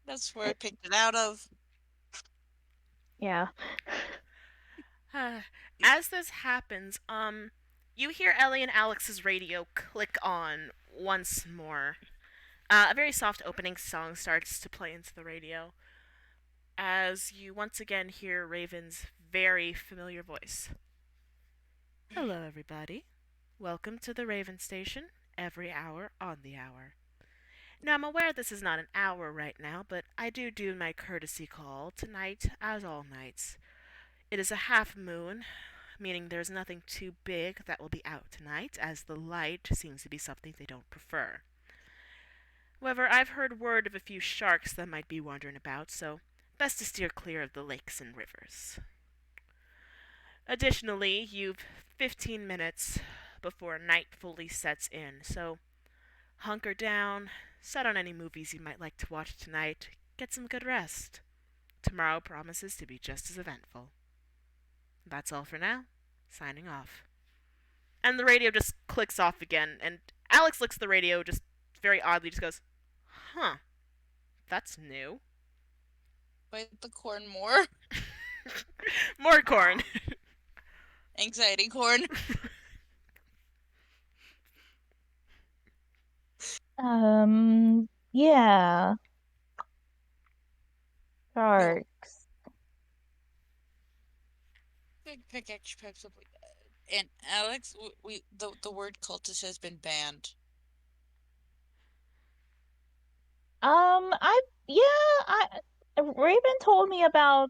That's where I picked it out of. Yeah. As this happens, you hear Ellie and Alex's radio click on once more. A very soft opening song starts to play into the radio as you once again hear Raven's very familiar voice. Hello, everybody. Welcome to the Raven Station, every hour on the hour. Now, I'm aware this is not an hour right now, but I do my courtesy call tonight as all nights. It is a half moon, meaning there's nothing too big that will be out tonight, as the light seems to be something they don't prefer. However, I've heard word of a few sharks that might be wandering about, so best to steer clear of the lakes and rivers. Additionally, you've 15 minutes before night fully sets in, so hunker down, set on any movies you might like to watch tonight, get some good rest. Tomorrow promises to be just as eventful. That's all for now. Signing off. And the radio just clicks off again, and Alex looks at the radio just very oddly, just goes, huh, that's new. Bite the corn more. More corn. Anxiety corn. Yeah. Sharks. Big pickaxe possibly. And Alex, the word cultist has been banned. Raven told me about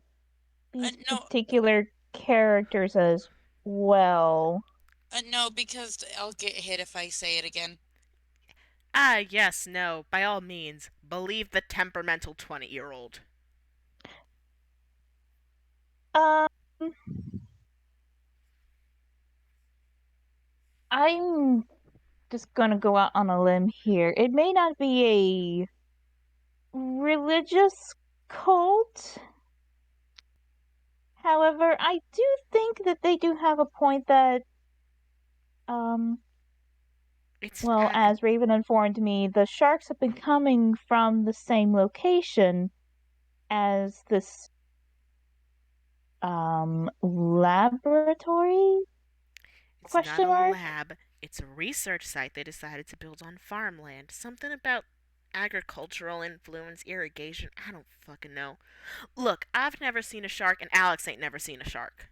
these No. particular characters as well. No, because I'll get hit if I say it again. Yes, no, by all means, believe the temperamental 20-year-old. I'm just gonna go out on a limb here. It may not be a religious cult. However, I do think that they do have a point that, as Raven informed me, the sharks have been coming from the same location as this, laboratory? It's not a lab. It's a research site they decided to build on farmland. Something about Agricultural influence, irrigation, I don't fucking know. Look, I've never seen a shark, and Alex ain't never seen a shark.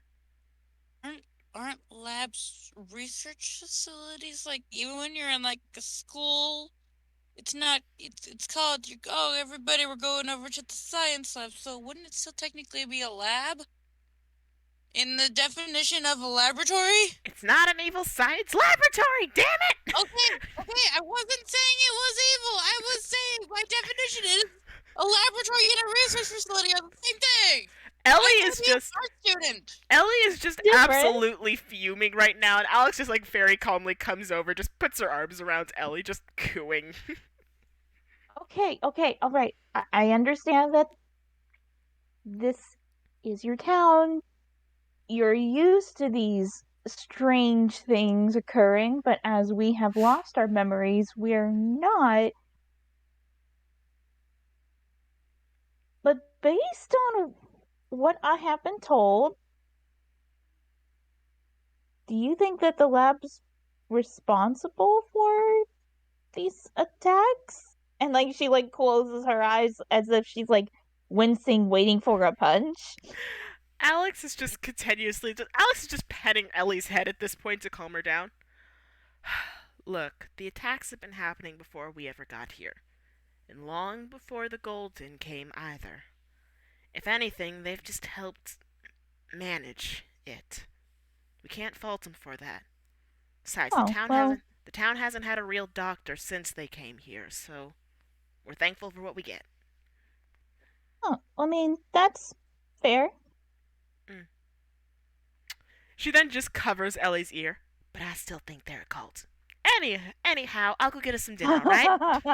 Aren't aren't labs research facilities? Like even when you're in like a school, it's not. It's called. Oh, everybody, we're going over to the science lab. So wouldn't it still technically be a lab in the definition of a laboratory? It's not an evil science laboratory, damn it! Okay, okay. I wasn't saying it was evil. I was saying by definition it is a laboratory and a research facility are the same thing. Ellie I is could be an just art student. Ellie is just Different. absolutely fuming right now, and Alex just like very calmly comes over, just puts her arms around Ellie, just cooing. Okay, all right. I understand that this is your town. You're used to these strange things occurring, but as we have lost our memories, we're not. But based on what I have been told, do you think that the lab's responsible for these attacks? And like she like closes her eyes as if she's like wincing, waiting for a punch. Alex is just continuously. Alex is just petting Ellie's head at this point to calm her down. Look, the attacks have been happening before we ever got here, and long before the Golden came either. If anything, they've just helped manage it. We can't fault them for that. Besides, Oh, well, the town hasn't had a real doctor since they came here, so we're thankful for what we get. oh, I mean, that's fair. Mm. She then just covers Ellie's ear. But I still think they're a cult. Anyhow, I'll go get us some dinner, alright? It's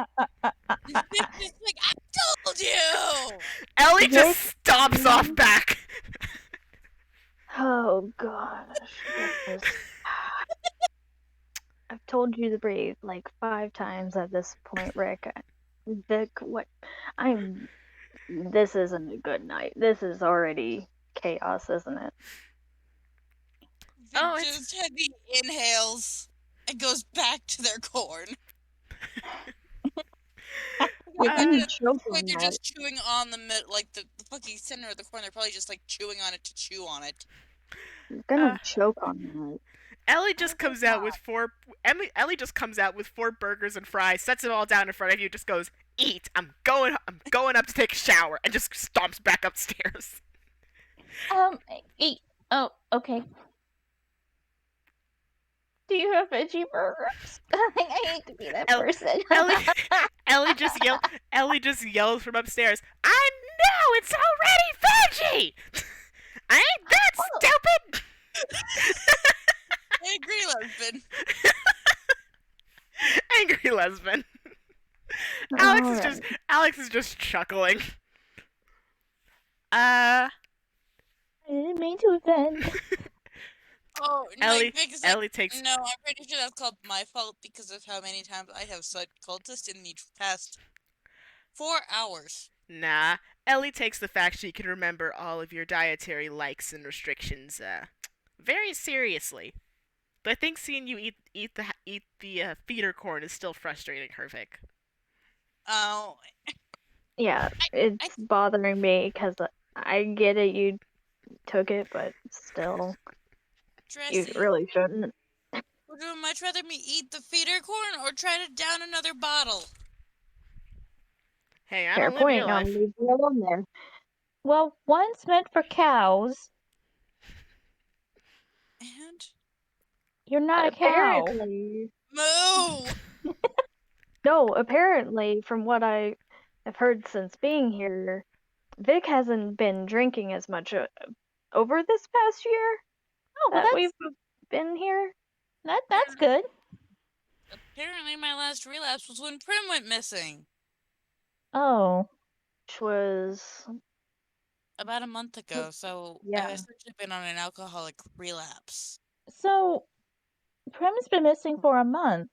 like I told you. Ellie just Vic, stomps off back. Oh gosh. Yes. I've told you to breathe like 5 times at this point, Rick. Vic, what? I'm. This isn't a good night. This is already chaos, isn't it? Oh, Just heavy inhales and goes back to their corn. How can you Uh, choke Like on they're that? just chewing on the mid, like the fucking center of the corn. They're probably just like chewing on it to chew on it. You're gonna uh, choke on that. Ellie just comes out with four. Ellie just comes out with 4 burgers and fries, sets it all down in front of you, just goes, "Eat. I'm going up to take a shower," and just stomps back upstairs. Um, oh, okay. Do you have veggie burgers? I hate to be that person. Ellie just yells from upstairs. I know it's already veggie. I ain't that stupid. Angry lesbian. Angry lesbian. Alright. Alex is just chuckling. I didn't mean to offend. Oh, Ellie like Vic is like, Ellie takes no, I'm pretty sure that's called my fault because of how many times I have said cultist in the past 4 hours. Nah. Ellie takes the fact she can remember all of your dietary likes and restrictions very seriously. But I think seeing you eat the feeder corn is still frustrating her, Vic. Oh, Yeah, it's bothering me because I get it. You took it, but still, you Dressy, really shouldn't. would you much rather me eat the feeder corn or try to down another bottle? Hey, I Fair don't live your point. I'll life. leave you alone there. Well, one's meant for cows. And You're not a cow. Apparently, moo. no. Apparently, from what I have heard since being here, Vic hasn't been drinking as much over this past year Oh, well, that we've been here. that's good. Apparently, my last relapse was when Prim went missing Oh, Which was about a month ago. So Yeah. I've essentially been on an alcoholic relapse. so Prim's been missing for a month.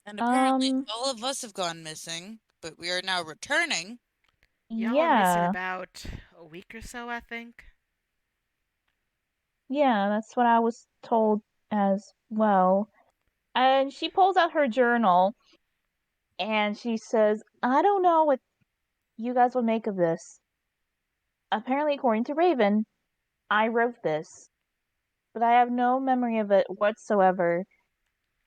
And apparently, Um, all of us have gone missing, but we are now returning. Y'all were missing yeah, about a week or so, I think. yeah, that's what I was told as well. And she pulls out her journal and she says, I don't know what you guys would make of this. Apparently, according to Raven, I wrote this, but I have no memory of it whatsoever.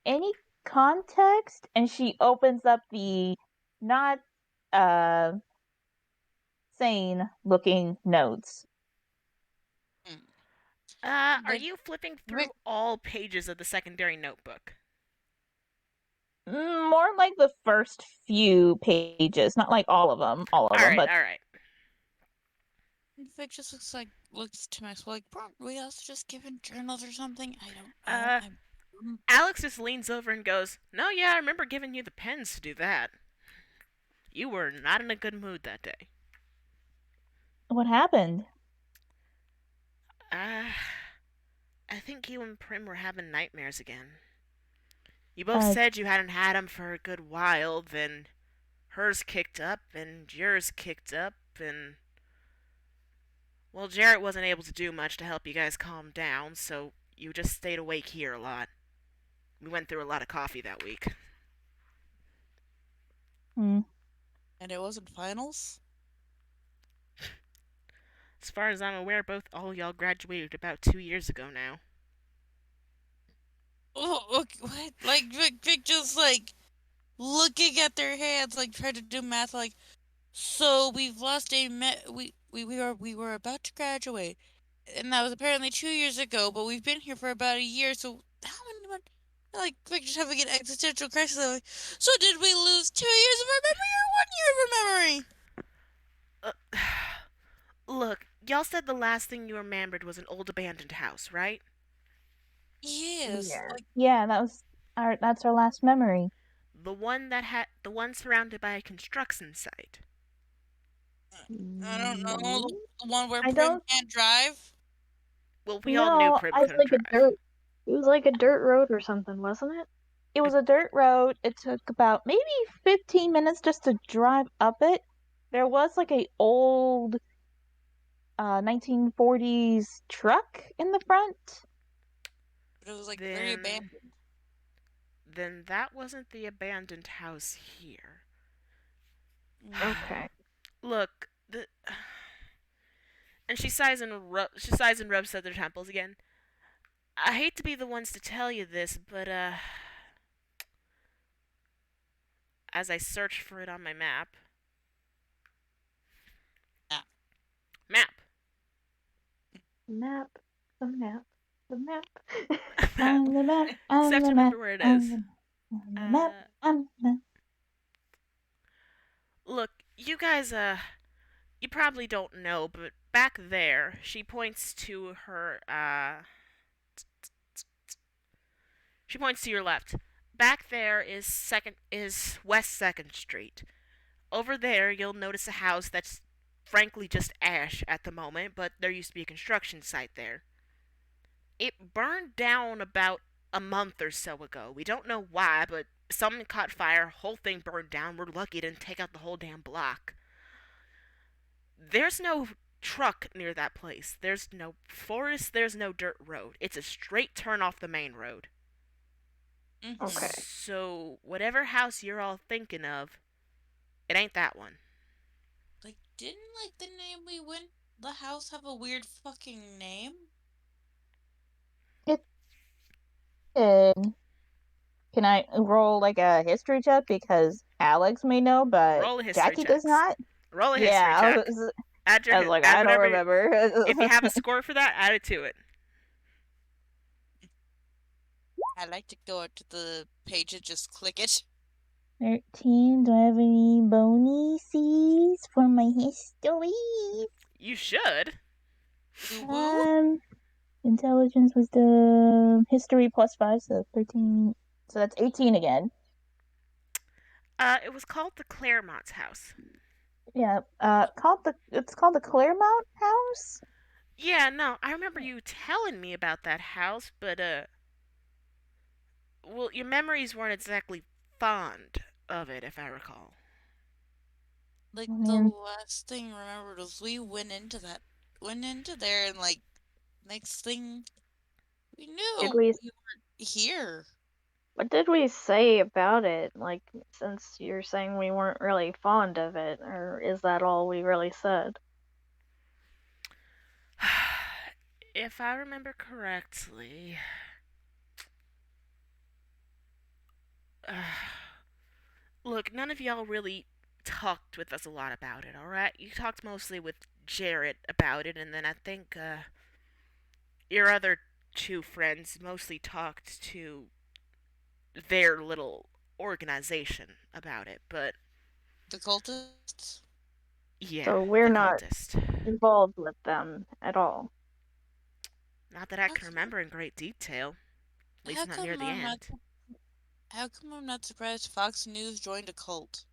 Any context? And she opens up the not uh sane looking notes. Hmm. Are Vic, you flipping Vic, through all pages of the secondary notebook? More like the first few pages, not like all of All them, right, but all right. Vic just looks to Maxwell like, weren't we also just given journals or something? I don't know. Uh, Alex just leans over and goes, "No, yeah, I remember giving you the pens to do that. You were not in a good mood that day." what happened? Uh, I think you and Prim were having nightmares again. You both Uh, said you hadn't had 'em for a good while, then hers kicked up and yours kicked up, and well, Jarrett wasn't able to do much to help you guys calm down, so you just stayed awake here a lot. We went through a lot of coffee that week. hmm. And it wasn't finals? As far as I'm aware, both all y'all graduated about 2 years ago now. Oh, okay, what? Like, Vic just, like, looking at their hands, like, trying to do math, like, so we've lost we were about to graduate. And that was apparently 2 years ago, but we've been here for about a year, so how many months? Like, Vic just having an existential crisis, like, so did we lose 2 years of our memory or 1 year of our memory? Look, y'all said the last thing you remembered was an old abandoned house, right? Yes, like, Yeah, that's our last memory. The one surrounded by a construction site. I don't know, No. the one where I Prim don't can't drive? Well, we all knew No, Prim I was couldn't like a drive. dirt. It was like a dirt road or something, wasn't it? It was a dirt road. It took about maybe 15 minutes just to drive up it. There was like a old 1940s truck in the front. But it was, like, very Then abandoned. then that wasn't the abandoned house here. Mm. Okay. Look, the and she sighs and rubs at their temples again. I hate to be the ones to tell you this, but as I search for it on my Ah. map, Map. The map. The map. map. On the map, Just on have to the map, remember where it on is. the map, Uh, on the map. Look, you guys, you probably don't know, but back there, she points to she points to your left. Back there is West Second Street. Over there, you'll notice a house that's frankly just ash at the moment, but there used to be a construction site there. It burned down about a month or so ago. We don't know why, but something caught fire, whole thing burned down. We're lucky it didn't take out the whole damn block. There's no truck near that place. There's no forest, there's no dirt road. It's a straight turn off the main road. Okay. Mm-hmm. So, whatever house you're all thinking of, it ain't that one. Like, didn't, like, the name we went the house have a weird fucking name? It did. Can I roll like a history check because Alex may know, but Roll a history Jackie does checks. not? Roll a history Yeah, check. I was like, Add I don't whatever. remember. If you have a score for that, add it to it. I like to go out to the page and just click it. 13. Do I have any bonuses for my history? You should. Woo woo. Intelligence, wisdom, history plus 5, so 13. So that's 18 again. It was called the Claremont's house. Yeah, it's called the Claremont House. Yeah, no, I remember you telling me about that house, but well, your memories weren't exactly fond of it, if I recall. Like, Oh, the man. last thing I remembered was we went into there, and, like, next thing we Did knew, we we weren't here. What did we say about it? Like, since you're saying we weren't really fond of it, or is that all we really said? If I remember correctly, look, none of y'all really talked with us a lot about it, alright? You talked mostly with Jarrett about it, and then I think your other two friends mostly talked to their little organization about it, but The cultists? yeah, So we're the not cultist. involved with them at all. Not that I How can come, remember in great detail, at how least not near come the I'm not end. how come I'm not surprised Fox News joined a cult?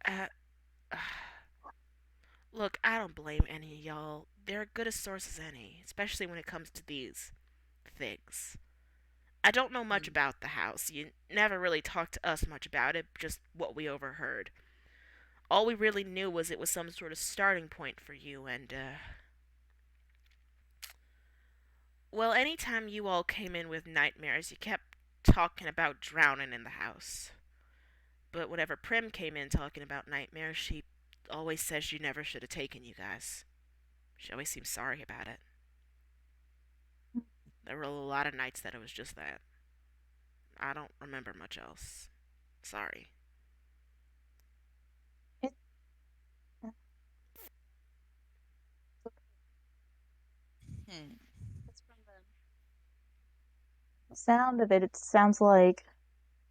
Uh, look, I don't blame any of y'all. They're good as source as any, especially when it comes to these things. I don't know much Hmm. about the house. You never really talked to us much about it, just what we overheard. All we really knew was it was some sort of starting point for you, and, well, anytime you all came in with nightmares, you kept talking about drowning in the house. But whenever Prim came in talking about nightmares, she always says she never should have taken you guys. She always seems sorry about it. There were a lot of nights that it was just that. I don't remember much else. Sorry. It, Hmm. from the sound of it, it sounds like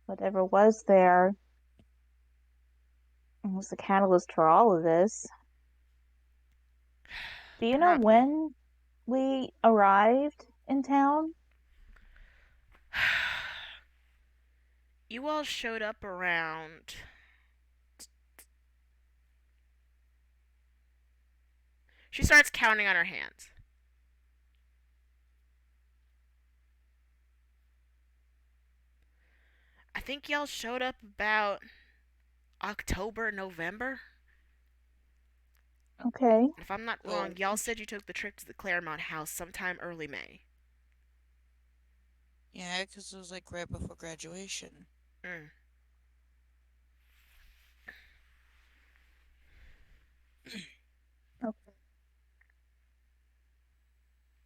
whatever was there was the catalyst for all of this. Do you know Probably. when we arrived in town? You all showed up around. She starts counting on her hands. I think y'all showed up about October, November. Okay. If I'm not So wrong, y'all said you took the trip to the Claremont house sometime early May. yeah, because it was like right before graduation. Mm. Okay.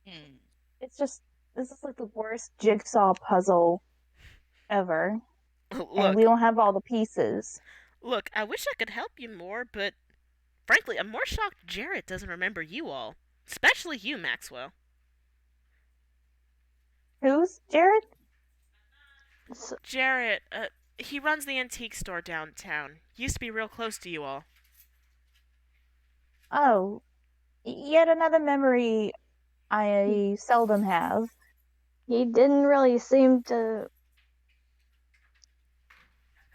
Hmm. It's just this is like the worst jigsaw puzzle ever, and we Look, don't have all the pieces. look, I wish I could help you more, but frankly, I'm more shocked Jarrett doesn't remember you all. Especially you, Maxwell. Who's Jared? So, Jarrett, he runs the antique store downtown. Used to be real close to you all. Oh, yet another memory I seldom have. he didn't really seem to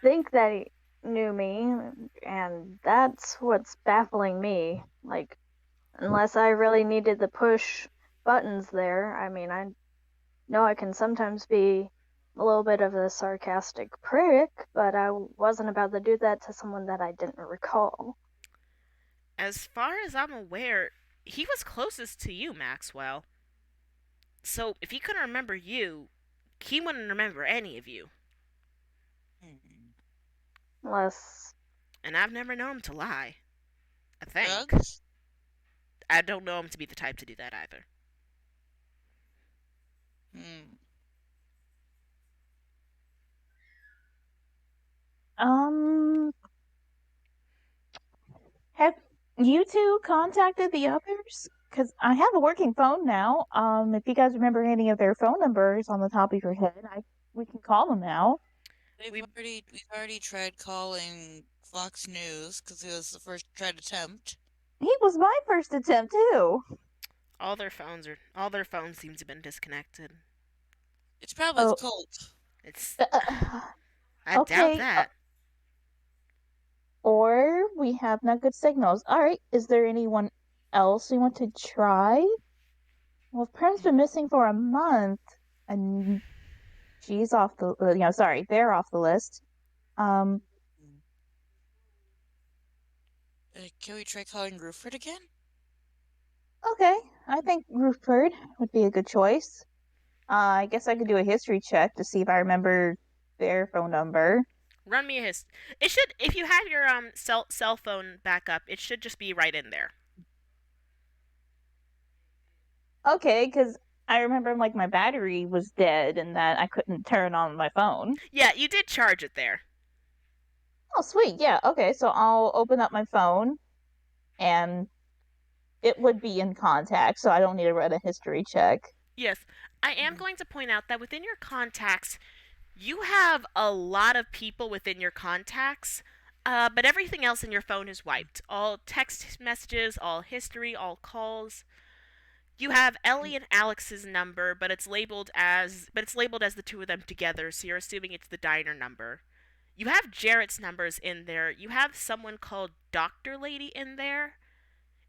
think that he knew me, and that's what's baffling me. Like, unless I really needed to push buttons there, I mean, I know I can sometimes be a little bit of a sarcastic prick, but I wasn't about to do that to someone that I didn't recall. As far as I'm aware, he was closest to you, Maxwell. So if he couldn't remember you, he wouldn't remember any of you. Hmm. Unless, And I've never known him to lie. I think. Drugs? I don't know him to be the type to do that either. Hmm. Um, have you two contacted the others? Because I have a working phone now. If you guys remember any of their phone numbers on the top of your head, we can call them now. We We've already tried calling Fox News because it was the first tried attempt. He was my first attempt too. all their phones seem to have been disconnected. It's probably the Oh, cult. It's uh, I doubt okay. that. Or we have not good signals. All right. Is there anyone else we want to try? Well, Prim's been missing for a month, and she's off the. Sorry, they're off the list. Um. Hmm. Can we try calling Ruford again? Okay. I think Rupert would be a good choice. I guess I could do a history check to see if I remember their phone number. Run me a his. It should, if you have your cell phone backup, it should just be right in there. Okay, because I remember like my battery was dead and that I couldn't turn on my phone. Yeah, you did charge it there. Oh, sweet. Yeah. Okay. So I'll open up my phone and it would be in contact, so I don't need to run a history check. Yes, I am going to point out that within your contacts, you have a lot of people within your contacts, but everything else in your phone is wiped. All text messages, all history, all calls. You have Ellie and Alex's number, but it's labeled as the two of them together, so you're assuming it's the diner number. You have Jarrett's numbers in there. You have someone called Doctor Lady in there.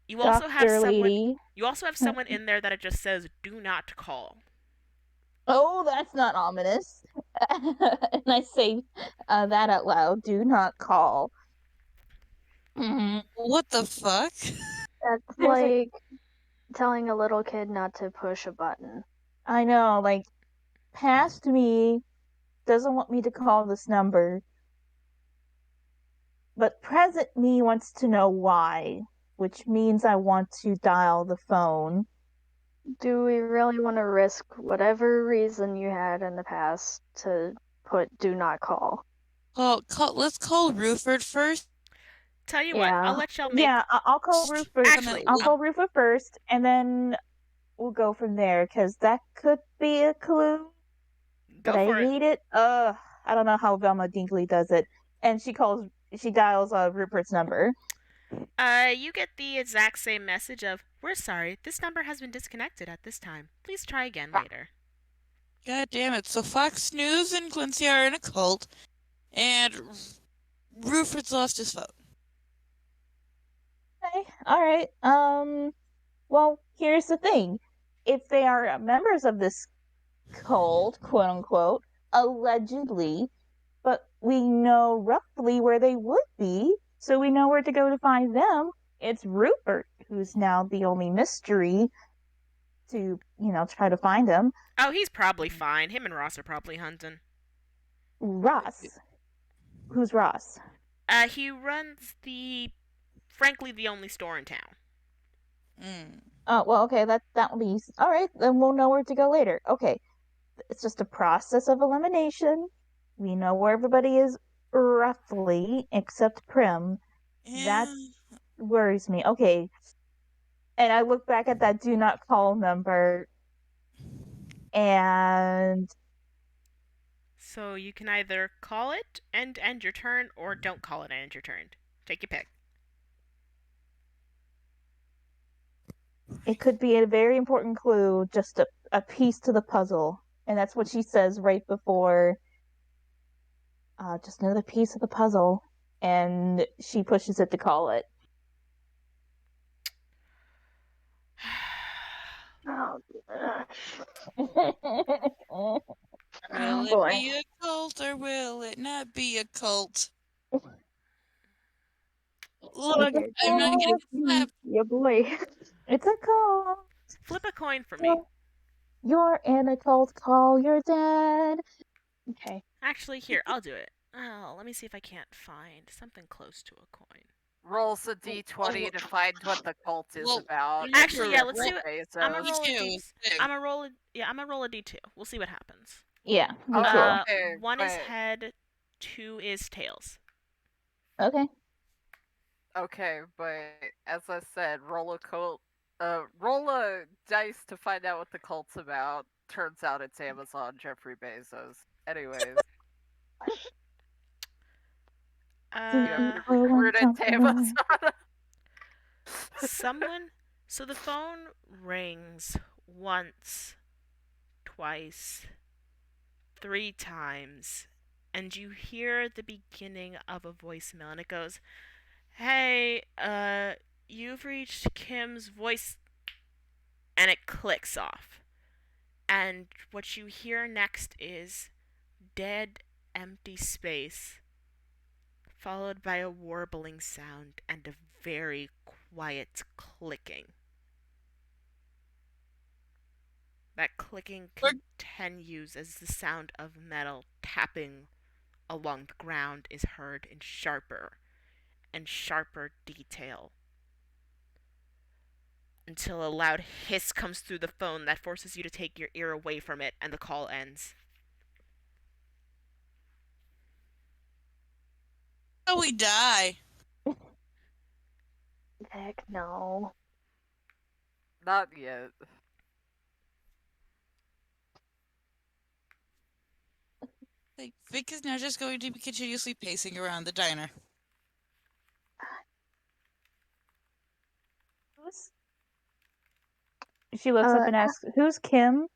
You also have Doctor someone Lady. you also have someone in there that it just says do not call. Oh, that's not ominous. And I say that out loud. Do not call. What the fuck? That's There's a- like telling a little kid not to push a button. I know, like, past me doesn't want me to call this number, but present me wants to know why, which means I want to dial the phone. Do we really want to risk whatever reason you had in the past to put do not call? Let's call Ruford first. Tell you what, I'll let y'all make. Yeah, I'll call Rufus. Actually, I'll call Rufus first, and then we'll go from there, because that could be a clue. Go But I for it. hate it. I don't know how Velma Dinkley does it. And she dials Rupert's number. You get the exact same message of, we're sorry, this number has been disconnected at this time. Please try again later. God damn it. So Fox News and Quincy are in a cult, and Ruford's lost his phone. Okay, alright. Well, here's the thing. If they are members of this cult, quote unquote, allegedly, but we know roughly where they would be, so we know where to go to find them. It's Rupert, who's now the only mystery to, try to find him. Oh, he's probably fine. Him and Ross are probably hunting. Ross. Who's Ross? He runs frankly, the only store in town. Oh, well, okay, that will be all right. Then we'll know where to go later. Okay, it's just a process of elimination. We know where everybody is roughly, except Prim. Yeah. That worries me. Okay, and I look back at that do not call number, and So you can either call it and end your turn, or don't call it and end your turn. Take your pick. it could be a very important clue, just a piece to the puzzle. And that's what she says right before. Just another piece of the puzzle. And she pushes it to call it. Oh, Will boy. it be a cult or will it not be a cult? Look, I'm not getting slapped. Yeah, boy. It's a call. Flip a coin for me. You're in a cold call. You're dead. Okay. Actually, here, I'll do it. Oh, let me see if I can't find something close to a coin. Rolls a d20 to find what the cult is Well, about. Actually, yeah, let's Roll do it. Bezos. I'm gonna roll a Me d. too. I'm gonna roll a. Yeah, I'm gonna roll a d2. We'll see what happens. Yeah, me Oh, too. okay, One is but- head, two is tails. Okay. Okay, but as I said, roll a dice to find out what the cult's about. Turns out it's Amazon Jeffrey Bezos. Anyways, Uh, recruited to Amazon. someone. So the phone rings once, twice, 3 times, and you hear the beginning of a voicemail, and it goes, "Hey, you've reached Kim's voice," and it clicks off. And what you hear next is dead, empty space, followed by a warbling sound and a very quiet clicking. That clicking continues as the sound of metal tapping along the ground is heard in sharper and sharper detail until a loud hiss comes through the phone that forces you to take your ear away from it and the call ends. Oh, we die. Heck no. Not yet. Like, Vic is now just going to be continuously pacing around the diner. She looks up and asks, "Who's Kim?"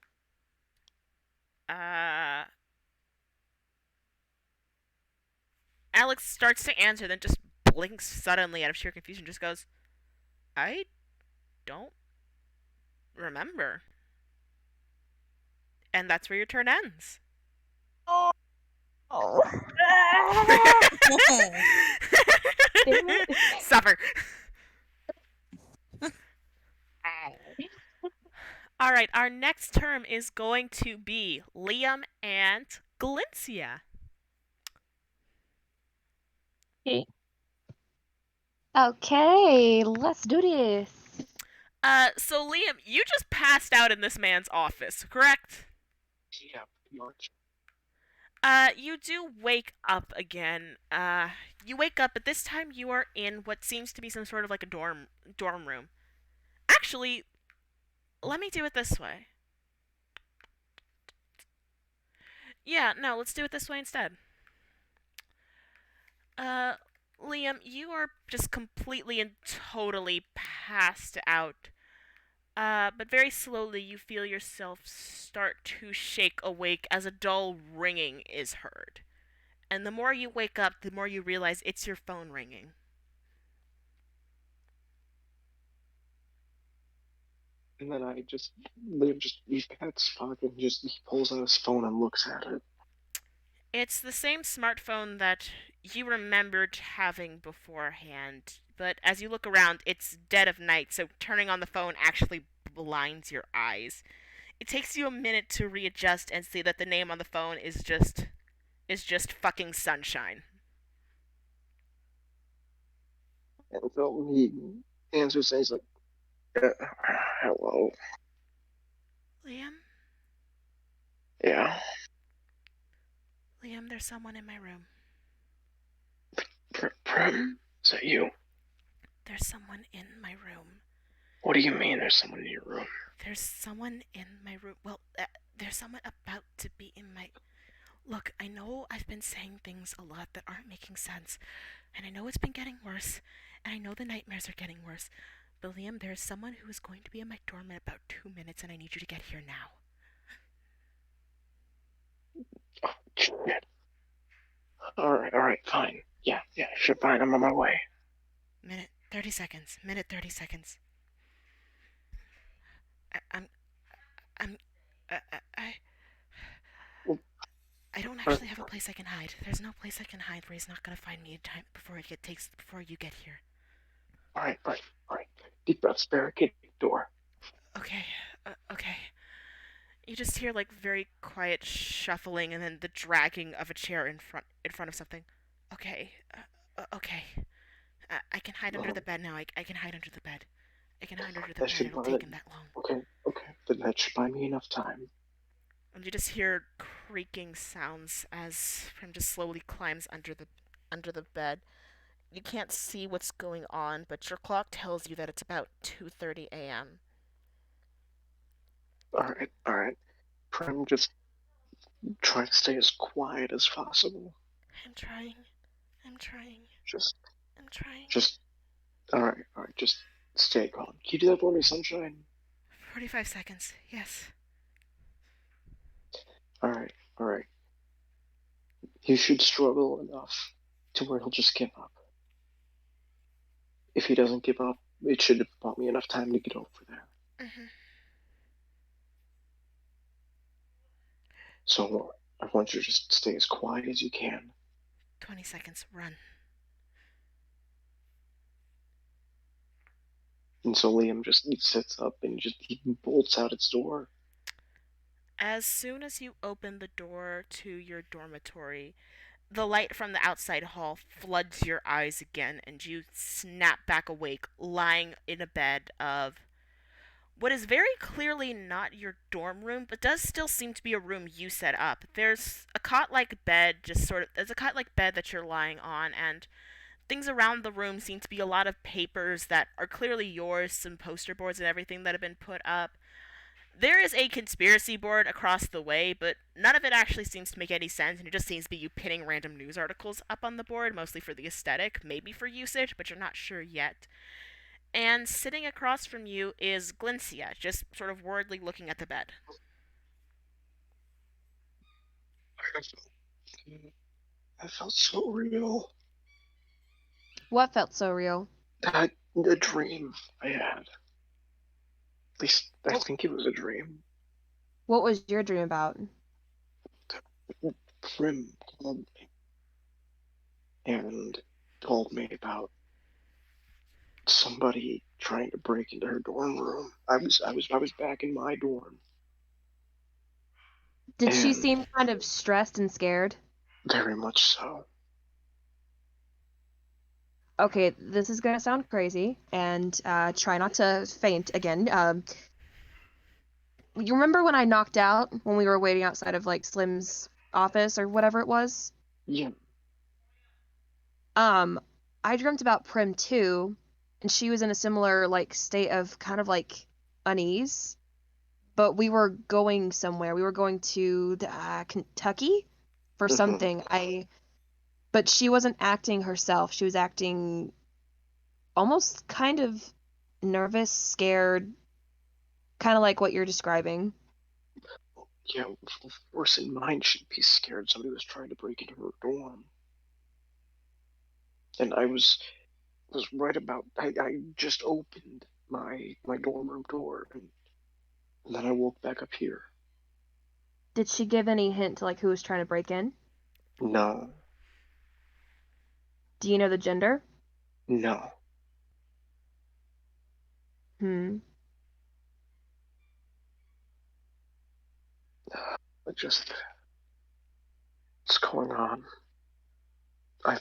Alex starts to answer, then just blinks suddenly out of sheer confusion, just goes, I don't remember. And that's where your turn ends. Oh. Suffer. All right, our next term is going to be Liam and Galincia. Okay, let's do this. So Liam, you just passed out in this man's office, correct? Yeah, pretty much. You do wake up again. You wake up, but this time you are in what seems to be some sort of like a dorm room. Actually, let me do it this way. Yeah, no, let's do it this way instead. Liam, you are just completely and totally passed out. But very slowly you feel yourself start to shake awake as a dull ringing is heard. And the more you wake up, the more you realize it's your phone ringing. And then Liam just, he's got his pocket and he pulls out his phone and looks at it. It's the same smartphone that you remembered having beforehand, but as you look around, it's dead of night, so turning on the phone actually blinds your eyes. It takes you a minute to readjust and see that the name on the phone is just fucking Sunshine. And so he answers and he's like, hello. Liam? Yeah. Liam, there's someone in my room. Prim? Is that you? There's someone in my room. What do you mean there's someone in your room? There's someone in my room. Well, there's someone about to be in my... Look, I know I've been saying things a lot that aren't making sense, and I know it's been getting worse, and I know the nightmares are getting worse, but Liam, there's someone who is going to be in my dorm in about 2 minutes, and I need you to get here now. Oh, shit. Alright, fine. Yeah, sure, fine, I'm on my way. Minute 30 seconds. Minute 30 seconds. I don't actually have a place I can hide. There's no place I can hide where he's not gonna find me in time before you get here. Alright. Deep breaths, barricade the door. Okay. You just hear like very quiet shuffling and then the dragging of a chair in front of something. Okay. I can hide under the bed now. I can hide under the bed. I can hide under the bed. It'll take him that long. Okay. Then that should buy me enough time. And you just hear creaking sounds as Prim just slowly climbs under the bed. You can't see what's going on, but your clock tells you that it's about 2:30 a.m. Alright. Prim, just try to stay as quiet as possible. I'm trying. Alright, just stay calm. Can you do that for me, Sunshine? 45 seconds, yes. Alright. He should struggle enough to where he'll just give up. If he doesn't give up, it should have bought me enough time to get over there. Mm-hmm. So I want you to just stay as quiet as you can. 20 seconds, run. And so Liam he sits up and he bolts out its door. As soon as you open the door to your dormitory, The light from the outside hall floods your eyes again, and you snap back awake, lying in a bed of what is very clearly not your dorm room, but does still seem to be a room you set up. There's a cot-like bed, there's a cot-like bed that you're lying on, and things around the room seem to be a lot of papers that are clearly yours, some poster boards and everything that have been put up. There is a conspiracy board across the way, but none of it actually seems to make any sense, and it just seems to be you pinning random news articles up on the board, mostly for the aesthetic, maybe for usage, but you're not sure yet. And sitting across from you is Glyncia, just sort of worriedly looking at the bed. I felt so real. What felt so real? The dream I had. At least I think it was a dream. What was your dream about? Prim called me and told me about somebody trying to break into her dorm room. I was back in my dorm. Did she And seem kind of stressed and scared? very much so. Okay, this is gonna sound crazy, and try not to faint again. You remember when I knocked out when we were waiting outside of like Slim's office or whatever it was? Yeah. I dreamt about Prim too, and she was in a similar like state of kind of like unease. But we were going somewhere. We were going to Kentucky for something. But she wasn't acting herself. She was acting almost kind of nervous, scared, kind of like what you're describing. Yeah, of course in mind she'd be scared somebody was trying to break into her dorm. And I was right about I just opened my dorm room door and then I woke back up here. Did she give any hint to like who was trying to break in? No. Do you know the gender? No. Hmm. Just what's going on? I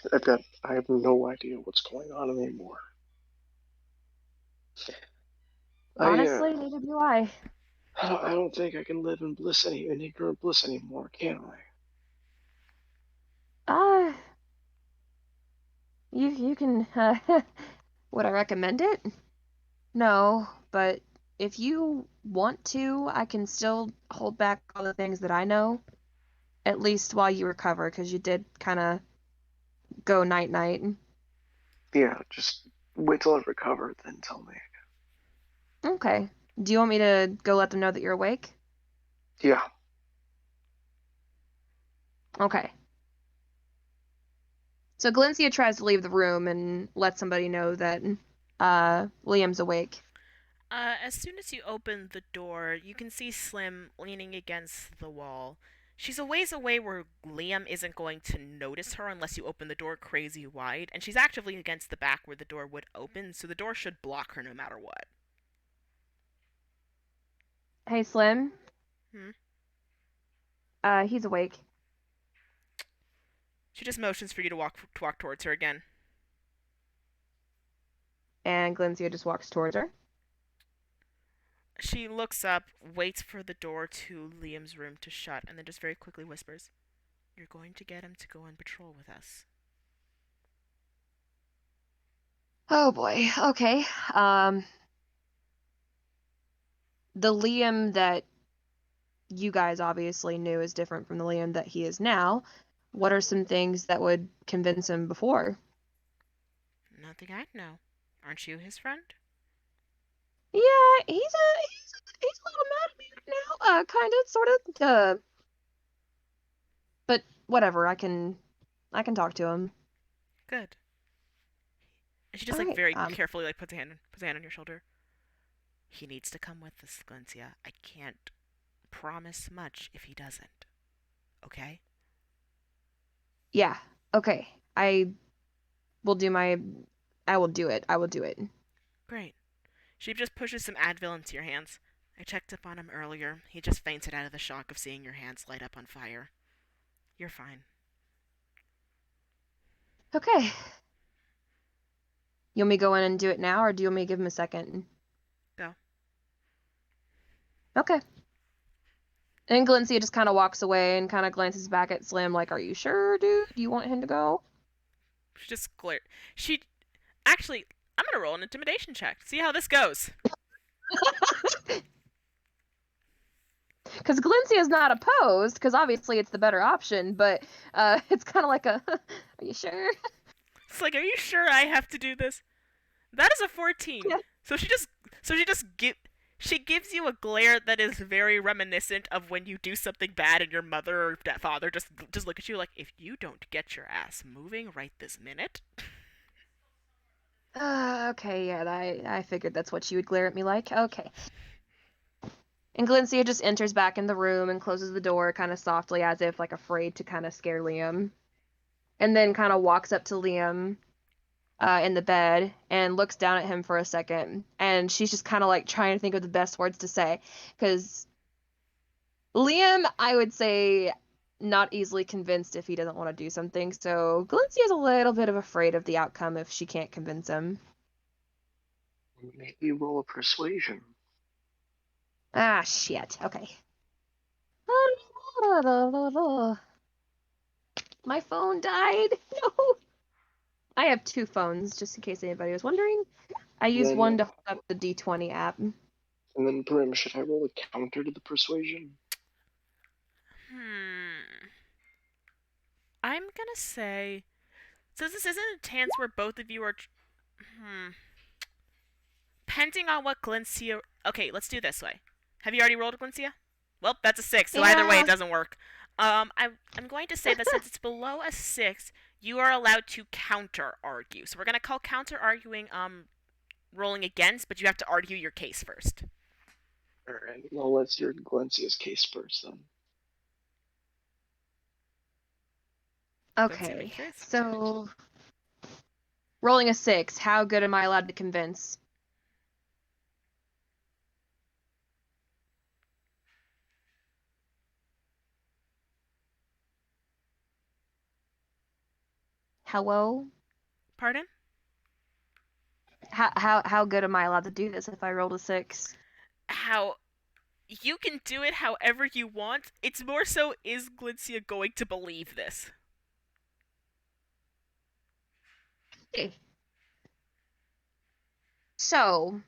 have no idea what's going on anymore. Honestly, neither do I. I don't think I can live in ignorant bliss anymore, can I? Uh, you can would I recommend it? No, but if you want to, I can still hold back all the things that I know, at least while you recover, because you did kind of go night night. Yeah, just wait till I recover, then tell me. Okay. Do you want me to go let them know that you're awake? Yeah. Okay. So Glencia tries to leave the room and let somebody know that Liam's awake. As soon as you open the door, you can see Slim leaning against the wall. She's a ways away where Liam isn't going to notice her unless you open the door crazy wide, and she's actively against the back where the door would open, so the door should block her no matter what. Hey, Slim. Hmm? He's awake. She just motions for you to walk towards her again. And Glencia just walks towards her. She looks up, waits for the door to Liam's room to shut, and then just very quickly whispers, "You're going to get him to go on patrol with us." Oh boy. Okay. Um, the Liam that you guys obviously knew is different from the Liam that he is now. What are some things that would convince him before? Nothing I'd know. Aren't you his friend? Yeah, he's a little mad at me right now. Kind of, sort of. But whatever. I can talk to him. Good. And she just All right. very carefully puts a hand on your shoulder. He needs to come with us, Glencia. I can't promise much if he doesn't. Okay? Yeah. Okay. I will do my. I will do it. I will do it. Great. She just pushes some Advil into your hands. I checked up on him earlier. He just fainted out of the shock of seeing your hands light up on fire. You're fine. Okay. You want me to go in and do it now, or do you want me to give him a second? Go. Okay. And Glencia just kind of walks away and kind of glances back at Slim like, are you sure, dude? Do you want him to go? She just glared. She actually, I'm gonna roll an intimidation check. See how this goes. Because Glencia is not opposed, because obviously it's the better option, but it's kind of like a, are you sure? It's like, are you sure I have to do this? That is a 14. Yeah. So she gives you a glare that is very reminiscent of when you do something bad and your mother or father just look at you like, if you don't get your ass moving right this minute. Okay, yeah, I figured that's what you would glare at me like. Okay. And Glencia just enters back in the room and closes the door kind of softly as if like afraid to kind of scare Liam. And then kind of walks up to Liam in the bed and looks down at him for a second. And she's just kind of like trying to think of the best words to say. Because Liam, I would say, not easily convinced if he doesn't want to do something. So Glencia's a little bit of afraid of the outcome if she can't convince him. Maybe roll a persuasion. Ah, shit. Okay. My phone died. No. I have two phones, just in case anybody was wondering. I use Then- one to hold up the D20 app. And then, Brim, should I roll a counter to the persuasion? I'm gonna say, since this isn't a chance where both of you are, depending on what Glencia. Okay, let's do it this way. Have you already rolled a Glencia? Well, that's a 6, so either way Yeah. it doesn't work. I'm going to say that since it's below a 6, you are allowed to counter argue. So we're gonna call counter arguing rolling against, but you have to argue your case first. Alright, well, let's hear Glencia's case first, then. Okay, so rolling a 6, how good am I allowed to convince? Hello? Pardon? How good am I allowed to do this if I rolled a 6? How you can do it however you want. It's more so, is Glencia going to believe this? Okay. So,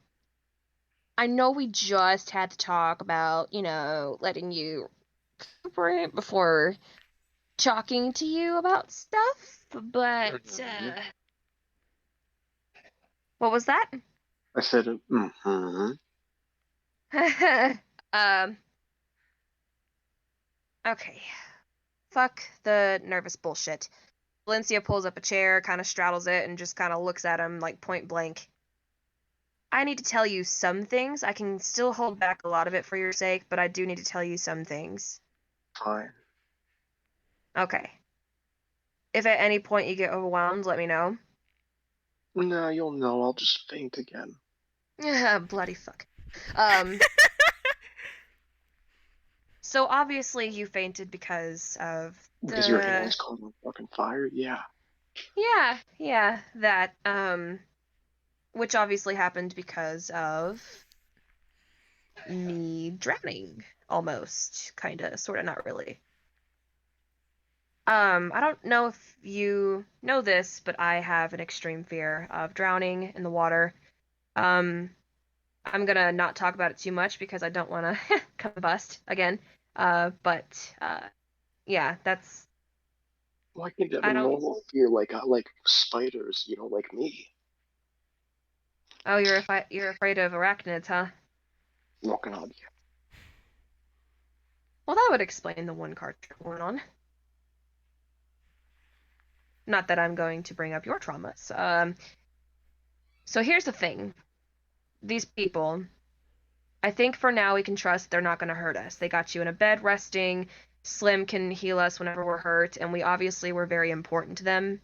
I know we just had to talk about, letting you recuperate before talking to you about stuff, but, what was that? I said, mm-hmm. Okay. Fuck the nervous bullshit. Valencia pulls up a chair, kind of straddles it, and just kind of looks at him like point blank. I need to tell you some things. I can still hold back a lot of it for your sake, but I do need to tell you some things. Fine. Okay. If at any point you get overwhelmed, let me know. Nah, you'll know. I'll just faint again. Bloody fuck. So obviously you fainted because of Because your hands caught on fucking fire? Yeah. Yeah, that, which obviously happened because of me drowning, almost, kinda, sorta, not really. I don't know if you know this, but I have an extreme fear of drowning in the water. I'm gonna not talk about it too much because I don't want to combust again. But yeah, that's. Well, I think I have a normal fear, like spiders, like me. Oh, you're afraid of arachnids, huh? Walking on you. Well, that would explain the one card you're going on. Not that I'm going to bring up your traumas. So here's the thing. These people, I think for now we can trust they're not going to hurt us. They got you in a bed resting. Slim can heal us whenever we're hurt, and we obviously were very important to them.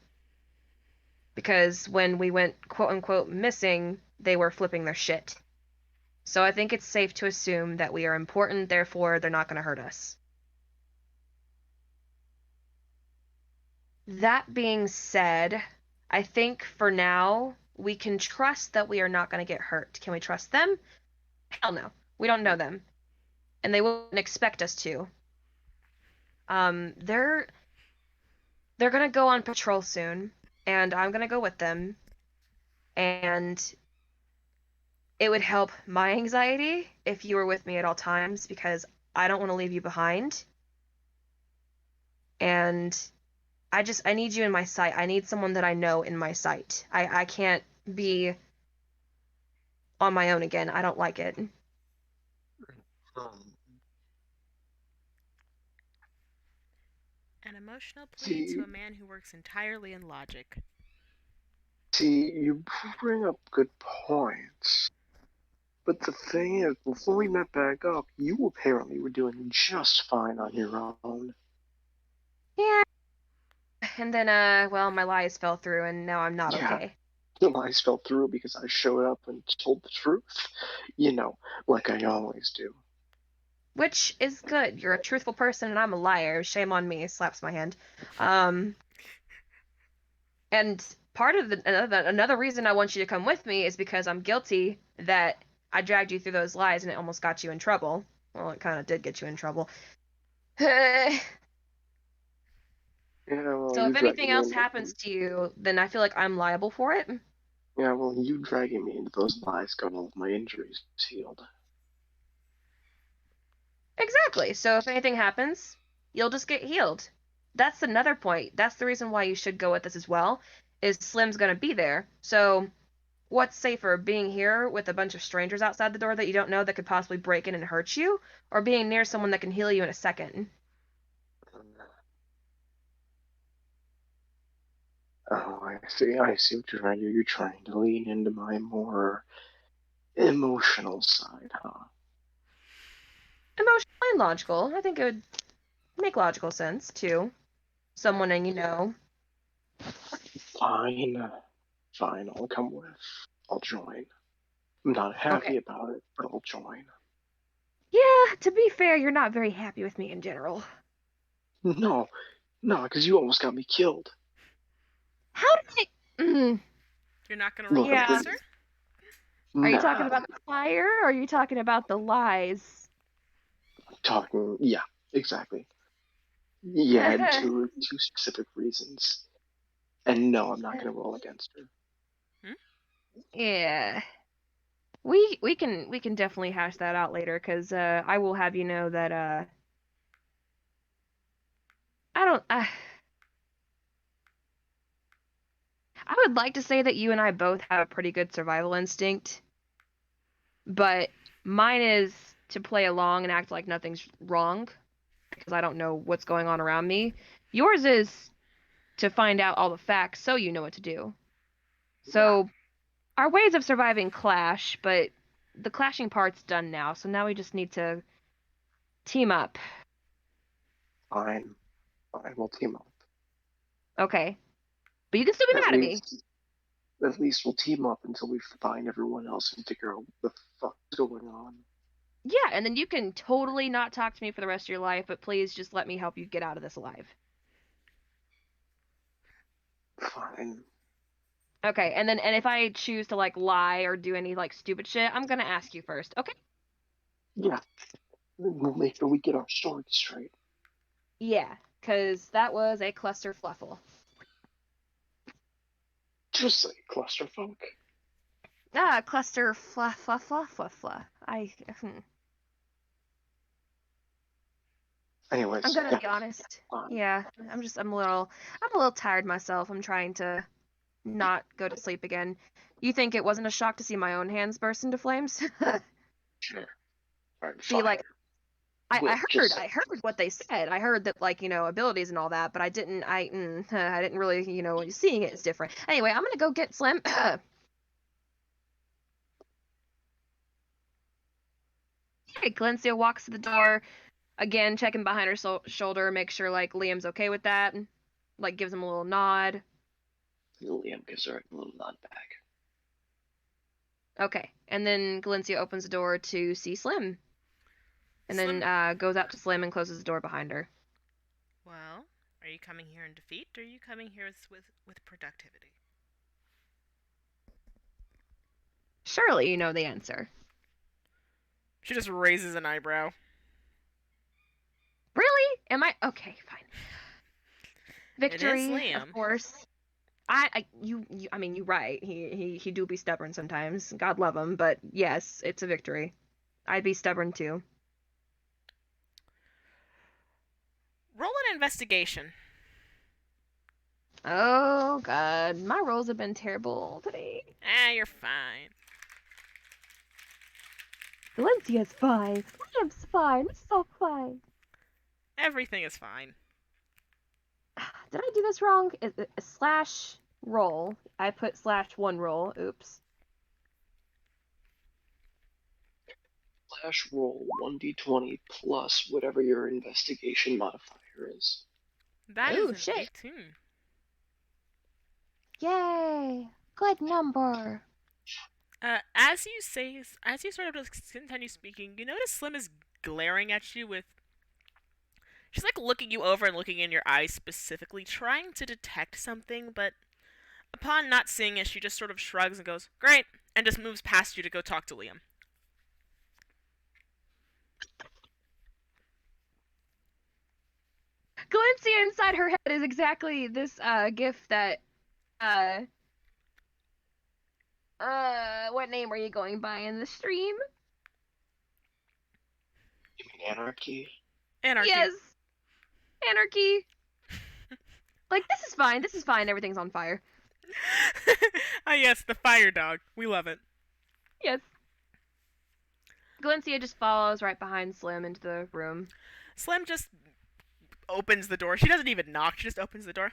Because when we went quote-unquote missing, they were flipping their shit. So I think it's safe to assume that we are important, therefore they're not going to hurt us. That being said, I think for now, we can trust that we are not going to get hurt. Can we trust them? Hell no. We don't know them. And they wouldn't expect us to. They're gonna go on patrol soon, and I'm gonna go with them. And it would help my anxiety if you were with me at all times because I don't want to leave you behind. And I need you in my sight. I need someone that I know in my sight. I can't be on my own again. I don't like it. An emotional plea See, to a man who works entirely in logic. see, you bring up good points. But the thing is, before we met back up, you apparently were doing just fine on your own. Yeah. And then, well, my lies fell through, and now I'm not Yeah, okay. the lies fell through because I showed up and told the truth. You know, like I always do. Which is good. You're a truthful person, and I'm a liar. Shame on me. Slaps my hand. And part of another reason I want you to come with me is because I'm guilty that I dragged you through those lies and it almost got you in trouble. Well, it kind of did get you in trouble. So Yeah, well, you if anything dragging me else into happens to you, then I feel like I'm liable for it. yeah, well, you dragging me into those lies got all of my injuries healed. Exactly. So if anything happens, you'll just get healed. That's another point. That's the reason why you should go with this as well, is Slim's gonna be there. So what's safer, being here with a bunch of strangers outside the door that you don't know that could possibly break in and hurt you, or being near someone that can heal you in a second? Oh, I see. I see what you're trying to do. You're trying to lean into my more emotional side, huh? Emotional and logical. I think it would make logical sense too. Someone and you know. Fine. Fine, I'll come with. I'll join. I'm not happy Okay. about it, but I'll join. Yeah, to be fair, you're not very happy with me in general. No, no, because you almost got me killed. How did I? You're not gonna roll Look, I'm Yeah. against pretty. her? Are you Nah, talking about the fire, or are you talking about the lies? talking. Yeah, exactly. Yeah, two specific reasons. And no, I'm not gonna roll against her. Yeah. We can definitely hash that out later, cause I will have you know that I don't I would like to say that you and I both have a pretty good survival instinct, but mine is to play along and act like nothing's wrong because I don't know what's going on around me. Yours is to find out all the facts so you know what to do. So our ways of surviving clash, but the clashing part's done now, so now we just need to team up. Fine, fine, we'll team up. Okay. But you can still be At mad at me. least we'll team up until we find everyone else and figure out what the fuck's going on. Yeah, and then you can totally not talk to me for the rest of your life, but please just let me help you get out of this alive. Fine. Okay, and if I choose to like lie or do any like stupid shit, I'm gonna ask you first. Okay? Yeah, we'll make sure we get our story straight. Yeah, cause that was a cluster fluffle. Just like clusterfuck. Cluster fluff. Anyways, I'm gonna yeah, be honest. fine. Yeah, I'm a little tired myself. I'm trying to not go to sleep again. You think it wasn't a shock to see my own hands burst into flames? Sure. Alright, See, fine. like I Just heard what they said. I heard that like abilities and all that, but I didn't I didn't really seeing it is different. Anyway, I'm gonna go get Slim. Okay, Glencia walks to the door again, checking behind her shoulder, make sure like Liam's okay with that, like gives him a little nod. Liam gives her a little nod back. Okay, and then Galencia opens the door to see Slim, and Slim- then goes out to Slim and closes the door behind her. Well, are you coming here in defeat, or are you coming here with productivity? Surely you know the answer. She just raises an eyebrow. Really? Am I? Okay, fine. It is Victory, Liam. of course. I mean, you're right. He do be stubborn sometimes. God love him, but yes, it's a victory. I'd be stubborn too. Roll an investigation. Oh God, my rolls have been terrible today. You're fine. Valencia's fine. Liam's fine. It's so fine. Everything is fine. Did I do this wrong? Slash roll. I put /1 roll. Oops. Slash roll 1d20 plus whatever your investigation modifier is. That Ooh, is an shit. 18. Yay! Good number. As you sort of just continue speaking, you notice Slim is glaring at you with. She's like looking you over and looking in your eyes specifically, trying to detect something, but upon not seeing it, she just sort of shrugs and goes, "Great," and just moves past you to go talk to Liam. Galencia inside her head is exactly this gif that what name are you going by in the stream? You mean Anarchy? Anarchy. Yes. Anarchy. Like, this is fine, everything's on fire. Ah, yes, the fire dog. We love it. Yes. Galencia just follows right behind Slim into the room. Slim just opens the door. She doesn't even knock. She just opens the door.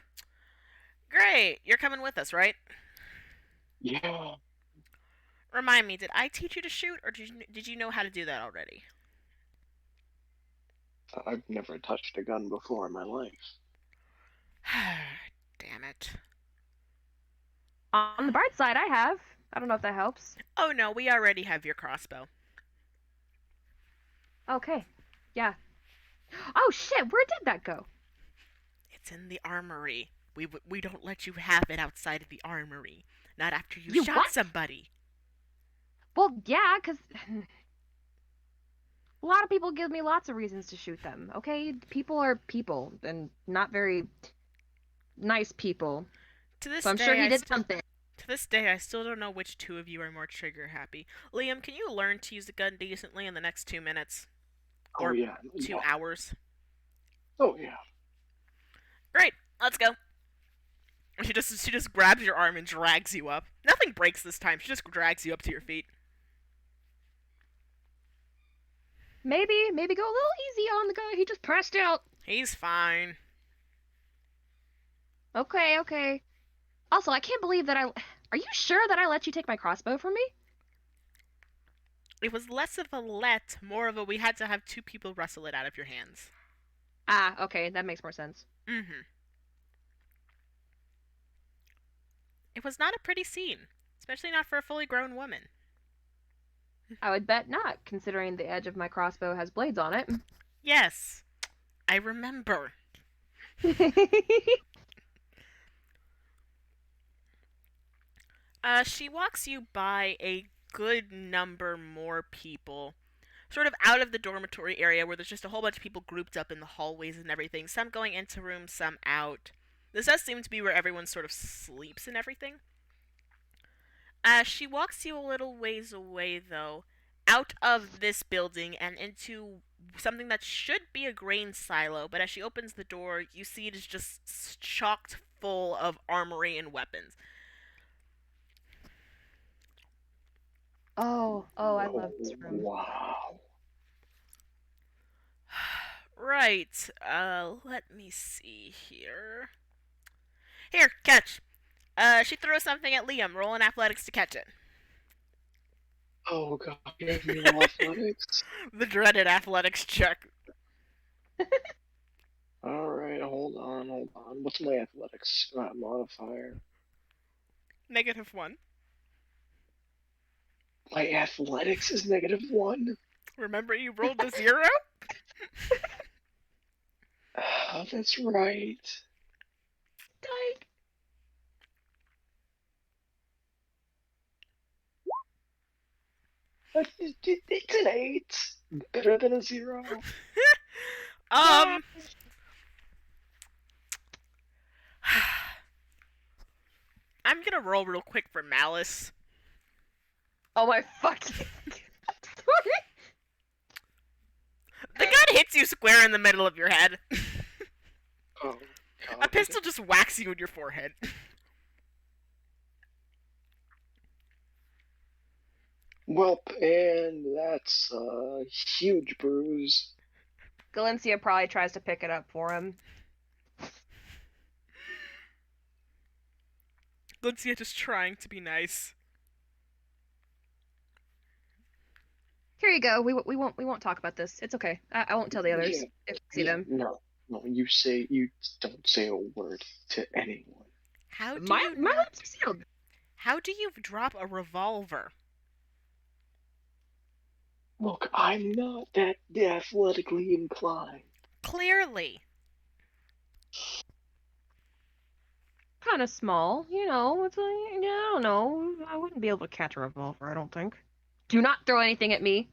Great. You're coming with us, right? Yeah. Remind me, did I teach you to shoot, or did you know how to do that already? I've never touched a gun before in my life. Damn it. On the bright side, I have. I don't know if that helps. Oh no, we already have your crossbow. Okay. Yeah. Oh shit, where did that go? It's in the armory. We don't let you have it outside of the armory. Not after you You shot what? somebody. Well, yeah, because a lot of people give me lots of reasons to shoot them, okay? People are people, and not very nice people. To this So I'm day, sure he did something. To this day, I still don't know which two of you are more trigger happy. Liam, can you learn to use a gun decently in the next 2 minutes? Oh Or yeah. 2 Yeah. hours? Oh yeah. Great, let's go. She just grabs your arm and drags you up. Nothing breaks this time. She just drags you up to your feet. Maybe go a little easy on the guy. He just passed out. He's fine. Okay. Also, I can't believe that Are you sure that I let you take my crossbow from me? It was less of a let, more of a we had to have 2 people wrestle it out of your hands. Ah, okay, that makes more sense. Mm-hmm. It was not a pretty scene, especially not for a fully grown woman. I would bet not, considering the edge of my crossbow has blades on it. Yes, I remember. She walks you by a good number more people. Sort of out of the dormitory area where there's just a whole bunch of people grouped up in the hallways and everything. Some going into rooms, some out. This does seem to be where everyone sort of sleeps and everything. She walks you a little ways away, though, out of this building and into something that should be a grain silo, but as she opens the door, you see it is just chocked full of armory and weapons. Oh, I love this room. Wow. Right, let me see here. Here, catch. She throws something at Liam. Roll in athletics to catch it. Oh god, you have me roll athletics. The dreaded athletics check. Alright, hold on. What's my athletics modifier? -1. My athletics is -1? Remember you rolled a 0? Oh, that's right. It's an 8. Better than a 0. I'm gonna roll real quick for malice. Oh my fucking. Sorry. The gun hits you square in the middle of your head. Oh, A God. pistol just whacks you in your forehead. Welp, and that's a huge bruise. Galencia probably tries to pick it up for him. Galencia just trying to be nice. Here you go. We won't talk about this. It's okay. I won't tell the others Yeah, if we see them. No, you don't say a word to anyone. How do My you lips are sealed. How do you drop a revolver? Look, I'm not that athletically inclined. Clearly. Kind of small, you know. It's like, I don't know. I wouldn't be able to catch a revolver. I don't think. Do not throw anything at me.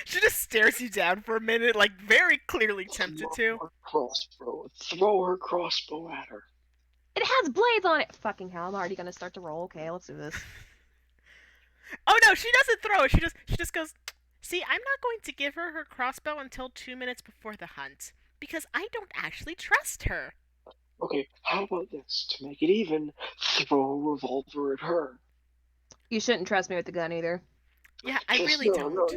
She just stares you down for a minute, like very clearly tempted to. Throw her crossbow at her. It has blades on it. Fucking hell! I'm already gonna start to roll. Okay, let's do this. Oh no, she doesn't throw it. She just goes, "See, I'm not going to give her her crossbow until 2 minutes before the hunt because I don't actually trust her." Okay, how about this? To make it even, throw a revolver at her. You shouldn't trust me with the gun either. Yeah, I really don't.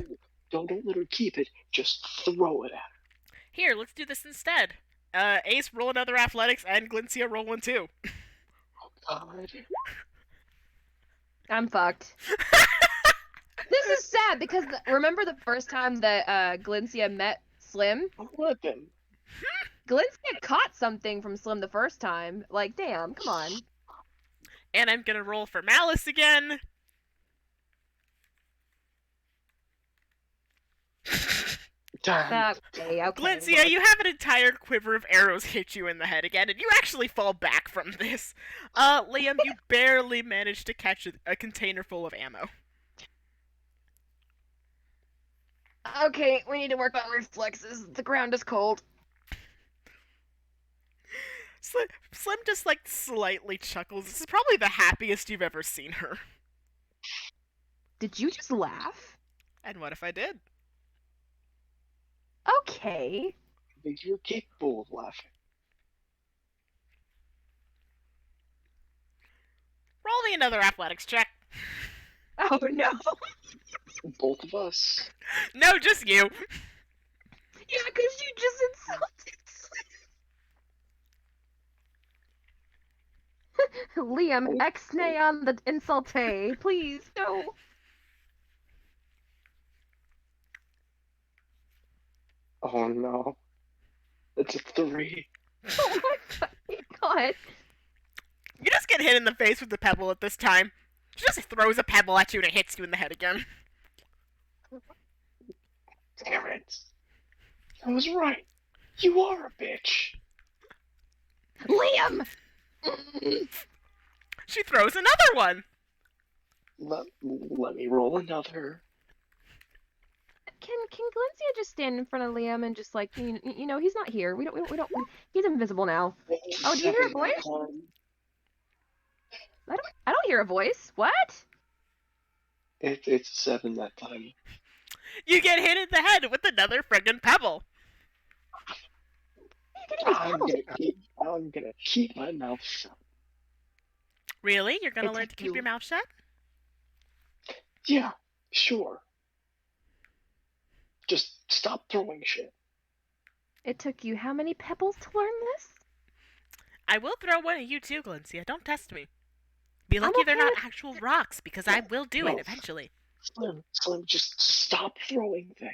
Don't let her keep it. Just throw it at her. Here, let's do this instead. Ace, roll another athletics, and Glencia, roll one too. Oh God. I'm fucked. This is sad because remember the first time that Galencia met Slim? Let them. Galencia caught something from Slim the first time. Like, damn, come on. And I'm gonna roll for malice again. Okay. Glencia, you have an entire quiver of arrows hit you in the head again, and you actually fall back from this. Liam, you barely managed to catch a container full of ammo. Okay, we need to work on reflexes. The ground is cold. Slim just like slightly chuckles. This is probably the happiest you've ever seen her. Did you just laugh? And what if I did? Okay. I think you're capable of laughing. Roll me another athletics check. Oh no. Both of us. No, just you. Yeah, because you just insulted. Liam, ex-nay on the insulte. Please, no. Oh no. It's a 3. Oh my god. You just get hit in the face with the pebble at this time. She just throws a pebble at you and it hits you in the head again. Damn it. I was right. You are a bitch. Liam! She throws another one. Let me roll another. Can Galencia just stand in front of Liam and just like you know he's not here. We don't he's invisible now. Oh, do you hear a voice? I don't hear a voice. What? It's a 7 that time. You get hit in the head with another friggin' pebble. I'm gonna keep my mouth shut. Really? You're gonna learn to keep your mouth shut? Yeah, sure. Just stop throwing shit. It took you how many pebbles to learn this? I will throw one at you too, Galencia. Don't test me. Be lucky they're not actual rocks, because I will do it eventually. Slim, just stop throwing things.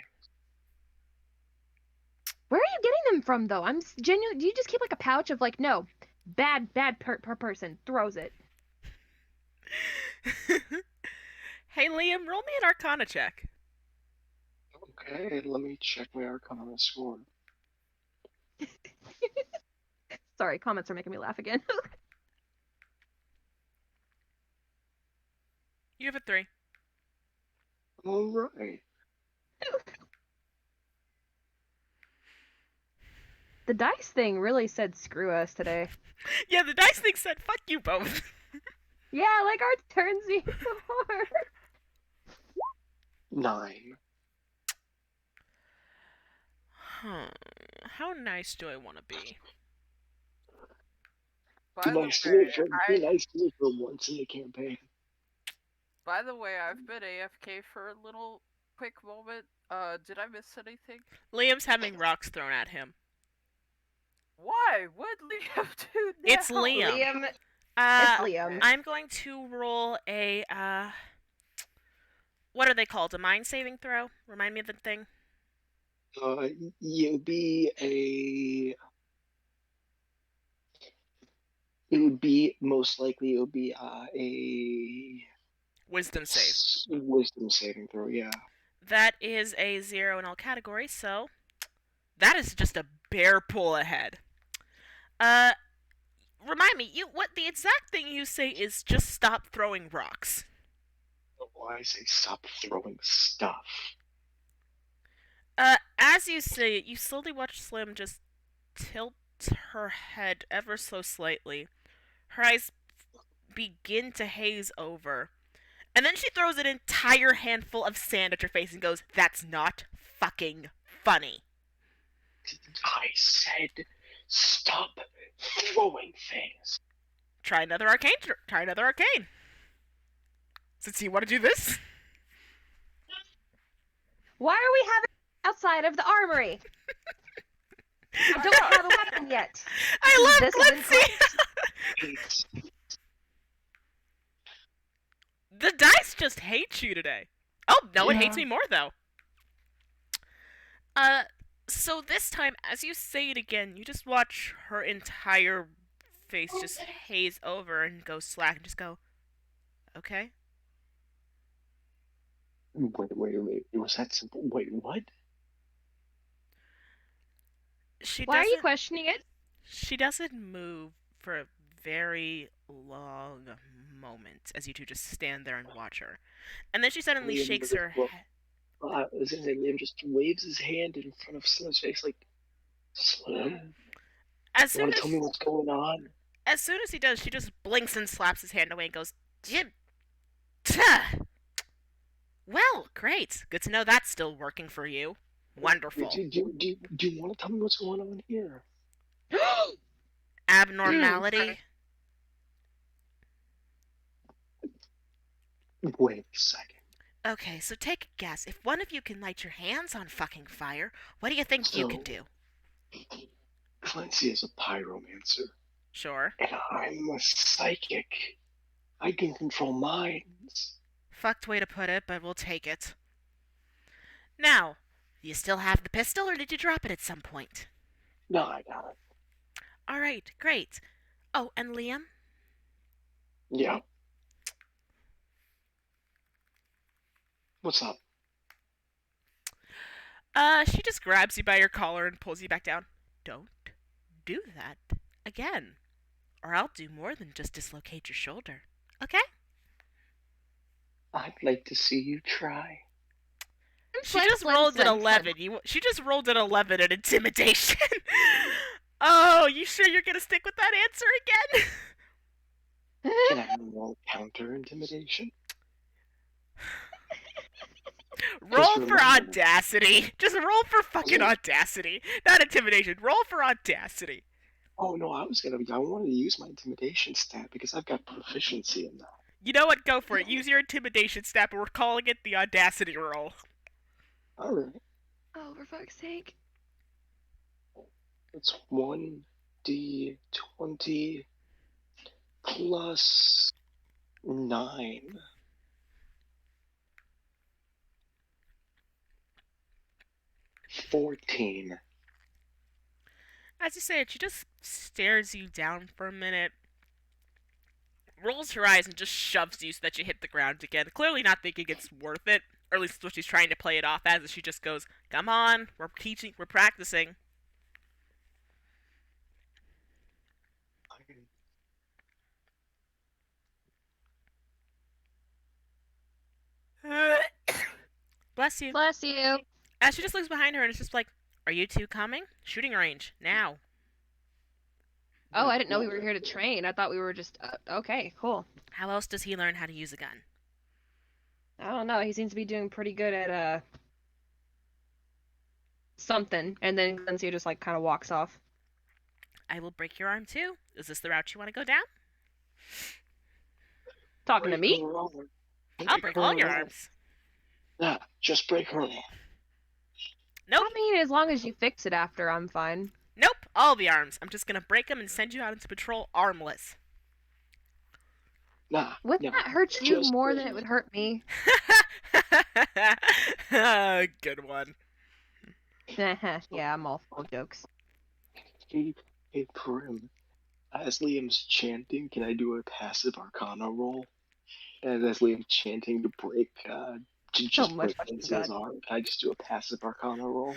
Where are you getting them from, though? I'm genuine. Do you just keep like a pouch of like, no, bad per person throws it? Hey, Liam, roll me an Arcana check. Okay, let me check my Arcana score. Sorry, comments are making me laugh again. You have a 3. All right. The dice thing really said screw us today. Yeah, the dice thing said fuck you both. Yeah, like our turns being so hard. 9. How nice do I want to be? By Be the nice to way, me for once in the campaign. I've been AFK for a little quick moment. Did I miss anything? Liam's having rocks thrown at him. Why? What did Liam do now? It's Liam. Liam. Uh, It's Liam. I'm going to roll a what are they called? A mind saving throw? Remind me of the thing. It would be a. It would be most likely. It would be a Wisdom save. wisdom saving throw. Yeah. That is a 0 in all categories, so that is just a bare pull ahead. Remind me, what the exact thing you say is just stop throwing rocks. Why I say stop throwing stuff. As you say it, you slowly watch Slim just tilt her head ever so slightly. Her eyes begin to haze over. And then she throws an entire handful of sand at your face and goes, "That's not fucking funny." I said stop throwing things. Try another arcane. Try another arcane. Since you want to do this. Why are we having outside of the armory? I don't have a weapon yet. I love This isn't Glitzy. The dice just hate you today. Oh, no, it hates me more, though. So this time, as you say it again, you just watch her entire face just haze over and go slack and just go, okay? Wait. It was that simple. Wait, what? Why are you questioning it? She doesn't move for a very long moment as you two just stand there and watch her. And then she suddenly Liam shakes doesn't her look. head. I was gonna say Liam just waves his hand in front of Slim's face like, Slim, As you soon want to as, tell me what's going on? as soon as he does, she just blinks and slaps his hand away and goes, "Jim, tuh. Well, great. Good to know that's still working for you. Wonderful. Do you want to tell me what's going on here? Abnormality." Wait a second. Okay, so take a guess. If one of you can light your hands on fucking fire, what do you think you can do? Clancy is a pyromancer. Sure. And I'm a psychic. I can control minds. Fucked way to put it, but we'll take it. Now, do you still have the pistol, or did you drop it at some point? No, I got it. Alright, great. Oh, and Liam? Yeah. What's up? She just grabs you by your collar and pulls you back down. Don't do that again, or I'll do more than just dislocate your shoulder. Okay? I'd like to see you try. She just rolled an 11. She just rolled an 11 at intimidation. Oh, you sure you're gonna stick with that answer again? Can I roll counter intimidation? Roll for audacity. Just roll for fucking audacity. Not intimidation. Roll for audacity. Oh no, I wanted to use my intimidation stat because I've got proficiency in that. You know what? Go for it. Use your intimidation stat, but we're calling it the audacity roll. Alright. Oh, for fuck's sake. It's 1d20 plus 9. $14. As you say it, she just stares you down for a minute, rolls her eyes, and just shoves you so that you hit the ground again. Clearly not thinking it's worth it, or at least that's what she's trying to play it off as. She just goes, "Come on, we're practicing." Bless you. Bless you. As she just looks behind her and it's just like, are you two coming? Shooting range, now. Oh, I didn't know we were here to train. I thought we were just okay, cool. How else does he learn how to use a gun? I don't know. He seems to be doing pretty good at something, and then Glencia just like kind of walks off. I will break your arm too. Is this the route you want to go down? Talking to me? I'll break all your arms. Nah, just break her arm. Nope. I mean, as long as you fix it after, I'm fine. Nope, all the arms. I'm just gonna break them and send you out into patrol armless. Nah. Wouldn't that hurt you more than it would hurt me? Good one. Yeah, I'm all full of jokes. Hey, Prim. As Liam's chanting, can I do a passive arcana roll? And as Liam's chanting to break, break Lindsay's arm, can I just do a passive arcana roll?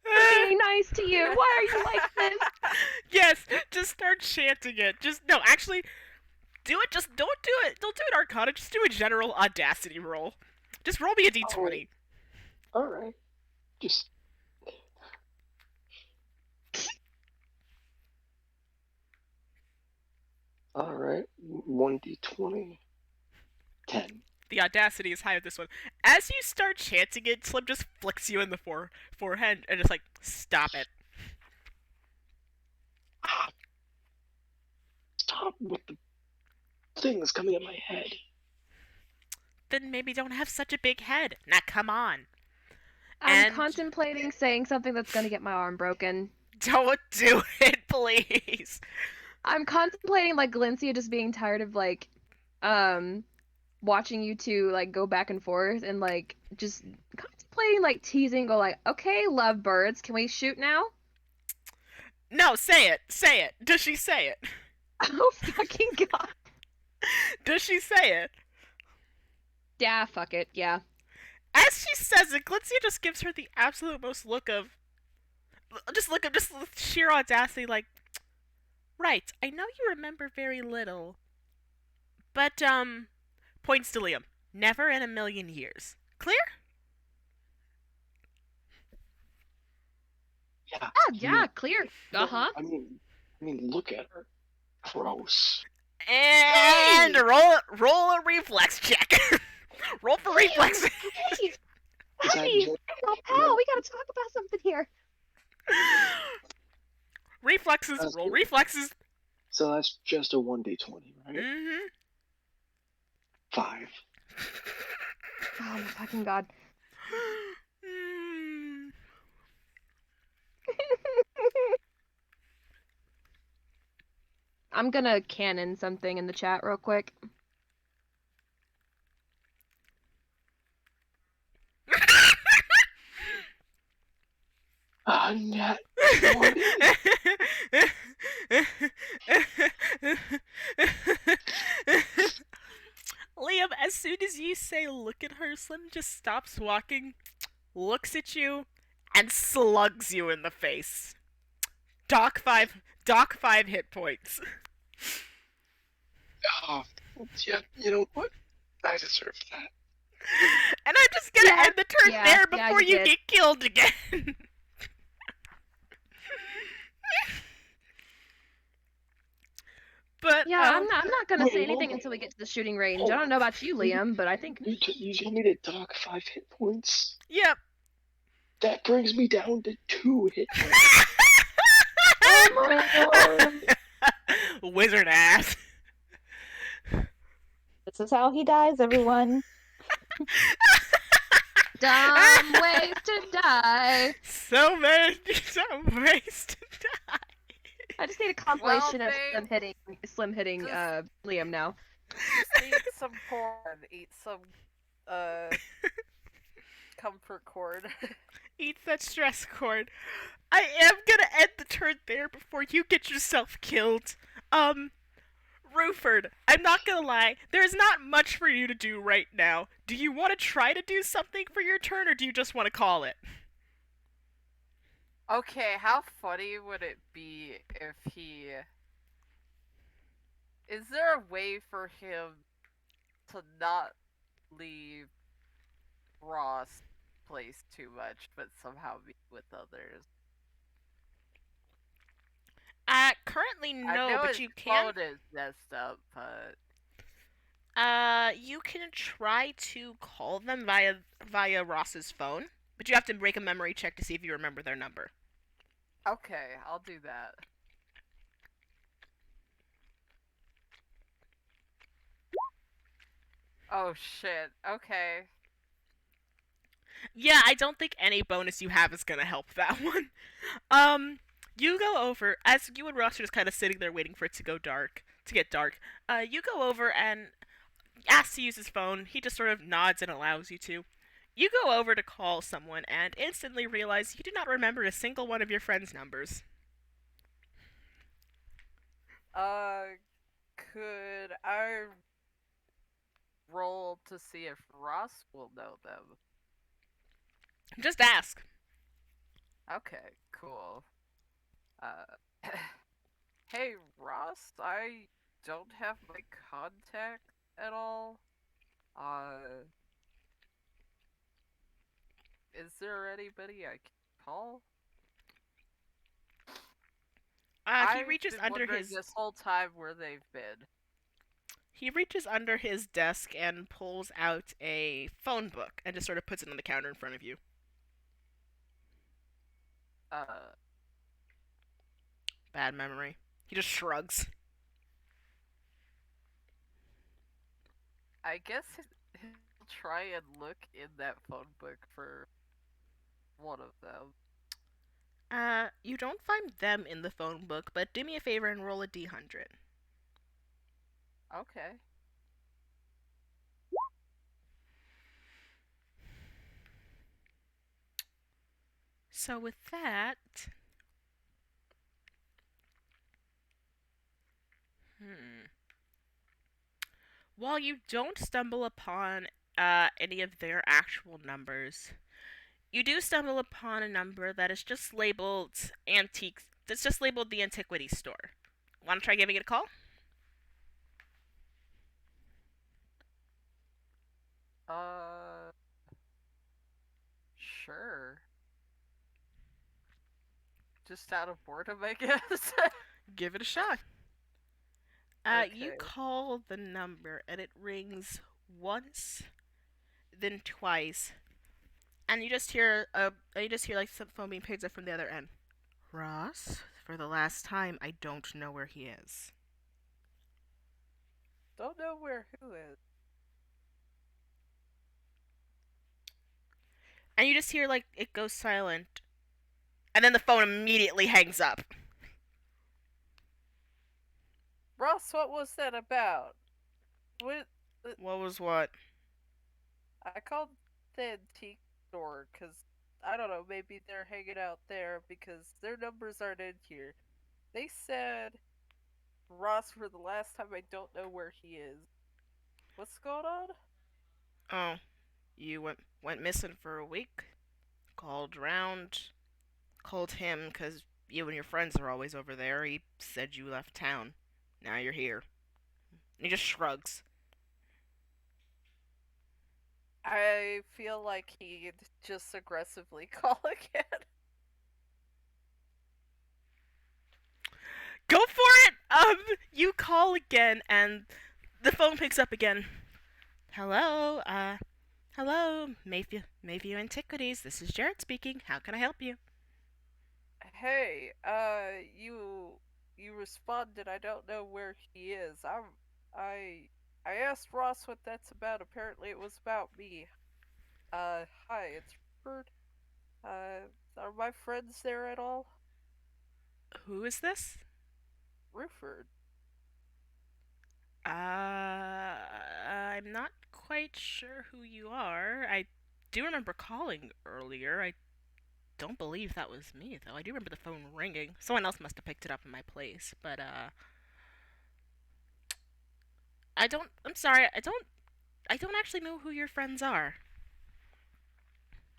Being nice to you. Why are you like this? Yes, just start chanting it. No, actually, do it. Just don't do it. Don't do it arcana. Just do a general audacity roll. Just roll me a d20. Alright. Just... Alright. 1d20. 10. The audacity is high with this one. As you start chanting it, Slim just flicks you in the forehead and just like, stop it. Stop with the things coming in my head. Then maybe don't have such a big head. Now come on. I'm contemplating saying something that's gonna get my arm broken. Don't do it, please. I'm contemplating like Galencia just being tired of like, watching you two like go back and forth and like just contemplating like teasing, go like, okay, lovebirds, can we shoot now? No, say it. Say it. Does she say it? Oh fucking god. Does she say it? Yeah, fuck it, yeah. As she says it, Glitzy just gives her the absolute most look of just sheer audacity, like, right, I know you remember very little. But, points to Liam. Never in a million years. Clear? Yeah. Yeah, clear. Uh-huh. I mean, look at her. Gross. And Hey! roll a reflex check. Roll for reflex. Hey! Hey! Pal, we gotta talk about something here. Reflexes. Roll reflexes. So that's just a 1d20, right? Mm-hmm. 5. Oh my fucking god. I'm gonna cannon something in the chat real quick. Nat 20. Liam, as soon as you say look at her, Slim just stops walking, looks at you, and slugs you in the face. Doc 5 hit points. Oh, yeah, you know what? I deserve that. And I'm just gonna end the turn there before you did. get killed again. But yeah, I'm not gonna say anything until we get to the shooting range. I don't know about you, Liam, but I think You told me to dock 5 hit points. Yep. That brings me down to 2 hit points. Oh my god. Wizard ass. This is how he dies, everyone. dumb ways to die. So many ways to die. I just need a compilation of Slim hitting Liam now. Just eat some corn. Eat some comfort corn. Eat that stress corn. I am gonna end the turn there before you get yourself killed. Ruford, I'm not gonna lie, there's not much for you to do right now. Do you want to try to do something for your turn, or do you just want to call it? Okay, how funny would it be if he... Is there a way for him to not leave Ross place too much, but somehow meet with others. Currently I no, know but his you can. phone is messed up, but You can try to call them via Ross's phone, but you have to make a memory check to see if you remember their number. okay, I'll do that. Oh shit. Okay. Yeah, I don't think any bonus you have is gonna help that one. You go over as you and Ross are just kind of sitting there waiting for it to get dark. You go over and asks to use his phone. He just sort of nods and allows you to. You go over to call someone and instantly realize you do not remember a single one of your friends' numbers. Uh, could I roll to see if Ross will know them? Just ask. Okay, cool. Uh, hey Ross, I don't have my contact at all. Uh, is there anybody I can call? He I've reaches been under wondering his this whole time where they've been. he reaches under his desk and pulls out a phone book and just sort of puts it on the counter in front of you. Uh, Bad memory. He just shrugs. I guess he'll try and look in that phone book for one of them. You don't find them in the phone book, but do me a favor and roll a d100. Okay. So with that, while you don't stumble upon any of their actual numbers, you do stumble upon a number that is just labeled antiques. That's just labeled the antiquity store. Want to try giving it a call? Uh, sure. Just out of boredom, I guess. Give it a shot. You Okay. call the number and it rings once, then twice, and you just hear like some phone being picked up from the other end. Ross, for the last time, I don't know where he is. Don't know where who is. And you just hear like it goes silent, and then the phone immediately hangs up. Ross, what was that about? What? What was what? I called the antique store because I don't know. Maybe they're hanging out there because their numbers aren't in here. They said Ross for the last time. I don't know where he is. What's going on? Oh, you went missing for a week. Called around, called him because you and your friends are always over there. He said you left town. Now you're here. And he just shrugs. I feel like he'd just aggressively call again. Go for it! You call again, and the phone picks up again. Hello, hello, Mayview Antiquities. This is Jared speaking. How can I help you? Hey, you responded. I don't know where he is. I, I asked Ross what that's about. Apparently, it was about me. Hi, it's Rupert. Are my friends there at all? Who is this? Ruford. I'm not quite sure who you are. I do remember calling earlier. I don't believe that was me, though. I do remember the phone ringing. Someone else must have picked it up in my place, but, I'm sorry, I don't actually know who your friends are.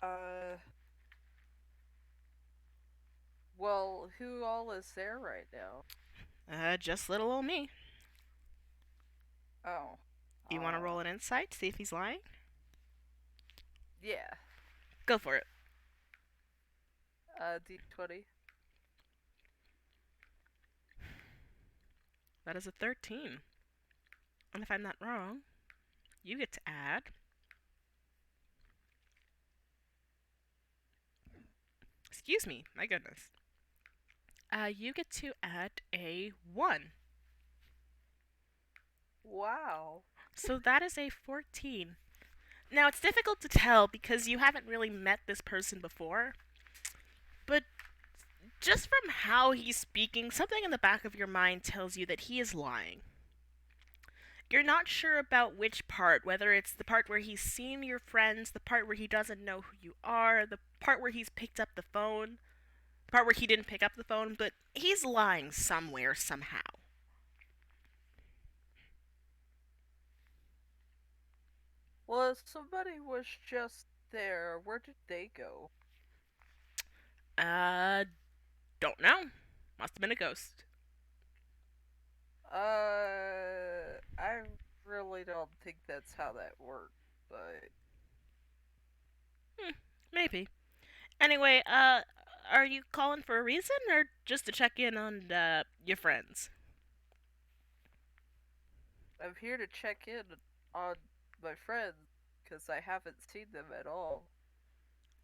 Uh, well, who all is there right now? Just little old me. Oh. You want to roll an insight, see if he's lying? Yeah. Go for it. D20. That is a 13. And if I'm not wrong, you get to add... Excuse me, my goodness. You get to add a 1. Wow. So that is a 14. Now, it's difficult to tell because you haven't really met this person before. But just from how he's speaking, something in the back of your mind tells you that he is lying. You're not sure about which part, whether it's the part where he's seen your friends, the part where he doesn't know who you are, the part where he's picked up the phone, the part where he didn't pick up the phone, but he's lying somewhere, somehow. Well, somebody was just there. Where did they go? Don't know. Must have been a ghost. I really don't think that's how that works, but... Maybe. Anyway, are you calling for a reason, or just to check in on, your friends? I'm here to check in on my friends, because I haven't seen them at all.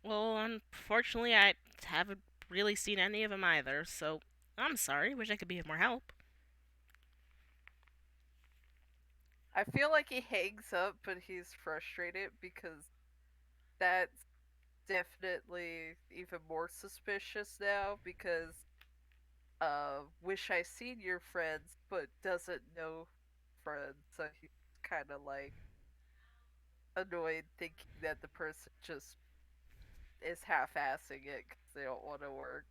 Well, unfortunately, I haven't really seen any of them either, so I'm sorry. Wish I could be of more help. I feel like he hangs up, but he's frustrated because that's definitely even more suspicious now because wish I seen your friends but doesn't know friends, so he's kind of like annoyed thinking that the person just is half-assing it because they don't want to work.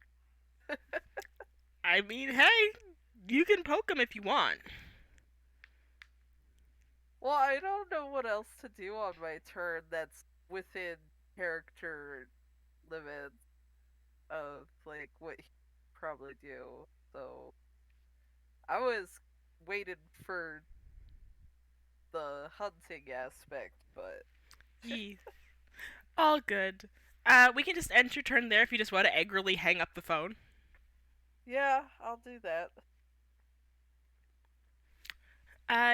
I mean, hey, you can poke him if you want. Well, I don't know what else to do on my turn that's within character limits of like what he probably do. So I was waiting for the hunting aspect, but Ye. All good. We can just end your turn there if you just want to angrily hang up the phone. yeah, I'll do that.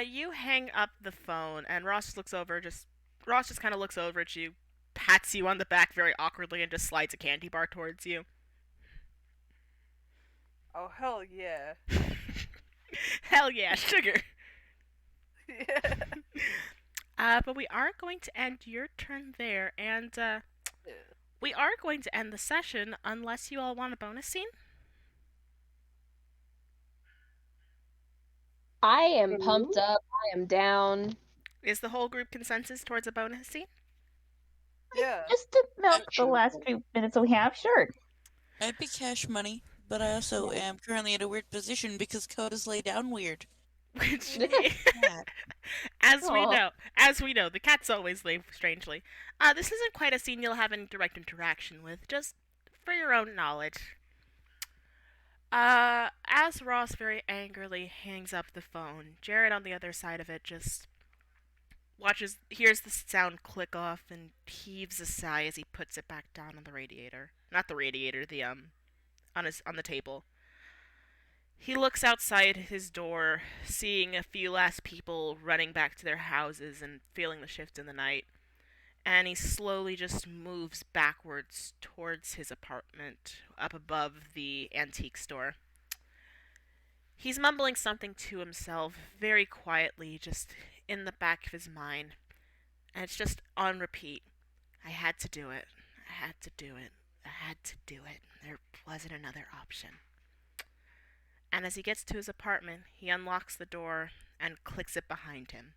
You hang up the phone, and Ross just kind of looks over at you, pats you on the back very awkwardly, and just slides a candy bar towards you. Oh, hell yeah. Hell yeah, sugar. Yeah. But we are going to end your turn there, and we are going to end the session unless you all want a bonus scene. I am pumped up. I am down. Is the whole group consensus towards a bonus scene? Yeah. Just to milk the Sure. last few minutes we have, sure. I'd be cash money, but I also am currently in a weird position because Coda's laid down weird. Which, Yeah. as Aw. we know, the cats always leave strangely. This isn't quite a scene you'll have any direct interaction with, just for your own knowledge. As Ross very angrily hangs up the phone, Jared on the other side of it just hears the sound click off and heaves a sigh as he puts it back down on the radiator. Not the radiator, on the table. He looks outside his door, seeing a few last people running back to their houses and feeling the shift in the night. And he slowly just moves backwards towards his apartment up above the antique store. He's mumbling something to himself very quietly, just in the back of his mind. And it's just on repeat. I had to do it. I had to do it. I had to do it. There wasn't another option. And as he gets to his apartment, he unlocks the door and clicks it behind him.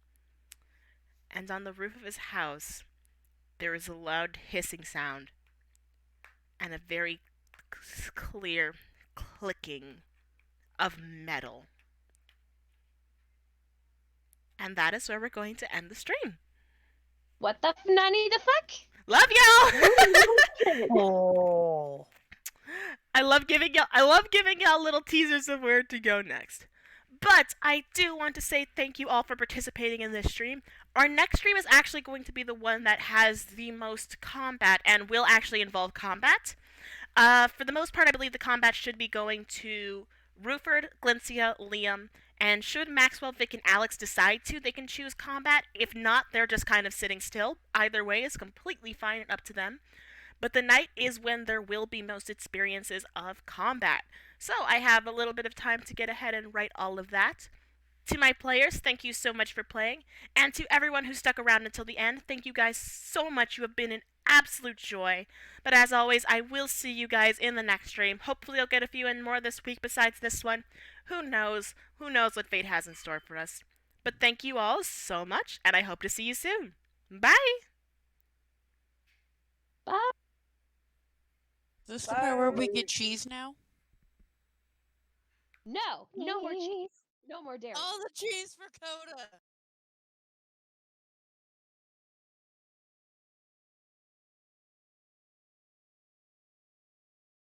And on the roof of his house, there is a loud hissing sound and a very clear clicking of metal. And that is where we're going to end the stream. What the nanny the fuck? Love y'all! Oh. I love giving y'all little teasers of where to go next. But I do want to say thank you all for participating in this stream. Our next stream is actually going to be the one that has the most combat and will actually involve combat. For the most part, I believe the combat should be going to Ruford, Glencia, Liam, and should Maxwell, Vic, and Alex decide to, they can choose combat. If not, they're just kind of sitting still. Either way is completely fine and up to them. But the night is when there will be most experiences of combat. So I have a little bit of time to get ahead and write all of that. To my players, thank you so much for playing. And to everyone who stuck around until the end, thank you guys so much. You have been an absolute joy. But as always, I will see you guys in the next stream. Hopefully I'll get a few in more this week besides this one. Who knows? Who knows what fate has in store for us. But thank you all so much, and I hope to see you soon. Bye! Bye. Is this the part where we get cheese now? No, no more cheese. Cheese. No more dairy. All the cheese for Coda!